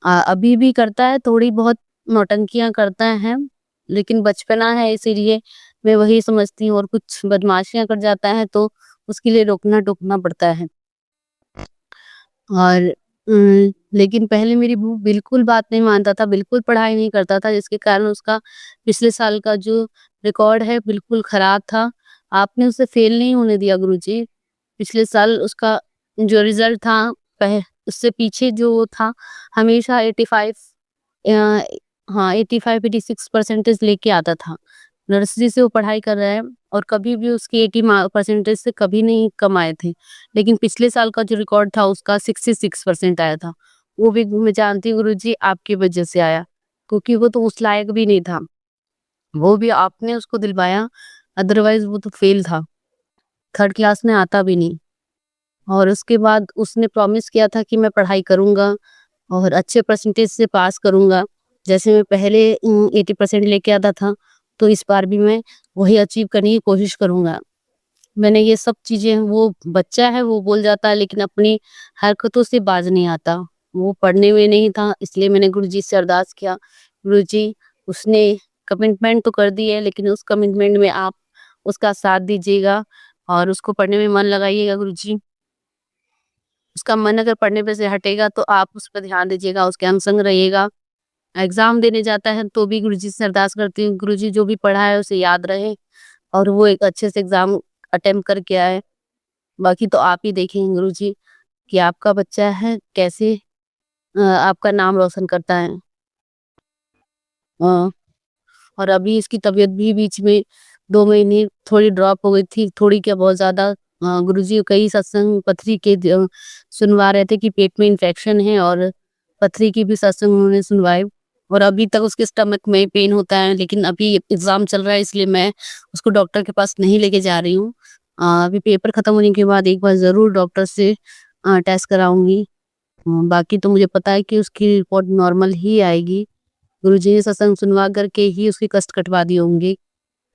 [SPEAKER 5] अभी भी करता है, थोड़ी बहुत नौटंकियां करता है, लेकिन बचपना है इसीलिए मैं वही समझती हूँ। और कुछ बदमाशियां कर जाता है तो उसके लिए रोकना टोकना पड़ता है। और लेकिन पहले मेरी बहू बिल्कुल बात नहीं मानता था, बिल्कुल पढ़ाई नहीं करता था, जिसके कारण उसका पिछले साल का जो रिकॉर्ड है बिल्कुल खराब था। आपने उसे फेल नहीं होने दिया गुरुजी। पिछले साल उसका जो रिजल्ट था उससे पीछे जो था, हमेशा 85 हाँ 85-86% लेके आता था। नर्सरी से वो पढ़ाई कर रहा है और कभी भी उसकी 80% से कभी नहीं कम आए थे। लेकिन पिछले साल का जो रिकॉर्ड था उसका 66% आया था। वो भी मैं जानती हूँ गुरुजी आपकी वजह से आया, क्योंकि वो तो उस लायक भी नहीं था, वो भी आपने उसको दिलवाया, अदरवाइज वो तो फेल था, 3rd क्लास में आता भी नहीं। और उसके बाद उसने प्रॉमिस किया था कि मैं पढ़ाई करूंगा और अच्छे परसेंटेज से पास करूंगा। जैसे मैं पहले 80% लेके आता था, तो इस बार भी मैं वही अचीव करने की कोशिश करूंगा। मैंने ये सब चीजें, वो बच्चा है वो बोल जाता है लेकिन अपनी हरकतों से बाज नहीं आता। वो पढ़ने में नहीं था, इसलिए मैंने गुरुजी से अरदास किया, गुरुजी उसने कमिटमेंट तो कर दी है, लेकिन उस कमिटमेंट में आप उसका साथ दीजिएगा और उसको पढ़ने में मन लगाइएगा गुरुजी। उसका मन अगर पढ़ने पे से हटेगा तो आप उस पर ध्यान दीजिएगा, उसके अंग संग रहिएगा एग्ज़ाम देने जाता है तो भी गुरुजी से अरदास करती हूँ, गुरुजी जो भी पढ़ा है उसे याद रहे और वो एक अच्छे से एग्ज़ाम अटेम्प्ट करके आए। बाकी तो आप ही देखेंगे गुरुजी कि आपका बच्चा है कैसे आपका नाम रोशन करता है। अ, और अभी इसकी तबीयत भी बीच में 2 महीने थोड़ी ड्रॉप हो गई थी, थोड़ी क्या बहुत ज़्यादा। गुरुजी कई सत्संग पथरी के सुनवा रहे थे कि पेट में इन्फेक्शन है और पथरी की भी सत्संग उन्होंने सुनवाए और अभी तक उसके स्टमक में पेन होता है, लेकिन अभी एग्ज़ाम चल रहा है इसलिए मैं उसको डॉक्टर के पास नहीं लेके जा रही हूँ। अभी पेपर खत्म होने के बाद एक बार ज़रूर डॉक्टर से टेस्ट कराऊँगी। बाकी तो मुझे पता है कि उसकी रिपोर्ट नॉर्मल ही आएगी। गुरुजी ने सत्संग सुनवा करके ही उसके कष्ट कटवा दिए होंगे।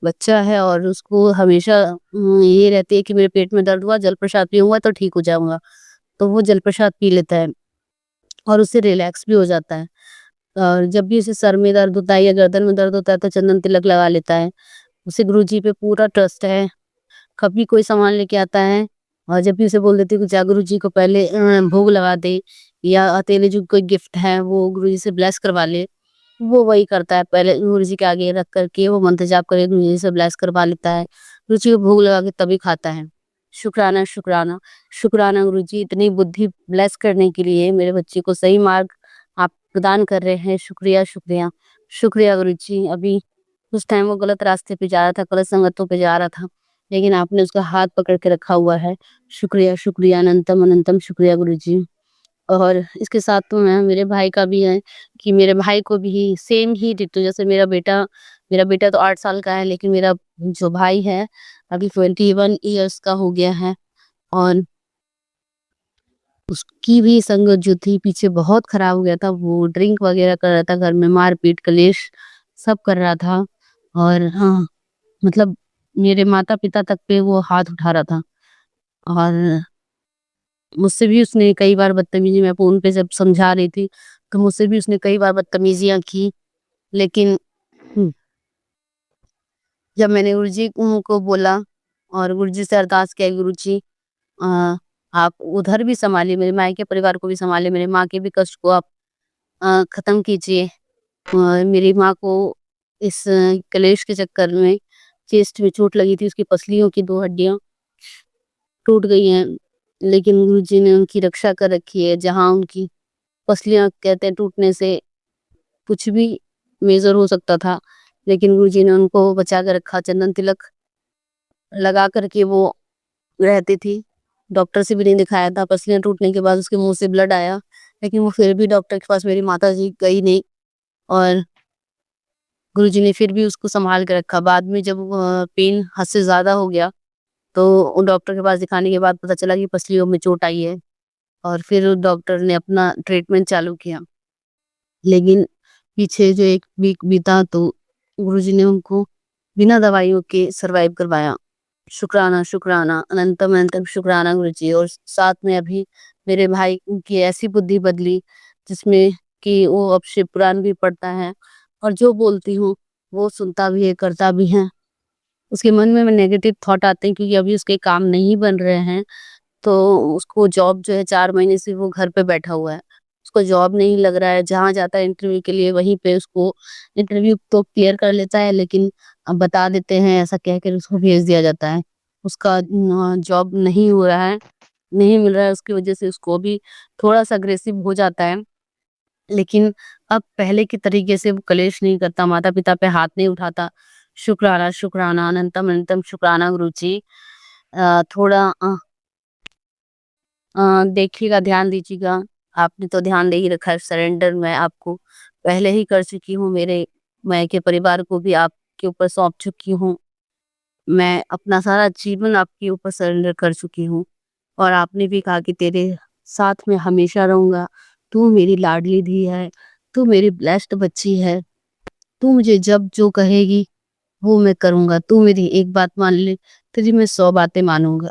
[SPEAKER 5] बच्चा है और उसको हमेशा ये रहती है कि मेरे पेट में दर्द हुआ, जल प्रसाद पीऊँगा तो ठीक हो जाऊँगा। तो वो जल प्रसाद पी लेता है और उससे रिलैक्स भी हो जाता है। और जब भी उसे सर में दर्द होता है या गर्दन में दर्द होता है तो चंदन तिलक लगा लेता है। उसे गुरुजी पे पूरा ट्रस्ट है। कभी कोई सामान लेके आता है और जब भी उसे बोल देती हूँ कि जा गुरुजी को पहले भोग लगा दे या तेरे जो कोई गिफ्ट है वो गुरुजी से ब्लेस करवा ले, वो वही करता है। पहले गुरुजी के आगे रख करके वो मंत्र जाप करके गुरुजी से ब्लेस करवा लेता है। गुरुजी को भोग लगा के तभी खाता है। शुक्राना, शुक्राना, शुक्राना गुरुजी इतनी बुद्धि ब्लेस करने के लिए, मेरे बच्चे को सही मार्ग आप प्रदान कर रहे हैं। शुक्रिया, शुक्रिया, शुक्रिया गुरुजी। अभी उस टाइम वो गलत रास्ते पे जा रहा था, गलत संगतों पे जा रहा था, लेकिन आपने उसका हाथ पकड़ के रखा हुआ है। शुक्रिया, शुक्रिया, अनंतम अनंतम शुक्रिया गुरुजी। और इसके साथ तो मैं मेरे भाई का भी है कि मेरे भाई को भी सेम ही डिट्टो जैसे मेरा बेटा तो 8 साल का है, लेकिन मेरा जो भाई है अभी 21 ईयर्स का हो गया है और उसकी भी संगत जो थी पीछे बहुत खराब हो गया था। वो ड्रिंक वगैरह कर रहा था, घर में मारपीट कलेश सब कर रहा था और हाँ, मतलब मेरे माता-पिता तक पे वो हाथ उठा रहा था और मुझसे भी उसने कई बार बदतमीजी, मैं फ़ोन पे जब समझा रही थी, तो मुझसे भी उसने कई बार बदतमीजियाँ की। लेकिन हुँ, जब मैंने गुरुजी को बोला और गुरुजी से अरदास किया, गुरुजी अ, आप उधर भी सँभालिए, मेरे मायके परिवार को भी सँभालिए, मेरे माँ के भी कष्ट को आप ख़त्म कीजिए। मेरी माँ को इस कलेश के चक्कर में चेस्ट में चोट लगी थी, उसकी पसलियों की 2 हड्डियाँ टूट गई हैं, लेकिन गुरुजी ने उनकी रक्षा कर रखी है। जहाँ उनकी पसलियाँ कहते हैं टूटने से कुछ भी मेजर हो सकता था, लेकिन गुरुजी ने उनको बचा के रखा। चंदन तिलक लगा करके वो रहती थी। डॉक्टर से भी नहीं दिखाया था, पसलियाँ टूटने के बाद उसके मुँह से ब्लड आया, लेकिन वो फिर भी डॉक्टर के पास मेरी माताजी गई नहीं और गुरुजी ने फिर भी उसको सँभाल के रखा। बाद में जब पेन हद से ज़्यादा हो गया, तो डॉक्टर के पास दिखाने के बाद पता चला कि पसलियों में चोट आई है और फिर डॉक्टर ने अपना ट्रीटमेंट चालू किया। लेकिन पीछे जो 1 वीक बीता तो गुरुजी ने उनको बिना दवाइयों के सर्वाइव करवाया। शुक्राना, शुक्राना, अनंतम अनंतम शुक्राना गुरुजी। और साथ में अभी मेरे भाई की ऐसी बुद्धि बदली जिसमें कि वो अब शिव पुराण भी पढ़ता है और जो बोलती हूँ वो सुनता भी है, करता भी है। उसके मन में नेगेटिव थॉट आते हैं क्योंकि अभी उसके काम नहीं बन रहे हैं, तो उसको जॉब जो है 4 महीने से वो घर पे बैठा हुआ है। उसको जॉब नहीं लग रहा है, जहाँ जाता है इंटरव्यू के लिए वहीं पे उसको इंटरव्यू तो क्लियर कर लेता है, लेकिन अब बता देते हैं ऐसा कह कर उसको भेज दिया जाता है। उसका जॉब नहीं हो रहा है, नहीं मिल रहा है, उसकी वजह से उसको भी थोड़ा-सा अग्रेसिव हो जाता है। लेकिन अब पहले के तरीके से वो कलेश नहीं करता, माता-पिता पे हाथ नहीं उठाता। शुक्राना, शुक्राना, अनंतम अनंतम शुक्राना गुरुजी। थोड़ा देखिएगा, ध्यान दीजिएगा। आपने तो ध्यान दे ही रखा है, सरेंडर मैं आपको पहले ही कर चुकी हूँ, मेरे मायके परिवार को भी आपके ऊपर सौंप चुकी हूँ। मैं अपना सारा जीवन आपके ऊपर सरेंडर कर चुकी हूँ और आपने भी कहा कि तेरे साथ में हमेशा रहूँगा। तू मेरी लाडली धी है, तू मेरी ब्लेस्ड बच्ची है, तू मुझे जब जो कहेगी वो मैं करूँगा। तू मेरी एक बात मान ले, तेरी मैं 100 बातें मानूँगा।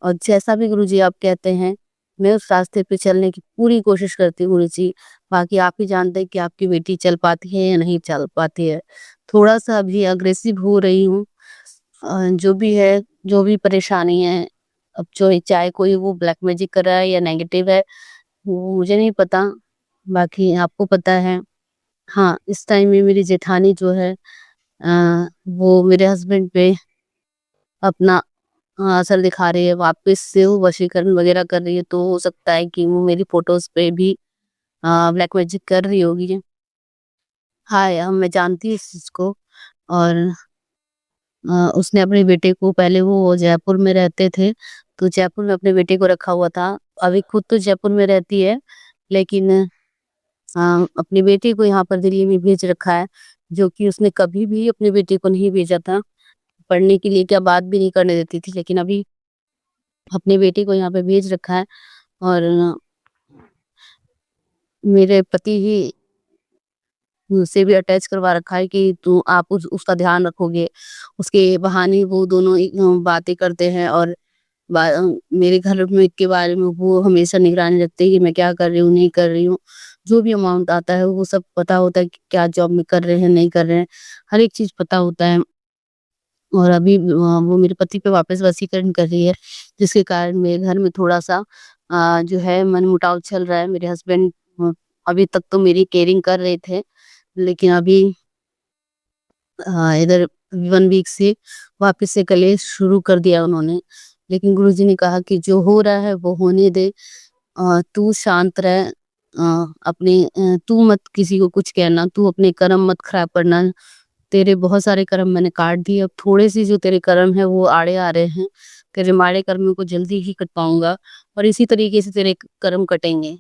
[SPEAKER 5] और जैसा भी गुरुजी आप कहते हैं, मैं उस रास्ते पे चलने की पूरी कोशिश करती हूँ गुरुजी। बाकी आप ही जानते हैं कि आपकी बेटी चल पाती है या नहीं चल पाती है। थोड़ा-सा अभी अग्रेसिव हो रही हूँ। जो भी है, जो भी परेशानी है, अब जो चाहे कोई वो ब्लैक मैजिक कर रहा है या नेगेटिव है, वो मुझे नहीं पता। बाकी आपको पता है। हाँ, इस टाइम में मेरी जेठानी जो है वो मेरे हस्बैंड पे अपना असर दिखा रही है, वापस से वो वशीकरण वगैरह कर रही है, तो हो सकता है कि वो मेरी फोटोज पे भी ब्लैक मैजिक कर रही होगी। हाँ, मैं जानती हूँ इस चीज को। और उसने अपने बेटे को, पहले वो जयपुर में रहते थे, तो जयपुर में अपने बेटे को रखा हुआ था। अभी खुद तो जयपुर में रहती है, लेकिन अपने बेटे को यहाँ पर दिल्ली में भेज रखा है, जो कि उसने कभी भी अपने बेटे को नहीं भेजा था पढ़ने के लिए, क्या बात भी नहीं करने देती थी, लेकिन अभी अपने बेटे को यहाँ पे भेज रखा है। और मेरे पति ही से भी अटैच करवा रखा है कि तू आप उसका ध्यान रखोगे। उसके बहाने वो दोनों बातें करते हैं, और मेरे घर में के बारे में वो हमेशा निगरानी रखते हैं कि मैं क्या कर रही हूँ, नहीं कर रही हूँ। जो भी अमाउंट आता है वो सब पता होता है कि क्या जॉब में कर रहे हैं, नहीं कर रहे हैं, हर एक चीज पता होता है। और अभी वो मेरे पति पे वापस वशीकरण कर रही है, जिसके कारण मेरे घर में थोड़ा सा जो है मनमुटाव चल रहा है। मेरे हस्बैंड अभी तक तो मेरी केयरिंग कर रहे थे, लेकिन अभी इधर 1 वीक से वापस से कलेश शुरू कर दिया उन्होंने। लेकिन गुरुजी ने कहा कि जो हो रहा है वो होने दे, तू शांत रह, अपने तू मत किसी को कुछ कहना, तू अपने कर्म मत खराब करना। तेरे बहुत सारे कर्म मैंने काट दिए, अब थोड़े से जो तेरे कर्म है वो आड़े आ रहे हैं। तेरे माड़े कर्मों को जल्दी ही कट पाऊंगा, और इसी तरीके से तेरे कर्म कटेंगे।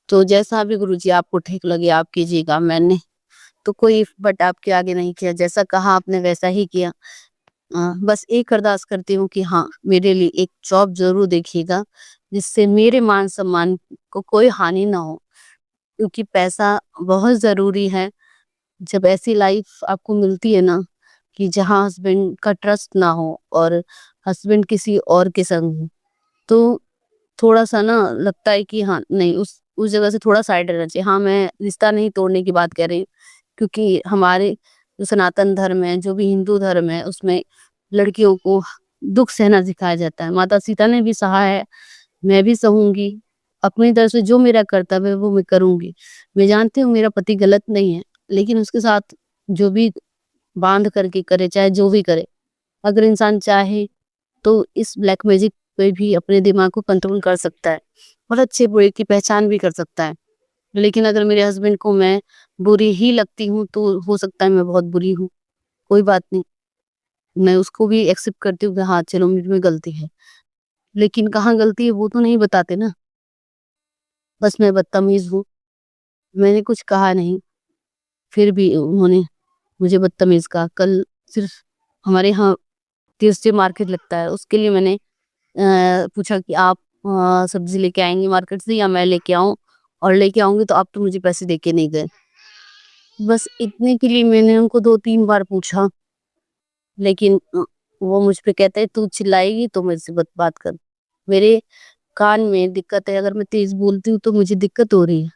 [SPEAKER 5] तो जैसा भी गुरुजी आपको ठीक लगे आप कीजिएगा। मैंने तो कोई बट आपके आगे नहीं किया, जैसा कहा आपने वैसा ही किया। बस एक अरदास करती हूँ कि हाँ, मेरे लिए एक जॉब जरूर देखिएगा, जिससे मेरे मान सम्मान को कोई हानि ना हो, क्योंकि पैसा बहुत जरूरी है। जब ऐसी लाइफ आपको मिलती है ना, कि जहाँ हस्बैंड का ट्रस्ट ना हो और हस्बैंड किसी और के संग हो, तो थोड़ा सा ना लगता है कि हाँ नहीं, उस जगह से थोड़ा साइड रहना चाहिए। हाँ, मैं रिश्ता नहीं तोड़ने की बात कर रही हूँ, क्योंकि हमारे जो सनातन धर्म है, जो भी हिंदू धर्म है, उसमें लड़कियों को दुख सहना सिखाया जाता है। माता सीता ने भी सहा है, मैं भी सहूंगी। अपनी तरफ से जो मेरा कर्तव्य है वो मैं करूंगी। मैं जानती हूँ मेरा पति गलत नहीं है, लेकिन उसके साथ जो भी बांध करके करे, चाहे जो भी करे, अगर इंसान चाहे तो इस ब्लैक मैजिक पे भी अपने दिमाग को कंट्रोल कर सकता है, और अच्छे बुरे की पहचान भी कर सकता है। लेकिन अगर मेरे हस्बैंड को मैं बुरी ही लगती हूँ, तो हो सकता है मैं बहुत बुरी हूँ। कोई बात नहीं, मैं उसको भी एक्सेप्ट करती हूँ कि हाँ चलो मुझ में गलती है, लेकिन कहाँ गलती है वो तो नहीं बताते ना। बस मैं बदतमीज हूँ, मैंने कुछ कहा नहीं, फिर भी उन्होंने मुझे बदतमीज कहा। कल सिर्फ हमारे यहाँ ट्यूसडे मार्केट लगता है, उसके लिए मैंने पूछा कि आप सब्जी लेके आएंगे मार्केट से या मैं लेके आऊं, और लेके आऊंगी तो आप तो मुझे पैसे देके नहीं गए। बस इतने के लिए मैंने उनको 2-3 बार पूछा, लेकिन वो मुझ पे कहते हैं तू चिल्लाएगी तो मुझसे बात कर। मेरे कान में दिक्कत है, अगर मैं तेज बोलती हूँ तो मुझे दिक्कत हो रही है।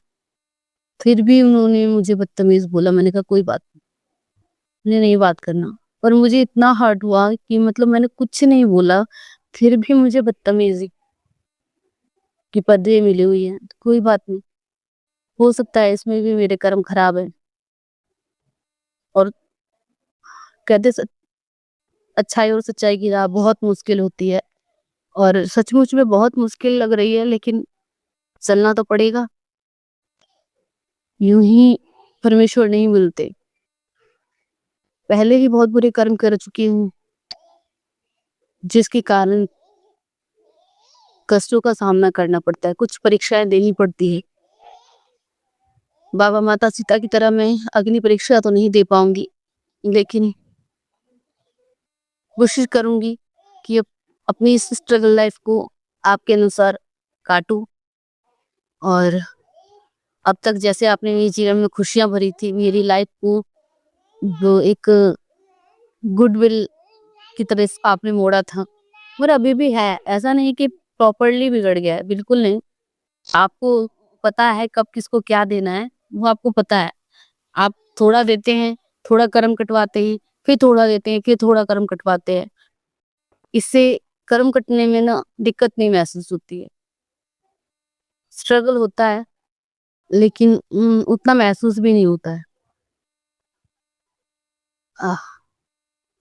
[SPEAKER 5] फिर भी उन्होंने मुझे बदतमीज बोला। मैंने कहा कोई बात नहीं, मुझे नहीं बात करना। और मुझे इतना हर्ट हुआ कि मतलब मैंने कुछ नहीं बोला, फिर भी मुझे बदतमीजी की पदवी मिली हुई है। तो कोई बात नहीं, हो सकता है इसमें भी मेरे कर्म खराब है। और कहते अच्छाई और सच्चाई की राह बहुत मुश्किल होती है, और सचमुच में बहुत मुश्किल लग रही है, लेकिन चलना तो पड़ेगा। यूं ही परमेश्वर नहीं मिलते। पहले ही बहुत बुरे कर्म कर चुकी हूँ, जिसके कारण कष्टों का सामना करना पड़ता है, कुछ परीक्षाएं देनी पड़ती है। बाबा माता सीता की तरह मैं अग्नि परीक्षा तो नहीं दे पाऊंगी, लेकिन कोशिश करूंगी कि अपनी इस स्ट्रगल लाइफ को आपके अनुसार काटूं। और अब तक जैसे आपने मेरे जीवन में खुशियां भरी थी, मेरी लाइफ को जो एक गुडविल की तरह आपने मोड़ा था, और अभी भी है। ऐसा नहीं कि प्रॉपरली बिगड़ गया है, बिल्कुल नहीं। आपको पता है कब किसको क्या देना है, वो आपको पता है। आप थोड़ा देते हैं, थोड़ा कर्म कटवाते हैं, फिर थोड़ा देते हैं, फिर थोड़ा कर्म कटवाते हैं। इससे कर्म कटने में ना दिक्कत नहीं महसूस होती है। स्ट्रगल होता है, लेकिन उतना महसूस भी नहीं होता है। आह,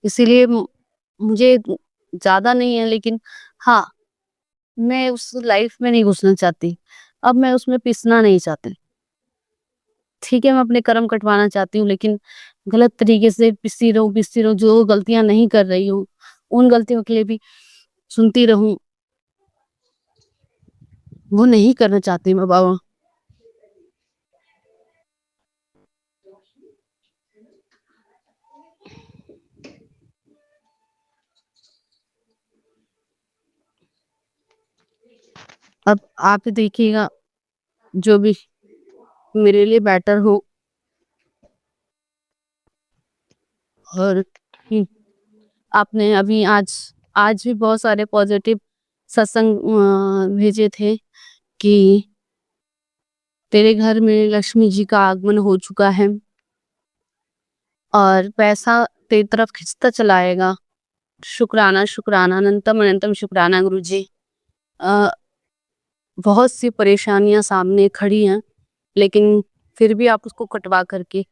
[SPEAKER 5] इसीलिए मुझे ज़्यादा नहीं है, लेकिन हाँ, मैं उस लाइफ में नहीं घुसना चाहती। अब मैं उसमें पिसना नहीं चाहती। ठीक है, मैं अपने कर्म कटवाना चाहती हूँ, लेकिन गलत तरीके से पिसती रहूँ, जो गलतियाँ नहीं कर रही हूँ, उन गलतियों के लिए भी सुनती रहूँ, वो नहीं करना चाहती मैं बाबा। अब आप ही देखिएगा, जो भी मेरे लिए बेटर हो। और आपने अभी आज आज भी बहुत सारे पॉजिटिव सत्संग भेजे थे कि तेरे घर में लक्ष्मी जी का आगमन हो चुका है और पैसा तेरी तरफ खिंचता चला आएगा। शुक्राना शुक्राना अनंतम अनंतम शुक्राना गुरु जी। अ, बहुत सी परेशानियां सामने खड़ी हैं, लेकिन फिर भी आप उसको कटवा करके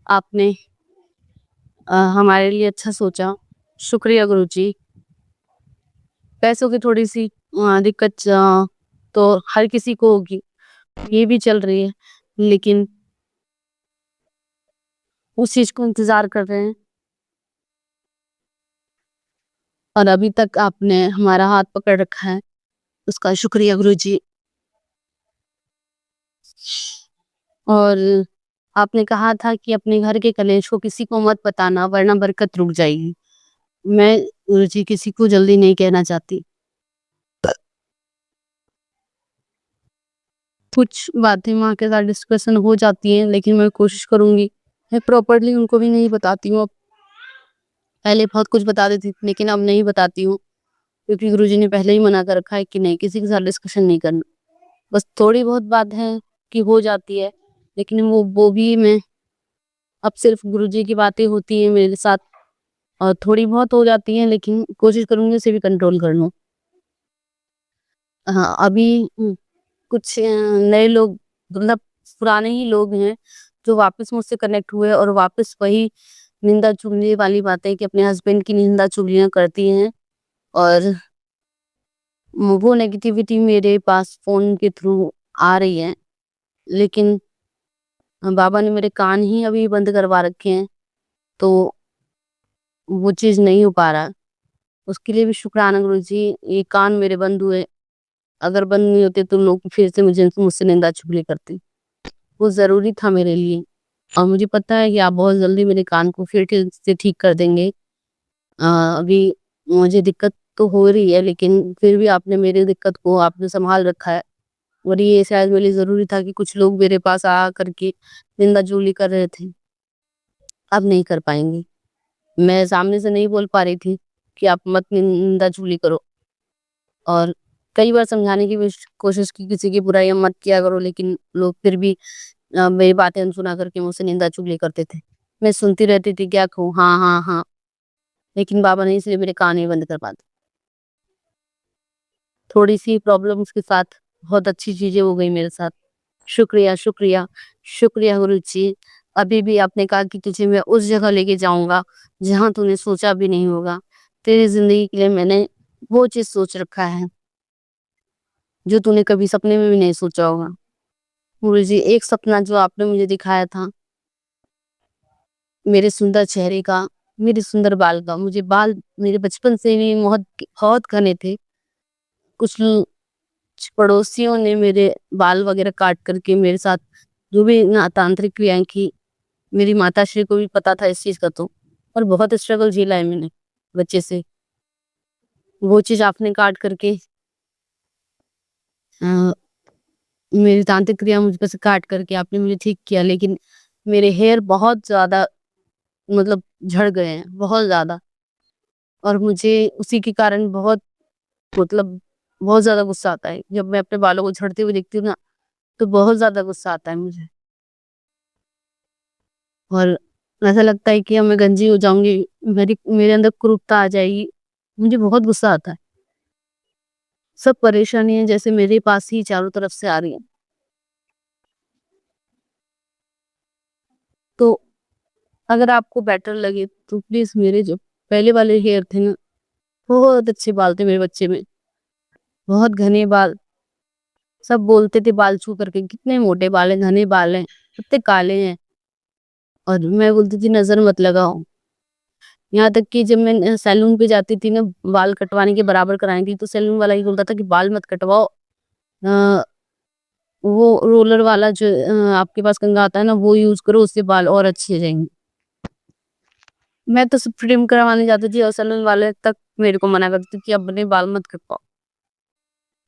[SPEAKER 5] आपने हमारे लिए अच्छा सोचा। शुक्रिया गुरु जी। पैसों की थोड़ी सी दिक्कत तो हर किसी को होगी, ये भी चल रही है, लेकिन उस चीज को इंतजार कर रहे हैं। और अभी तक आपने हमारा हाथ पकड़ रखा है, उसका शुक्रिया गुरु जी। और आपने कहा था कि अपने घर के कलेश को किसी को मत बताना, वरना बरकत रुक जाएगी। मैं गुरु जी किसी को जल्दी नहीं कहना चाहती। कुछ बातें माँ के साथ डिस्कशन हो जाती हैं, लेकिन मैं कोशिश करूंगी, मैं प्रॉपरली उनको भी नहीं बताती हूँ अब। पहले बहुत कुछ बता देती थी, लेकिन अब नहीं बताती हूँ, क्योंकि गुरुजी ने पहले ही मना कर रखा है कि नहीं, किसी के साथ डिस्कशन नहीं करना। बस थोड़ी बहुत बात है कि हो जाती है, लेकिन वो भी मैं अब सिर्फ गुरुजी की बातें होती हैं मेरे साथ, और थोड़ी बहुत हो जाती हैं, लेकिन कोशिश करूंगी उसे भी कंट्रोल कर लूँ। हाँ, अभी कुछ नए लोग, मतलब पुराने ही लोग हैं जो वापस मुझसे कनेक्ट हुए और वापस वही निंदा चुगली वाली बातें कि अपने हस्बैंड की निंदा चुगलियां करती हैं, और वो नेगेटिविटी मेरे पास फोन के थ्रू आ रही है। लेकिन बाबा ने मेरे कान ही अभी बंद करवा रखे हैं, तो वो चीज नहीं हो पा रहा। उसके लिए भी शुक्राना गुरु जी, ये कान मेरे बंद हुए, अगर बंद नहीं होते तो लोग फिर से मुझसे निंदा चुगली करते। वो जरूरी था मेरे लिए, और मुझे पता है कि आप बहुत जल्दी मेरे कान को फिर से ठीक कर देंगे। अभी मुझे दिक्कत तो हो रही है, लेकिन फिर भी आपने मेरी दिक्कत को आपने संभाल रखा है। और ये शायद मेरे लिए जरूरी था कि कुछ लोग मेरे पास आ करके निंदा चुगली कर रहे थे, अब नहीं कर पाएंगे। मैं सामने से नहीं बोल पा रही थी कि आप मत निंदा चुगली करो, और कई बार समझाने की भी कोशिश की, किसी की बुराई मत किया करो, लेकिन लोग फिर भी मेरी बातें अनसुना करके मुझसे निंदा चुगली करते थे। मैं सुनती रहती थी, क्या कहूँ, हाँ हाँ हाँ, लेकिन बाबा ने इसलिए मेरे कान ही बंद कर पाते। थोड़ी सी प्रॉब्लम्स के साथ बहुत अच्छी चीजें हो गई मेरे साथ। शुक्रिया शुक्रिया शुक्रिया गुरु जी। अभी भी आपने कहा कि तुझे मैं उस जगह लेके जाऊंगा जहां तूने सोचा भी नहीं होगा। तेरी जिंदगी के लिए मैंने वो चीज सोच रखा है जो तूने कभी सपने में भी नहीं सोचा होगा। गुरु जी, एक सपना जो आपने मुझे दिखाया था, मेरे सुंदर चेहरे का, मेरे सुंदर बाल का। मुझे बाल मेरे बचपन से भी बहुत बहुत घने थे। कुछ पड़ोसियों ने मेरे बाल वगैरह काट करके मेरे साथ जो भी तांत्रिक क्रियाएं की, मेरी माताश्री को भी पता था इस चीज का, तो और बहुत स्ट्रगल झेला है मैंने बच्चे से। वो चीज आपने काट करके अ, मेरी तांत्रिक क्रिया मुझ पर से काट करके आपने मुझे ठीक किया, लेकिन मेरे हेयर बहुत ज्यादा, मतलब झड़ गए हैं बहुत ज्यादा, और मुझे उसी के कारण बहुत, मतलब बहुत ज्यादा गुस्सा आता है जब मैं अपने बालों को झड़ते हुए देखती हूँ ना, तो बहुत ज्यादा गुस्सा आता है मुझे। और ऐसा लगता है कि अब मैं गंजी हो जाऊंगी, मेरे अंदर क्रूरता आ जाएगी। मुझे बहुत गुस्सा आता है। सब परेशानियां जैसे मेरे पास ही चारों तरफ से आ रही हैं। तो अगर आपको बेटर लगे तो प्लीज, मेरे जो पहले वाले हेयर थे ना, बहुत अच्छे बाल थे मेरे बच्चे में, बहुत घने बाल। सब बोलते थे बाल छू करके, कितने मोटे बाल हैं, घने बाल हैं, कितने काले हैं। और मैं बोलती थी नजर मत लगाओ। यहाँ तक कि जब मैं सैलून पे जाती थी ना, बाल कटवाने के बराबर कराने की, तो सैलून वाला ही बोलता था कि बाल मत कटवाओ, अ, वो रोलर वाला जो आपके पास कंघा आता है ना, वो यूज करो, उससे बाल और अच्छे हो जाएंगे। मैं तो सब ट्रिम करवाने जाती थी और सैलून वाले तक मेरे को मना करते थे कि अपने बाल मत कटवाओ।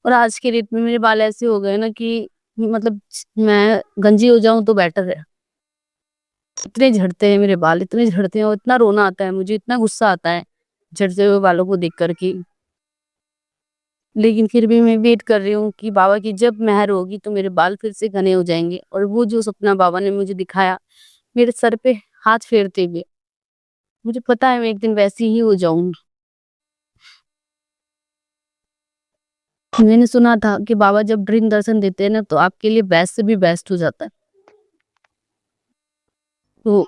[SPEAKER 5] और आज के डेट में मेरे बाल ऐसे हो गए ना कि मतलब मैं गंजी हो जाऊं तो बेटर है। इतने झड़ते हैं मेरे बाल, इतने झड़ते हैं, और इतना रोना आता है मुझे, इतना गुस्सा आता है झड़ते हुए बालों को देख करके। लेकिन फिर भी मैं वेट कर रही हूँ कि बाबा की जब मेहर होगी तो मेरे बाल फिर से घने हो जाएंगे। और वो जो सपना बाबा ने मुझे दिखाया मेरे सर पे हाथ फेरते हुए, मुझे पता है मैं एक दिन वैसी ही हो जाऊंगी। मैंने सुना था कि बाबा जब ड्रीम दर्शन देते हैं ना, तो आपके लिए बेस्ट से भी बेस्ट हो जाता है। तो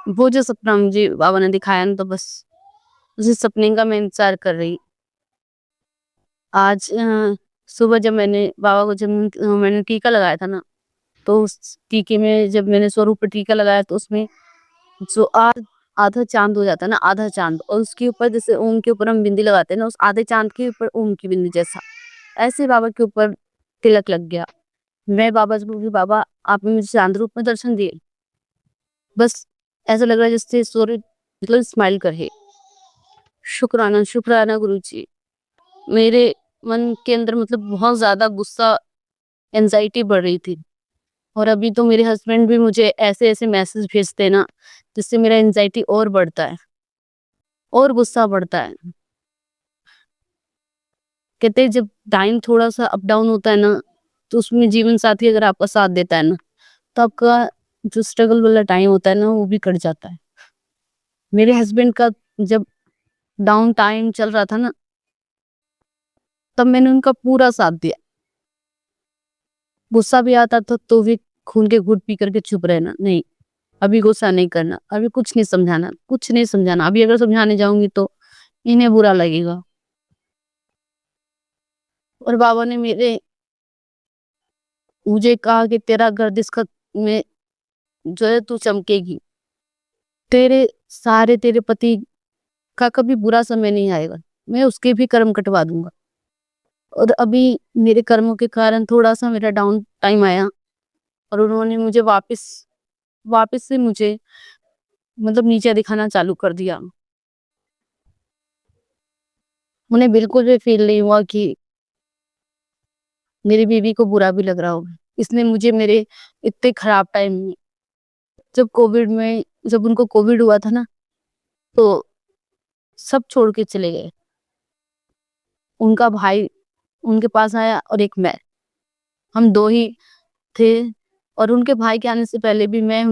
[SPEAKER 5] वो जो सपना मुझे बाबा ने दिखाया ना, तो बस उसी सपने का मैं इंतजार कर रही। आज सुबह जब मैंने बाबा को जब मैंने टीका लगाया था ना, तो उस टीके में जब मैंने स्वरूप पे टीका लगाया, तो उसमें जो आधा चांद हो जाता है ना, आधा चांद, और उसके ऊपर जैसे ओम के ऊपर हम बिंदी लगाते हैं ना, उस आधे चांद के ऊपर ओम की बिंदी जैसा, ऐसे बाबा के ऊपर तिलक लग गया। मैं बाबा से बोली, बाबा आपने मुझे चांद रूप में दर्शन दिए। बस ऐसा लग रहा है जैसे सूर्य मतलब स्माइल करे। शुक्राना शुक्राना गुरु जी। मेरे मन के अंदर मतलब बहुत ज्यादा गुस्सा, एंजाइटी बढ़ रही थी। और अभी तो मेरे हस्बैंड भी मुझे ऐसे ऐसे मैसेज भेजते हैं ना, जिससे मेरा एंजाइटी और बढ़ता है और गुस्सा बढ़ता है। कहते हैं जब टाइम थोड़ा सा अप डाउन होता है ना, तो उसमें जीवन साथी अगर आपका साथ देता है ना, तो आपका जो स्ट्रगल वाला टाइम होता है ना, वो भी कट जाता है। मेरे हस्बैंड का जब डाउन टाइम चल रहा था ना, तब मैंने उनका पूरा साथ दिया। गुस्सा भी आता था तो भी खून के घूंट पी करके चुप रहना, नहीं अभी गुस्सा नहीं करना, अभी कुछ नहीं समझाना, कुछ नहीं समझाना, अभी अगर समझाने जाऊंगी तो इन्हें बुरा लगेगा। और बाबा ने मुझे कहा कि तेरा गर्दिश में जो है तू चमकेगी, तेरे पति का कभी बुरा समय नहीं आएगा, मैं उसके भी कर्म कटवा दूंगा। और अभी मेरे कर्मों के कारण थोड़ा सा मेरा डाउन टाइम आया, और उन्होंने मुझे वापस से मुझे मतलब नीचे दिखाना चालू कर दिया। उन्हें बिल्कुल भी फील नहीं हुआ कि मेरी बीवी को बुरा भी लग रहा होगा। इसने मुझे मेरे इतने खराब टाइम में, जब उनको कोविड हुआ था ना, तो सब छोड़ के चले गए। उनका भाई उनके पास आया और एक मैं, हम दो ही थे। और उनके भाई के आने से पहले भी मैं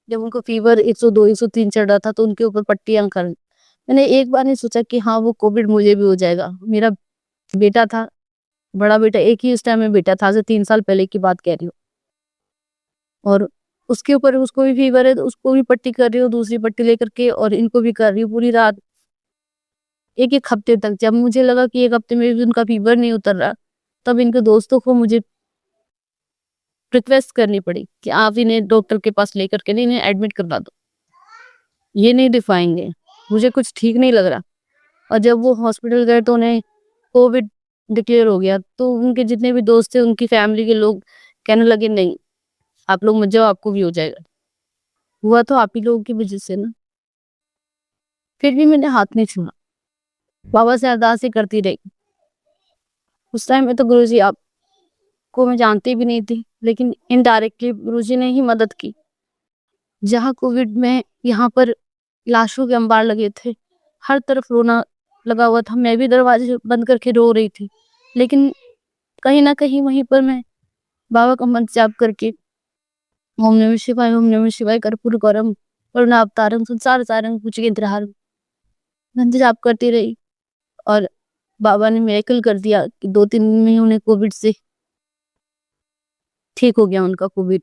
[SPEAKER 5] जब उनको फीवर 102 103 चढ़ रहा था, तो उनके ऊपर पट्टियां कर, मैंने एक बार नहीं सोचा कि हाँ वो कोविड मुझे भी हो जाएगा। मेरा बेटा था, बड़ा बेटा, एक ही उस टाइम में बेटा था, आज से 3 साल पहले की बात कह रही हूँ। और उसके ऊपर उसको भी फीवर है, तो उसको भी पट्टी कर रही हूँ, दूसरी पट्टी लेकर के, और इनको भी कर रही हूँ पूरी रात, एक एक हफ्ते तक। जब मुझे लगा कि एक हफ्ते में भी उनका फीवर नहीं उतर रहा, तब इनके दोस्तों को मुझे रिक्वेस्ट करनी पड़ी कि आप इन्हें डॉक्टर के पास लेकर के इन्हें एडमिट करवा दो, ये नहीं दिखाएंगे, मुझे कुछ ठीक नहीं लग रहा। और जब वो हॉस्पिटल गए तो उन्हें कोविड डिक्लेयर हो गया, तो उनके जितने भी दोस्त थे, उनकी फैमिली के लोग कहने लगे नहीं आप लोग मत जाओ, आपको भी हो जाएगा। हुआ तो आप ही लोगों की वजह से ना। फिर भी मैंने हाथ नहीं छोड़ा, बाबा से अरदास ही करती रही। उस टाइम में तो गुरुजी आपको मैं जानती भी नहीं थी, लेकिन इनडायरेक्टली गुरुजी ने ही मदद की। जहाँ कोविड में यहाँ पर लाशों के अंबार लगे थे, हर तरफ रोना लगा हुआ था, मैं भी दरवाजे बंद करके रो रही थी। लेकिन कहीं ना कहीं वहीं पर मैं बाबा का मंत्र जाप करके ओम नमः शिवाय, ओम नमः शिवाय, कर्पूर गौरम करुणावतारम संसार सारंग भुजगेंद्रहारम मंत्र जाप करती रही। और बाबा ने मिरेकल कर दिया कि 2-3 दिन में उन्हें कोविड से ठीक हो गया, उनका कोविड।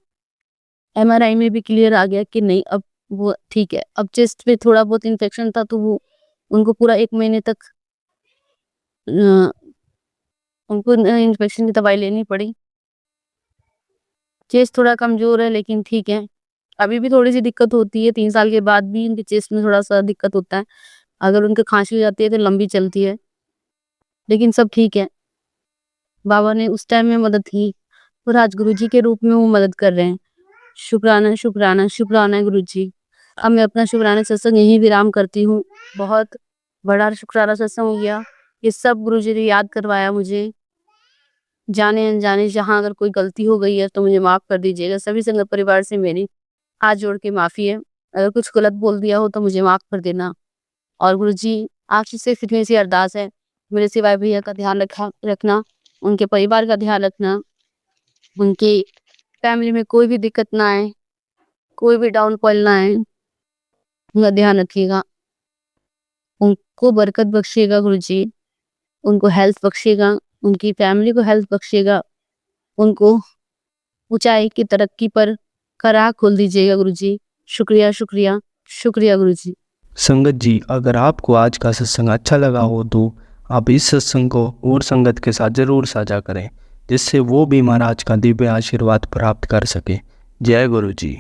[SPEAKER 5] MRI में भी क्लियर आ गया कि नहीं, अब वो ठीक है। अब चेस्ट पे थोड़ा बहुत इन्फेक्शन था तो वो उनको पूरा 1 महीने तक उनको इन्फेक्शन की दवाई लेनी पड़ी। चेस्ट थोड़ा कमज़ोर है लेकिन ठीक है, अभी भी थोड़ी सी दिक्कत होती है, 3 साल के बाद भी उनके चेस्ट में थोड़ा सा दिक्कत होता है। अगर उनको खांसी हो जाती है तो लंबी चलती है, लेकिन सब ठीक है। बाबा ने उस टाइम में मदद की और आज गुरुजी के रूप में वो मदद कर रहे हैं। शुक्राना शुक्राना शुक्राना गुरुजी। अब मैं अपना शुक्राना सत्संग यहीं विराम करती हूँ। बहुत बड़ा शुक्राना सत्संग हो गया, ये सब गुरुजी ने याद करवाया मुझे। जाने अनजाने जहाँ अगर कोई गलती हो गई है तो मुझे माफ़ कर दीजिएगा। सभी संगत परिवार से मेरी हाथ जोड़ के माफ़ी है। अगर कुछ गलत बोल दिया हो तो मुझे माफ़ कर देना। और गुरुजी आपसे सिर्फ इतनी सी अरदास है, मेरे सिवाय भैया का ध्यान रखना, उनके परिवार का ध्यान रखना, उनकी फैमिली में कोई भी दिक्कत ना आए, कोई भी डाउनफॉल ना आए, उनका ध्यान रखिएगा। उनको बरकत बख्शिएगा गुरुजी, उनको हेल्थ बख्शिएगा, उनकी फैमिली को हेल्थ बख्शिएगा, उनको ऊंचाई की तरक्की पर राह खोल दीजिएगा गुरुजी। शुक्रिया शुक्रिया शुक्रिया गुरुजी।
[SPEAKER 1] संगत जी, अगर आपको आज का सत्संग अच्छा लगा हो तो आप इस सत्संग को और संगत के साथ ज़रूर साझा करें, जिससे वो भी महाराज का दिव्य आशीर्वाद प्राप्त कर सके। जय गुरु जी।